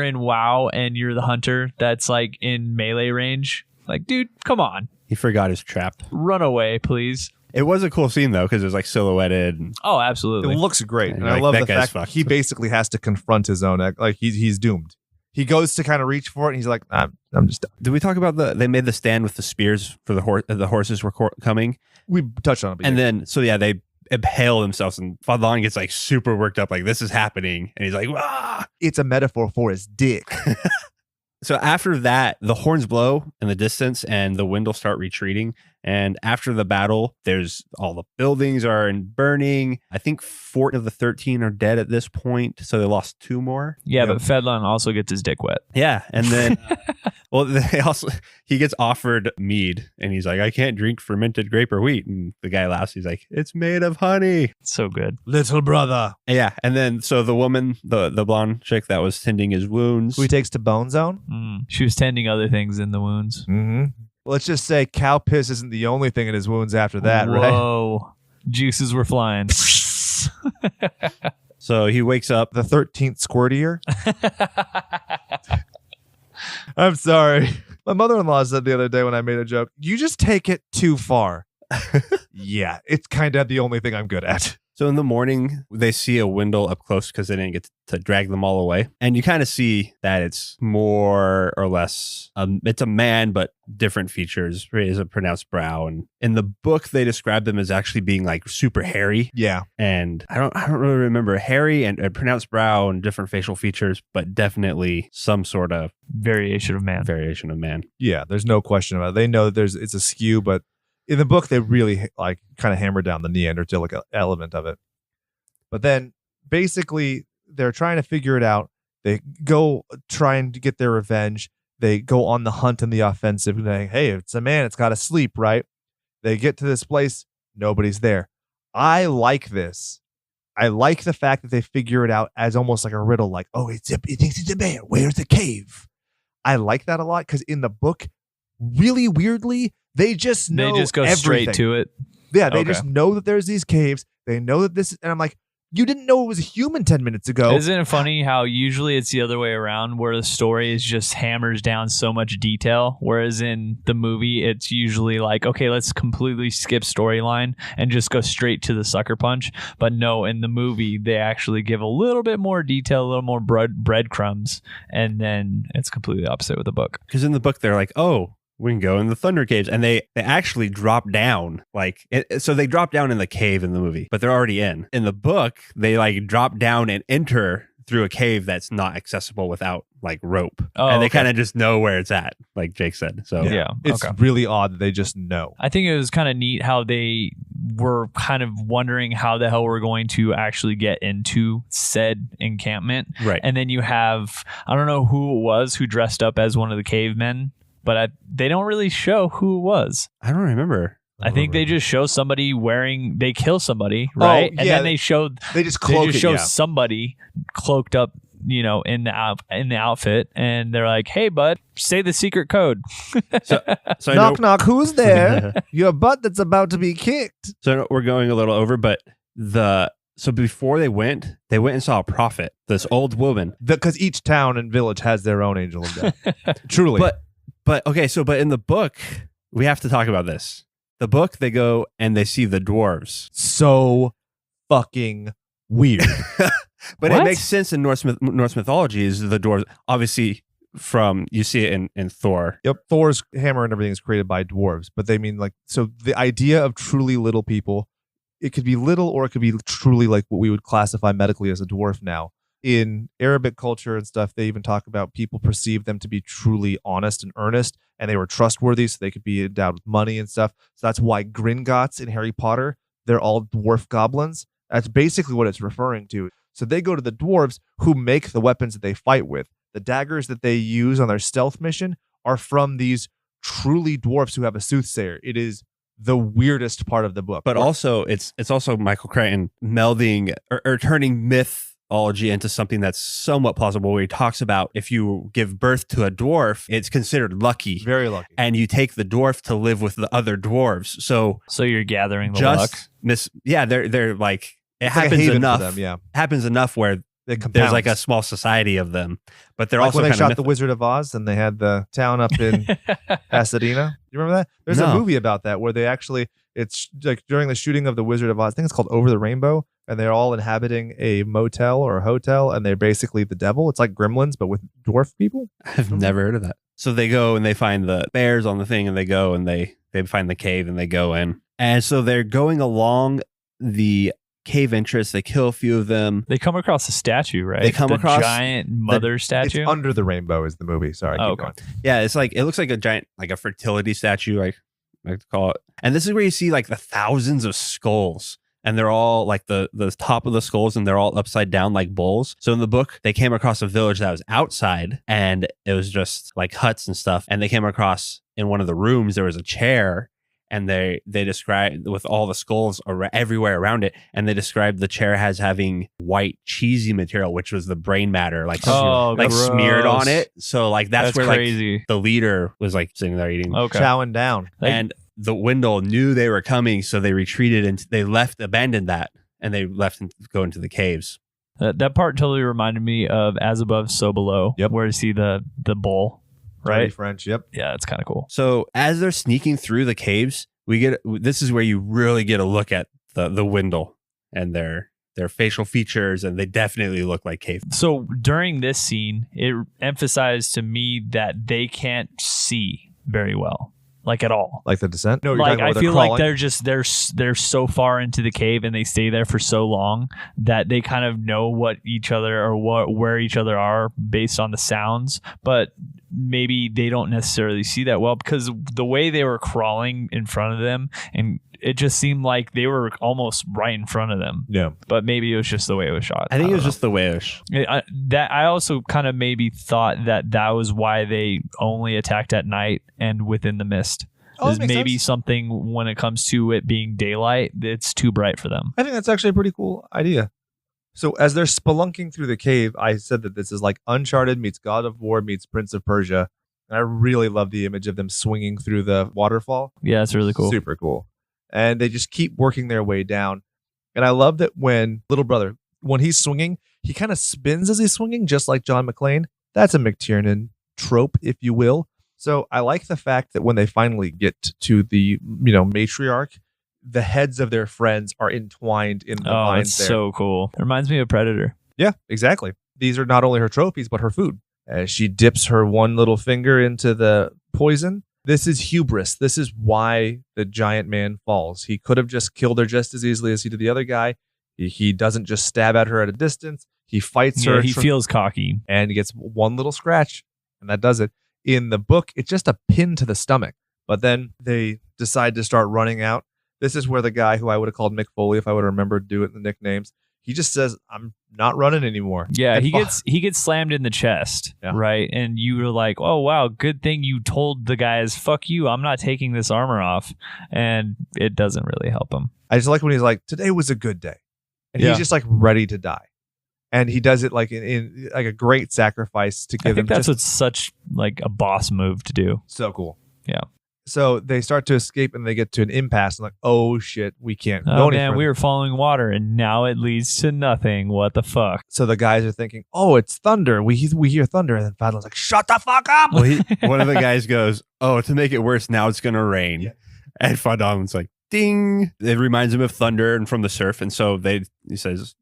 in WoW and you're the hunter that's like in melee range. Like, dude, come on. He forgot his trap. Run away, please. It was a cool scene though, because it was like silhouetted. And Oh, It absolutely. looks great. And And you're I like, love that the guy's fact fucked. he basically has to confront his own, like he's doomed. He goes to kind of reach for it and he's like, I'm just done. did we talk about they made the stand with the spears for the horses were coming? We touched on it. But And yeah. then, so yeah, they impale themselves and Fadlan gets like super worked up, like this is happening. And he's like, ah! It's a metaphor for his dick. So after that, the horns blow in the distance and the Wendell start retreating. And after the battle, there's all the buildings are in burning. I think 4 of the 13 are dead at this point. So they lost 2 more. Yeah, but Fedlon also gets his dick wet. Yeah. And then, well, he gets offered mead and he's like, I can't drink fermented grape or wheat. And the guy laughs. He's like, it's made of honey. So good. Little brother. Yeah. And then, so the woman, the blonde chick that was tending his wounds. Who he takes to Bone Zone. She was tending other things in the wounds. Mm-hmm. Let's just say cow piss isn't the only thing in his wounds after that, right? Whoa. Juices were flying. So he wakes up. The 13th squirtier. I'm sorry. My mother-in-law said the other day when I made a joke, you just take it too far. Yeah, it's kind of the only thing I'm good at. So in the morning, they see a Wendell up close because they didn't get to drag them all away. And you kind of see that it's more or less, it's a man, but different features. He has a pronounced brow. And in the book, they describe them as actually being like super hairy. Yeah. And I don't really remember hairy and pronounced brow and different facial features, but definitely some sort of variation of man. Yeah, there's no question about it. They know that it's a skew, but in the book, they really like kind of hammer down the Neanderthalic element of it. But then basically they're trying to figure it out. They go trying to get their revenge. They go on the hunt and the offensive. Saying, hey, it's a man. It's got to sleep, right? They get to this place. Nobody's there. I like this. I like the fact that they figure it out as almost like a riddle. Like, oh, it thinks it's a man. Where's the cave? I like that a lot because in the book, really weirdly, they just know. They just go everything. straight to it. Yeah, they just know that there's these caves. They know that this, and I'm like, you didn't know it was a human 10 minutes ago. Isn't it funny how usually it's the other way around, where the story is just hammers down so much detail, whereas in the movie it's usually like, okay, let's completely skip storyline and just go straight to the sucker punch. But no, in the movie they actually give a little bit more detail, a little more breadcrumbs, and then it's completely opposite with the book. Because in the book they're like, oh, we can go in the Thunder Caves, and they actually drop down, so they drop down in the cave in the movie, but they're already in the book. They like drop down and enter through a cave that's not accessible without like rope, and they kind of just know where it's at, like Jake said. So yeah, it's really odd that they just know. I think it was kind of neat how they were kind of wondering how the hell we're going to actually get into said encampment, right? And then you have, I don't know who it was who dressed up as one of the cavemen, but they don't really show who it was. I don't remember. I think they just show somebody they kill somebody, right? Oh, yeah. And then they just show somebody cloaked up, in the outfit, and they're like, "Hey, bud, say the secret code." So knock, knock. Who's there? Your butt that's about to be kicked. So we're going a little over, but so before they went and saw a prophet, this old woman, because each town and village has their own angel of death. Truly, But okay, but in the book, we have to talk about this. The book, they go and they see the dwarves. So fucking weird. But it makes sense in Norse mythology. Is the dwarves obviously you see it in Thor. Yep, Thor's hammer and everything is created by dwarves, but they mean like, so the idea of truly little people, it could be little or it could be truly like what we would classify medically as a dwarf now. In Arabic culture and stuff, they even talk about people perceive them to be truly honest and earnest, and they were trustworthy, so they could be endowed with money and stuff. So that's why Gringotts in Harry Potter, they're all dwarf goblins. That's basically what it's referring to. So they go to the dwarves who make the weapons that they fight with. The daggers that they use on their stealth mission are from these truly dwarfs who have a soothsayer. It is the weirdest part of the book. But also, it's also Michael Crichton melding or turning mythology into something that's somewhat plausible, where he talks about if you give birth to a dwarf, it's considered lucky. Very lucky. And you take the dwarf to live with the other dwarves. So you're gathering the luck. They're like, it it's happens like a enough. For them, yeah. Happens enough where there's like a small society of them, but they're like also when they kind shot of the Wizard of Oz and they had the town up in Pasadena. You remember that? There's a movie about that where they actually, it's like during the shooting of the Wizard of Oz. I think it's called Over the Rainbow, and they're all inhabiting a motel or a hotel, and they're basically the devil. It's like Gremlins, but with dwarf people. I've never heard of that. So they go and they find the bears on the thing, and they go and they find the cave and they go in, and so they're going along the cave entrance. They kill a few of them. They come across a statue, right? They come across giant mother statue. It's Under the Rainbow is the movie. Sorry. Keep going. Yeah, it's like, it looks like a giant, like a fertility statue, like I like to call it. And this is where you see like the thousands of skulls, and they're all like the top of the skulls, and they're all upside down like bowls. So in the book, they came across a village that was outside, and it was just like huts and stuff. And they came across, in one of the rooms, there was a chair, and they described, with all the skulls everywhere around it, and they described the chair as having white cheesy material, which was the brain matter, like smeared on it. So like that's where crazy. Like the leader was like sitting there eating, chowing down, and the Wendell knew they were coming, so they retreated and they abandoned that, and they left and go into the caves. That part totally reminded me of As Above, So Below, where you see the bull right? Dirty French, yep. Yeah, it's kind of cool. So as they're sneaking through the caves, this is where you really get a look at the Wendell and their facial features, and they definitely look like cavemen. So during this scene, it emphasized to me that they can't see very well, like at all. Like The Descent? No, you're Like talking about I feel crawling. like they're so far into the cave and they stay there for so long that they kind of know what each other or where each other are based on the sounds, but maybe they don't necessarily see that well because the way they were crawling in front of them, and it just seemed like they were almost right in front of them. Yeah. But maybe it was just the way it was shot. I think it was don't just the wayish. I also kind of maybe thought that was why they only attacked at night and within the mist. Oh, Is that makes maybe sense. something when it comes to it being daylight, it's too bright for them. I think that's actually a pretty cool idea. So as they're spelunking through the cave, I said that this is like Uncharted meets God of War meets Prince of Persia. And I really love the image of them swinging through the waterfall. Yeah, it's really cool. Super cool. And they just keep working their way down. And I love that when little brother, when he's swinging, he kind of spins as he's swinging, just like John McClane. That's a McTiernan trope, if you will. So I like the fact that when they finally get to the, matriarch, the heads of their friends are entwined in the vines it's there. so cool. It reminds me of Predator. Yeah, exactly. These are not only her trophies, but her food. As she dips her one little finger into the poison. This is hubris. This is why the giant man falls. He could have just killed her just as easily as he did the other guy. He doesn't just stab at her at a distance. He fights her. He feels cocky. And he gets one little scratch, and that does it. In the book, it's just a pin to the stomach. But then they decide to start running out. This is where the guy who I would have called Mick Foley, if I would have remembered to do it in the nicknames, he just says, "I'm not running anymore." Yeah, And he gets slammed in the chest, Yeah. right? And you were like, "Oh wow, good thing you told the guys, fuck you, I'm not taking this armor off," and it doesn't really help him. I just like when he's like, "Today was a good day," and Yeah. he's just like ready to die, and he does it like in like a great sacrifice to I give think him. that's Just what's such like a boss move to do. so cool. Yeah. So they start to escape and they get to an impasse and like, oh shit, we can't Oh go any man, further. we were following water and now it leads to nothing. What the fuck? So the guys are thinking, oh, it's thunder. We hear thunder, and then Fadlan's like, shut the fuck up. Well, one of the guys goes, "Oh, to make it worse, now it's going to rain." Yeah. And Fadlan's like, "Ding!" It reminds him of thunder and from the surf, and so he says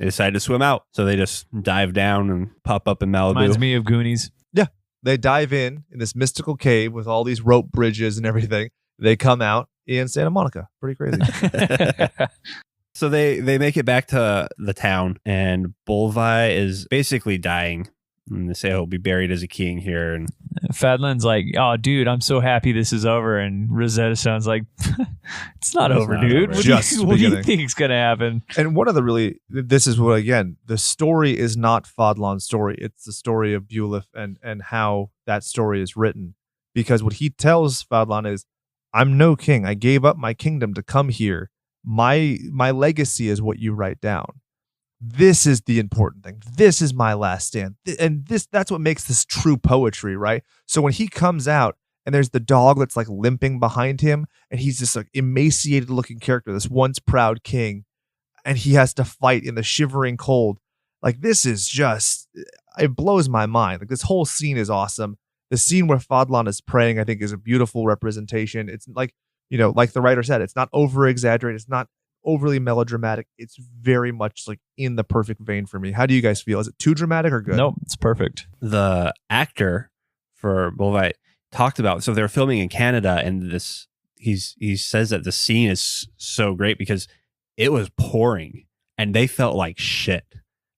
they decide to swim out. So they just dive down and pop up in Malibu. Reminds me of Goonies. They dive in this mystical cave with all these rope bridges and everything. They come out in Santa Monica. Pretty crazy. So they make it back to the town, and Bolvi is basically dying. And they say he'll be buried as a king here. And Fadlan's like, "Oh, dude, I'm so happy this is over." And Rosetta Stone's like, "It's not over, not dude. over. What, Just do you, what do you beginning." think's gonna happen?" And one of the this is what, again, the story is not Fadlan's story. It's the story of Bulef and how that story is written. Because what he tells Fadlan is, I'm no king. I gave up my kingdom to come here. My legacy is what you write down. This is the important thing. This is my last stand. And that's what makes this true poetry, right? So when he comes out and there's the dog that's like limping behind him, and he's this like emaciated looking character, this once proud king, and he has to fight in the shivering cold. Like, this is just, it blows my mind. Like, this whole scene is awesome. The scene where Fadlan is praying, I think, is a beautiful representation. It's like, like the writer said, it's not over exaggerated. It's not overly melodramatic. It's very much like in the perfect vein for me. How do you guys feel? Is it too dramatic or good? Nope, it's perfect. the actor for Bolvi talked about, so they're filming in Canada, and he says that the scene is so great because it was pouring and they felt like shit.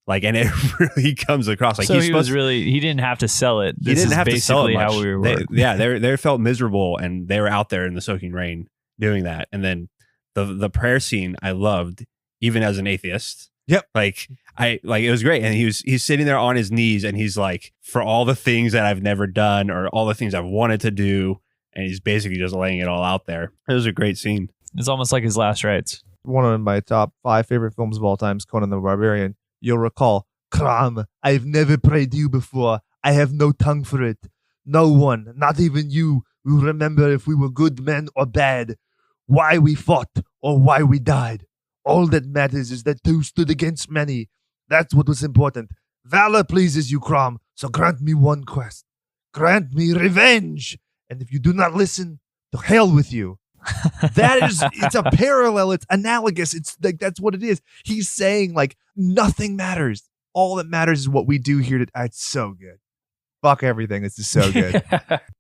Like, and it really comes across like So he didn't have to sell it. He didn't have to sell it much. How we were. They felt miserable, and they were out there in the soaking rain doing that. And then the prayer scene I loved, even as an atheist. Yep. Like it was great. And he's sitting there on his knees, and he's like, for all the things that I've never done or all the things I've wanted to do, and he's basically just laying it all out there. It was a great scene. It's almost like his last rites. One of my top 5 favorite films of all time is Conan the Barbarian. You'll recall, Kram, I've never prayed you before. I have no tongue for it. No one, not even you, will remember if we were good men or bad, why we fought or why we died. All that matters is that two stood against many. That's what was important. Valor pleases you, Kram, so grant me one quest. grant me revenge. And if you do not listen, to hell with you. It's a parallel. It's analogous. It's like, that's what it is. He's saying like nothing matters. All that matters is what we do here. It's so good. Fuck everything. This is so good.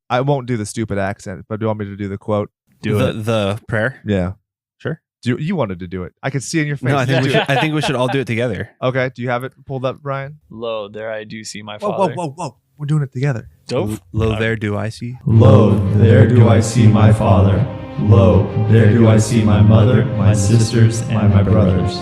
I won't do the stupid accent, but do you want me to do the quote? The prayer? Yeah. Sure. You wanted to do it. I could see in your face. No, I think we should all do it together. Okay. Do you have it pulled up, Brian? Lo, there I do see my father. Whoa. We're doing it together. Dope. Lo, there do I see. Lo, there do I see my father. Lo, there do I see my mother, my sisters, and my brothers.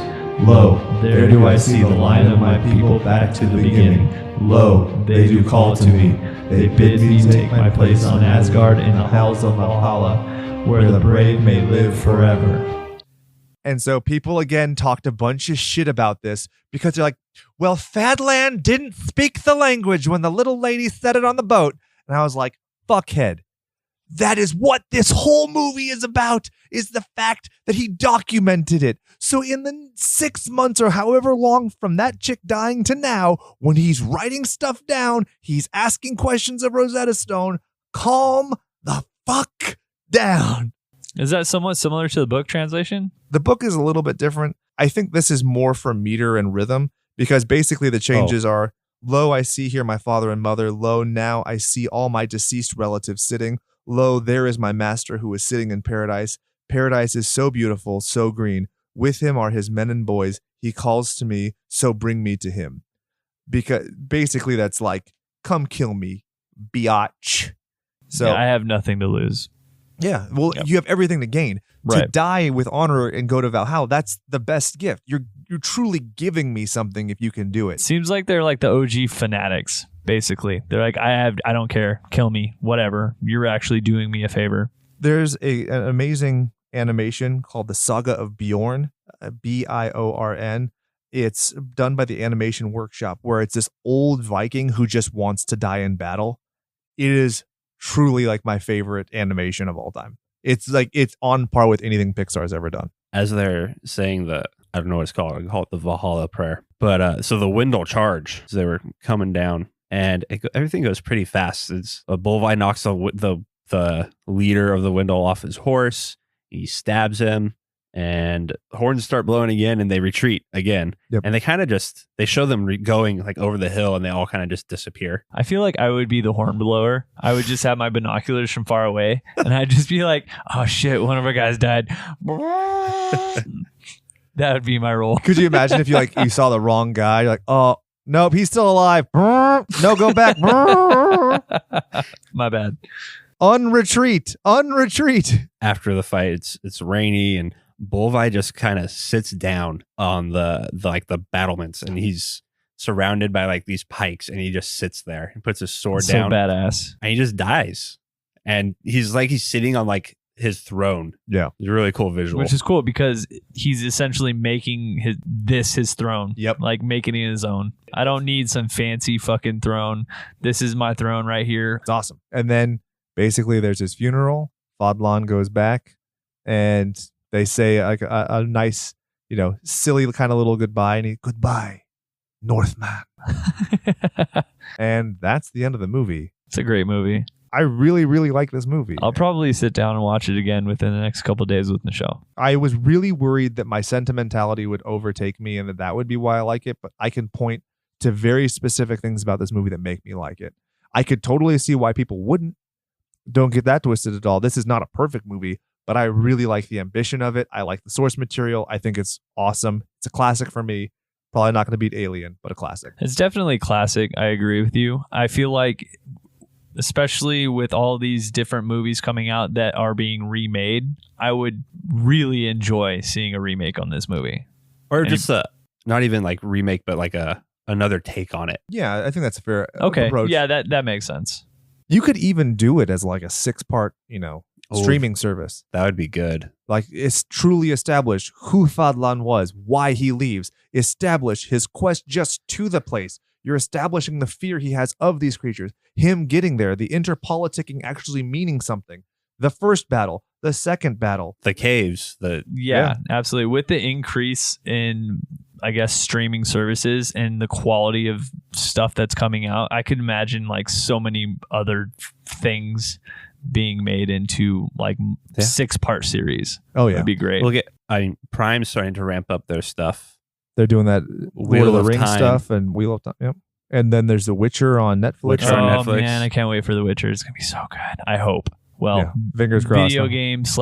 Lo, there do I see the line of my people back to the beginning. Lo, they do call to me. They bid me take my place on Asgard in the halls of Valhalla, where the brave may live forever. And so people again talked a bunch of shit about this because they're like, well, Fadland didn't speak the language when the little lady said it on the boat. And I was like, fuckhead. That is what this whole movie is about, is the fact that he documented it. So in the 6 months or however long from that chick dying to now, when he's writing stuff down, he's asking questions of Rosetta Stone, calm the fuck down. Is that somewhat similar to the book translation? The book is a little bit different. I think this is more for meter and rhythm because basically the changes are, lo, I see here my father and mother. Lo, now I see all my deceased relatives sitting. Lo, there is my master who is sitting in paradise. Paradise is so beautiful, so green. With him are his men and boys. He calls to me, so bring me to him. Because basically that's like, come kill me, biatch. So yeah, I have nothing to lose. Yeah, well, you have everything to gain. Right. To die with honor and go to Valhalla, that's the best gift. You're truly giving me something if you can do it. Seems like they're like the OG fanatics, basically. They're like, I don't care, kill me, whatever. You're actually doing me a favor. There's an amazing animation called The Saga of Bjorn, Biorn. It's done by the Animation Workshop, where it's this old Viking who just wants to die in battle. It is truly like my favorite animation of all time. It's like, it's on par with anything Pixar's ever done. As they're saying I don't know what it's called. I call it the Valhalla prayer. But so the wind will charge as they were coming down, and everything goes pretty fast. It's a Bolvi knocks the leader of the Windle off his horse. He stabs him, and horns start blowing again, and they retreat again. Yep. And they kind of they show them going like over the hill, and they all kind of just disappear. I feel like I would be the horn blower. I would just have my binoculars from far away, and I'd just be like, oh shit, one of our guys died. That would be my role. Could you imagine if you saw the wrong guy? You're like, oh, nope, he's still alive. No, go back. My bad. Unretreat. After the fight, it's rainy, and Bolvi just kind of sits down on the battlements, and he's surrounded by like these pikes, and he just sits there and puts his sword down. So badass. And he just dies. And he's sitting on like his throne. Yeah. It's a really cool visual. Which is cool because he's essentially making his throne. Yep. Like making it his own. I don't need some fancy fucking throne. This is my throne right here. It's awesome. And then basically there's his funeral. Fadlan goes back and they say like a nice, silly kind of little goodbye. And goodbye, Northman. And that's the end of the movie. It's a great movie. I really, really like this movie. I'll probably sit down and watch it again within the next couple of days with Michelle. I was really worried that my sentimentality would overtake me and that would be why I like it. But I can point to very specific things about this movie that make me like it. I could totally see why people wouldn't. Don't get that twisted at all. This is not a perfect movie, but I really like the ambition of it. I like the source material. I think it's awesome. It's a classic for me. Probably not going to beat Alien, but a classic. It's definitely classic. I agree with you. I feel like, especially with all these different movies coming out that are being remade, I would really enjoy seeing a remake on this movie. Or just not even like remake, but like another take on it. Yeah, I think that's a fair okay. approach. Yeah, that makes sense. You could even do it as like a 6-part, streaming service. That would be good. Like, it's truly establish who Fadlan was, why he leaves, establish his quest just to the place. You're establishing the fear he has of these creatures, him getting there, the interpoliticking actually meaning something. The first battle, the second battle. The caves. Yeah, absolutely. With the increase in, I guess, streaming services and the quality of stuff that's coming out. I could imagine like so many other things being made into like 6-part series. Oh yeah, it'd be great. Prime's starting to ramp up their stuff. they're doing that Wheel Lord of of the Rings Time. stuff and Wheel of Time. Yep. And then there's The Witcher on Netflix. Witcher on Oh Netflix. man, I can't wait for The Witcher. It's gonna be so good. I hope. Well, Yeah, fingers crossed. video game /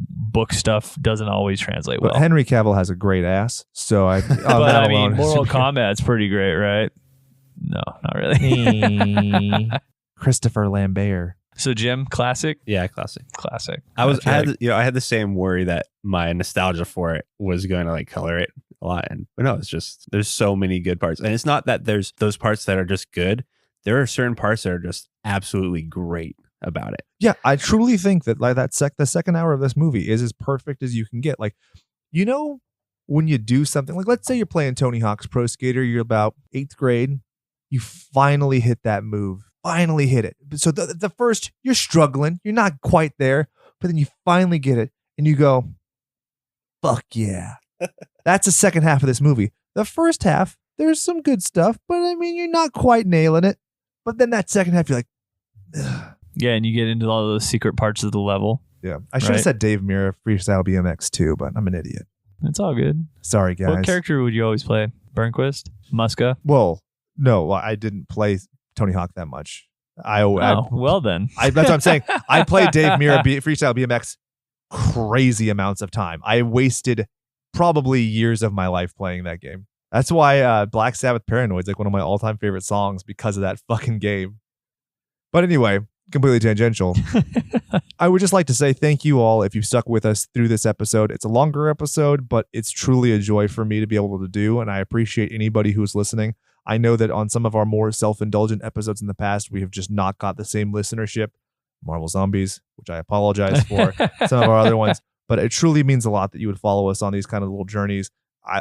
book stuff doesn't always translate But well. Henry Cavill has a great ass, so I. But that I mean, alone- Mortal Kombat's pretty great, right? No, not really. Christopher Lambert. So Jim, classic. Yeah, classic. I I feel had like- I had the same worry that my nostalgia for it was going to like color it a lot, but no, it's just there's so many good parts, and it's not that there's those parts that are just good. There are certain parts that are just absolutely great about it. Yeah, I truly think that like the second hour of this movie is as perfect as you can get. Like, you know, when you do something like, let's say you're playing Tony Hawk's Pro Skater, you're about 8th grade, you finally hit that move, finally hit it. So the first, you're struggling, you're not quite there, but then you finally get it, and you go, "Fuck yeah!" That's the second half of this movie. The first half, there's some good stuff, but I mean, you're not quite nailing it. But then that second half, you're like, ugh. Yeah, and you get into all those secret parts of the level. Yeah, I should have Right. said Dave Mirra Freestyle BMX too, but I'm an idiot. It's all good. Sorry, guys. What character would you always play? Burnquist? Muska? Well, no, I didn't play Tony Hawk that much. Well then. That's what I'm saying. I played Dave Mirra Freestyle BMX crazy amounts of time. I wasted probably years of my life playing that game. That's why Black Sabbath Paranoid's like one of my all-time favorite songs because of that fucking game. But anyway, completely tangential. I would just like to say thank you all if you stuck with us through this episode. It's a longer episode, but it's truly a joy for me to be able to do, and I appreciate anybody who's listening. I know that on some of our more self-indulgent episodes in the past, we have just not got the same listenership. Marvel Zombies, which I apologize for, some of our other ones, but it truly means a lot that you would follow us on these kind of little journeys.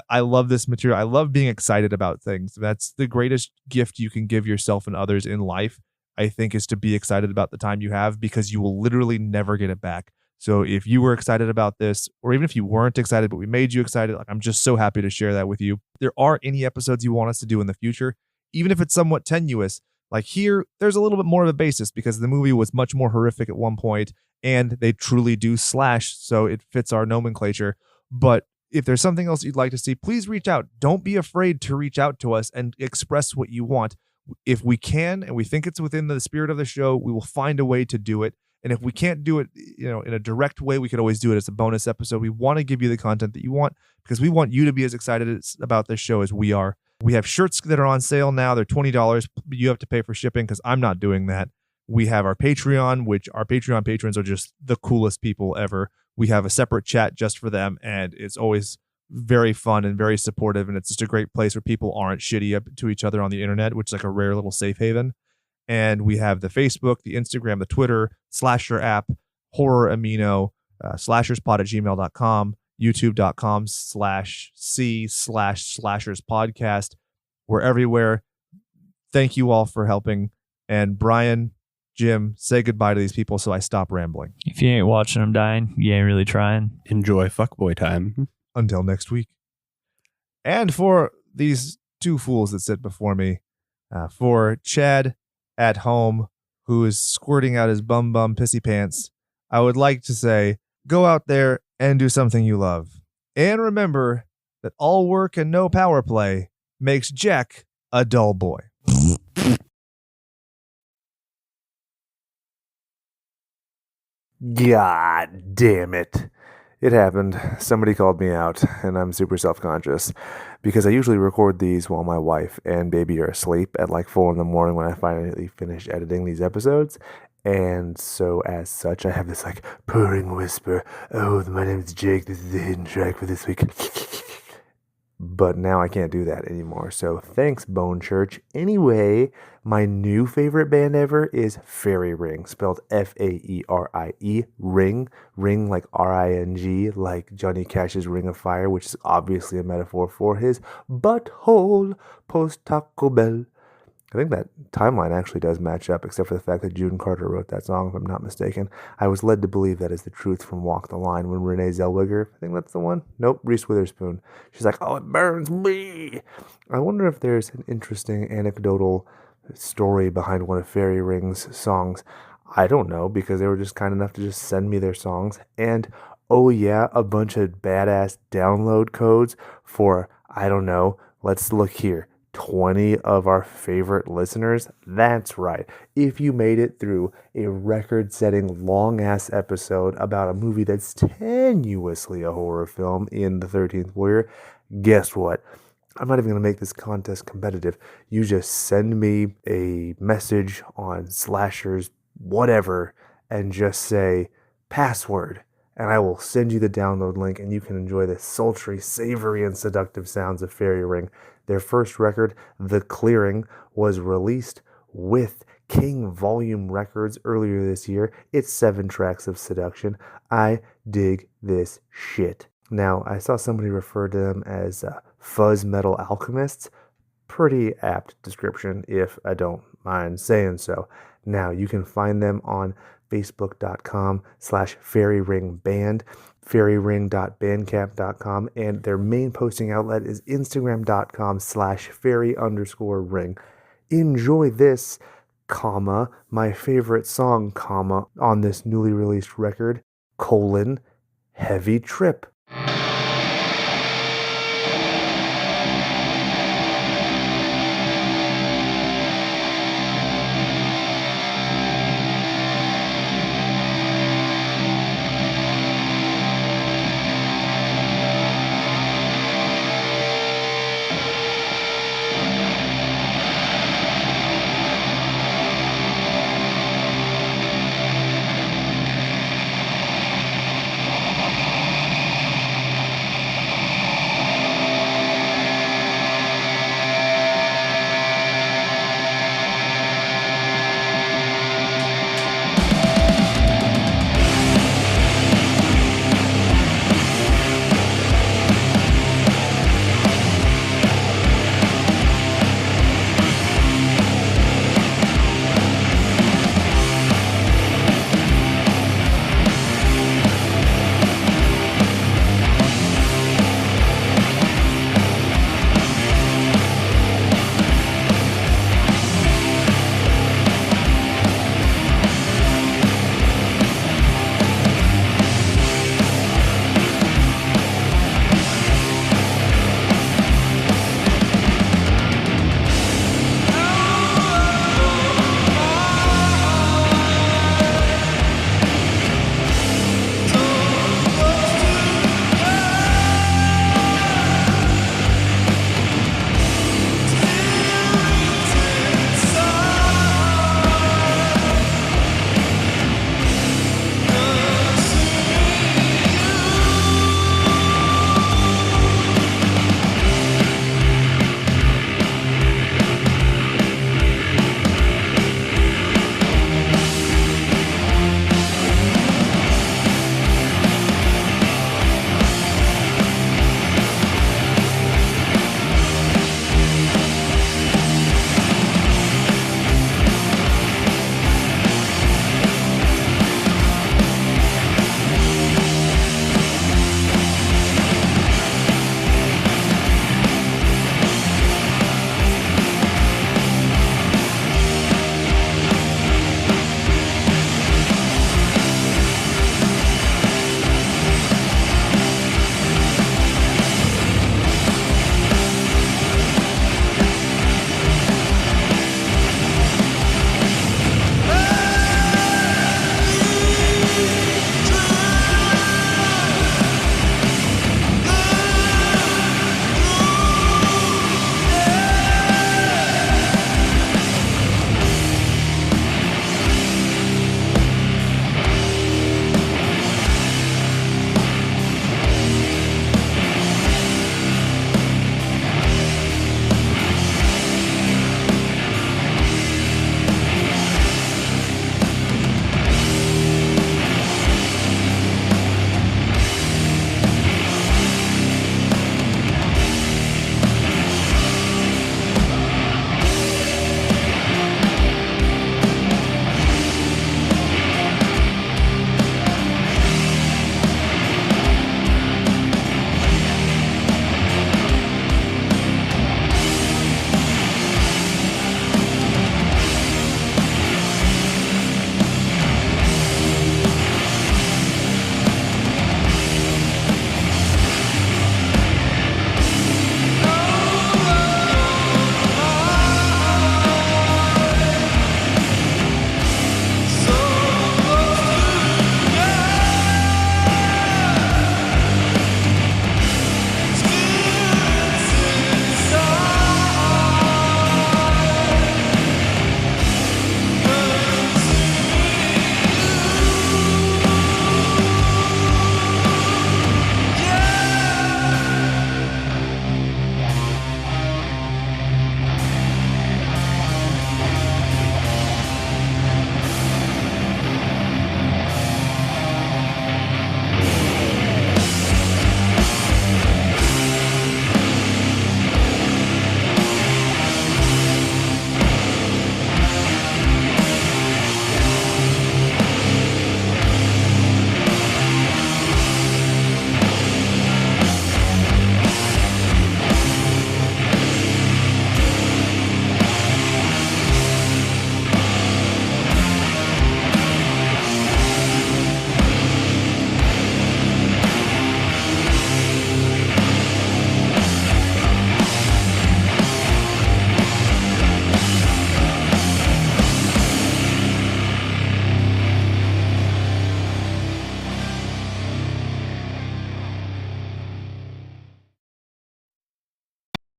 I love this material. I love being excited about things. That's the greatest gift you can give yourself and others in life, I think, is to be excited about the time you have, because you will literally never get it back. So if you were excited about this, or even if you weren't excited, but we made you excited, like, I'm just so happy to share that with you. If there are any episodes you want us to do in the future, even if it's somewhat tenuous, like here, there's a little bit more of a basis because the movie was much more horrific at one point and they truly do slash. So it fits our nomenclature. But if there's something else you'd like to see, please reach out. Don't be afraid to reach out to us and express what you want. If we can, and we think it's within the spirit of the show, we will find a way to do it. And if we can't do it, in a direct way, we could always do it as a bonus episode. We want to give you the content that you want because we want you to be as excited about this show as we are. We have shirts that are on sale now. They're $20, but you have to pay for shipping because I'm not doing that. We have our Patreon, which our Patreon patrons are just the coolest people ever. We have a separate chat just for them, and it's always very fun and very supportive, and it's just a great place where people aren't shitty up to each other on the internet, which is like a rare little safe haven. And we have the Facebook, the Instagram, the Twitter, Slasher app, Horror Amino, slasherspod@gmail.com, youtube.com/c/slasherspodcast. We're everywhere. Thank you all for helping. And Brian, Jim, say goodbye to these people so I stop rambling. If you ain't watching them dying, you ain't really trying. Enjoy fuckboy time. Until next week. And for these two fools that sit before me, for Chad at home, who is squirting out his bum pissy pants, I would like to say, go out there and do something you love. And remember that all work and no power play makes Jack a dull boy. God damn it. It happened. Somebody called me out, and I'm super self-conscious because I usually record these while my wife and baby are asleep at like 4 a.m. when I finally finish editing these episodes. And so as such, I have this like purring whisper. Oh, my name's Jake. This is the hidden track for this week. But now I can't do that anymore. So thanks, Bone Church. Anyway, my new favorite band ever is Fairy Ring, spelled F-A-E-R-I-E, Ring. Ring like R-I-N-G, like Johnny Cash's Ring of Fire, which is obviously a metaphor for his butthole post Taco Bell. I think that timeline actually does match up, except for the fact that June Carter wrote that song, if I'm not mistaken. I was led to believe that is the truth from Walk the Line when Renee Zellweger, I think that's the one. Nope, Reese Witherspoon. She's like, oh, it burns me. I wonder if there's an interesting anecdotal story behind one of Fairy Ring's songs. I don't know, because they were just kind enough to just send me their songs. And, oh yeah, a bunch of badass download codes for, I don't know, let's look here. 20 of our favorite listeners. That's right. If you made it through a record-setting long-ass episode about a movie that's tenuously a horror film in The 13th Warrior, guess what? I'm not even going to make this contest competitive. You just send me a message on Slashers, whatever, and just say password. And I will send you the download link, and you can enjoy the sultry, savory, and seductive sounds of Fairy Ring. Their first record, The Clearing, was released with King Volume Records earlier this year. It's 7 tracks of seduction. I dig this shit. Now, I saw somebody refer to them as fuzz metal alchemists. Pretty apt description, if I don't mind saying so. Now, you can find them on facebook.com/fairyringband, fairyring.bandcamp.com, and their main posting outlet is instagram.com/fairy_ring. Enjoy this, comma, my favorite song, comma, on this newly released record, Heavy Trip.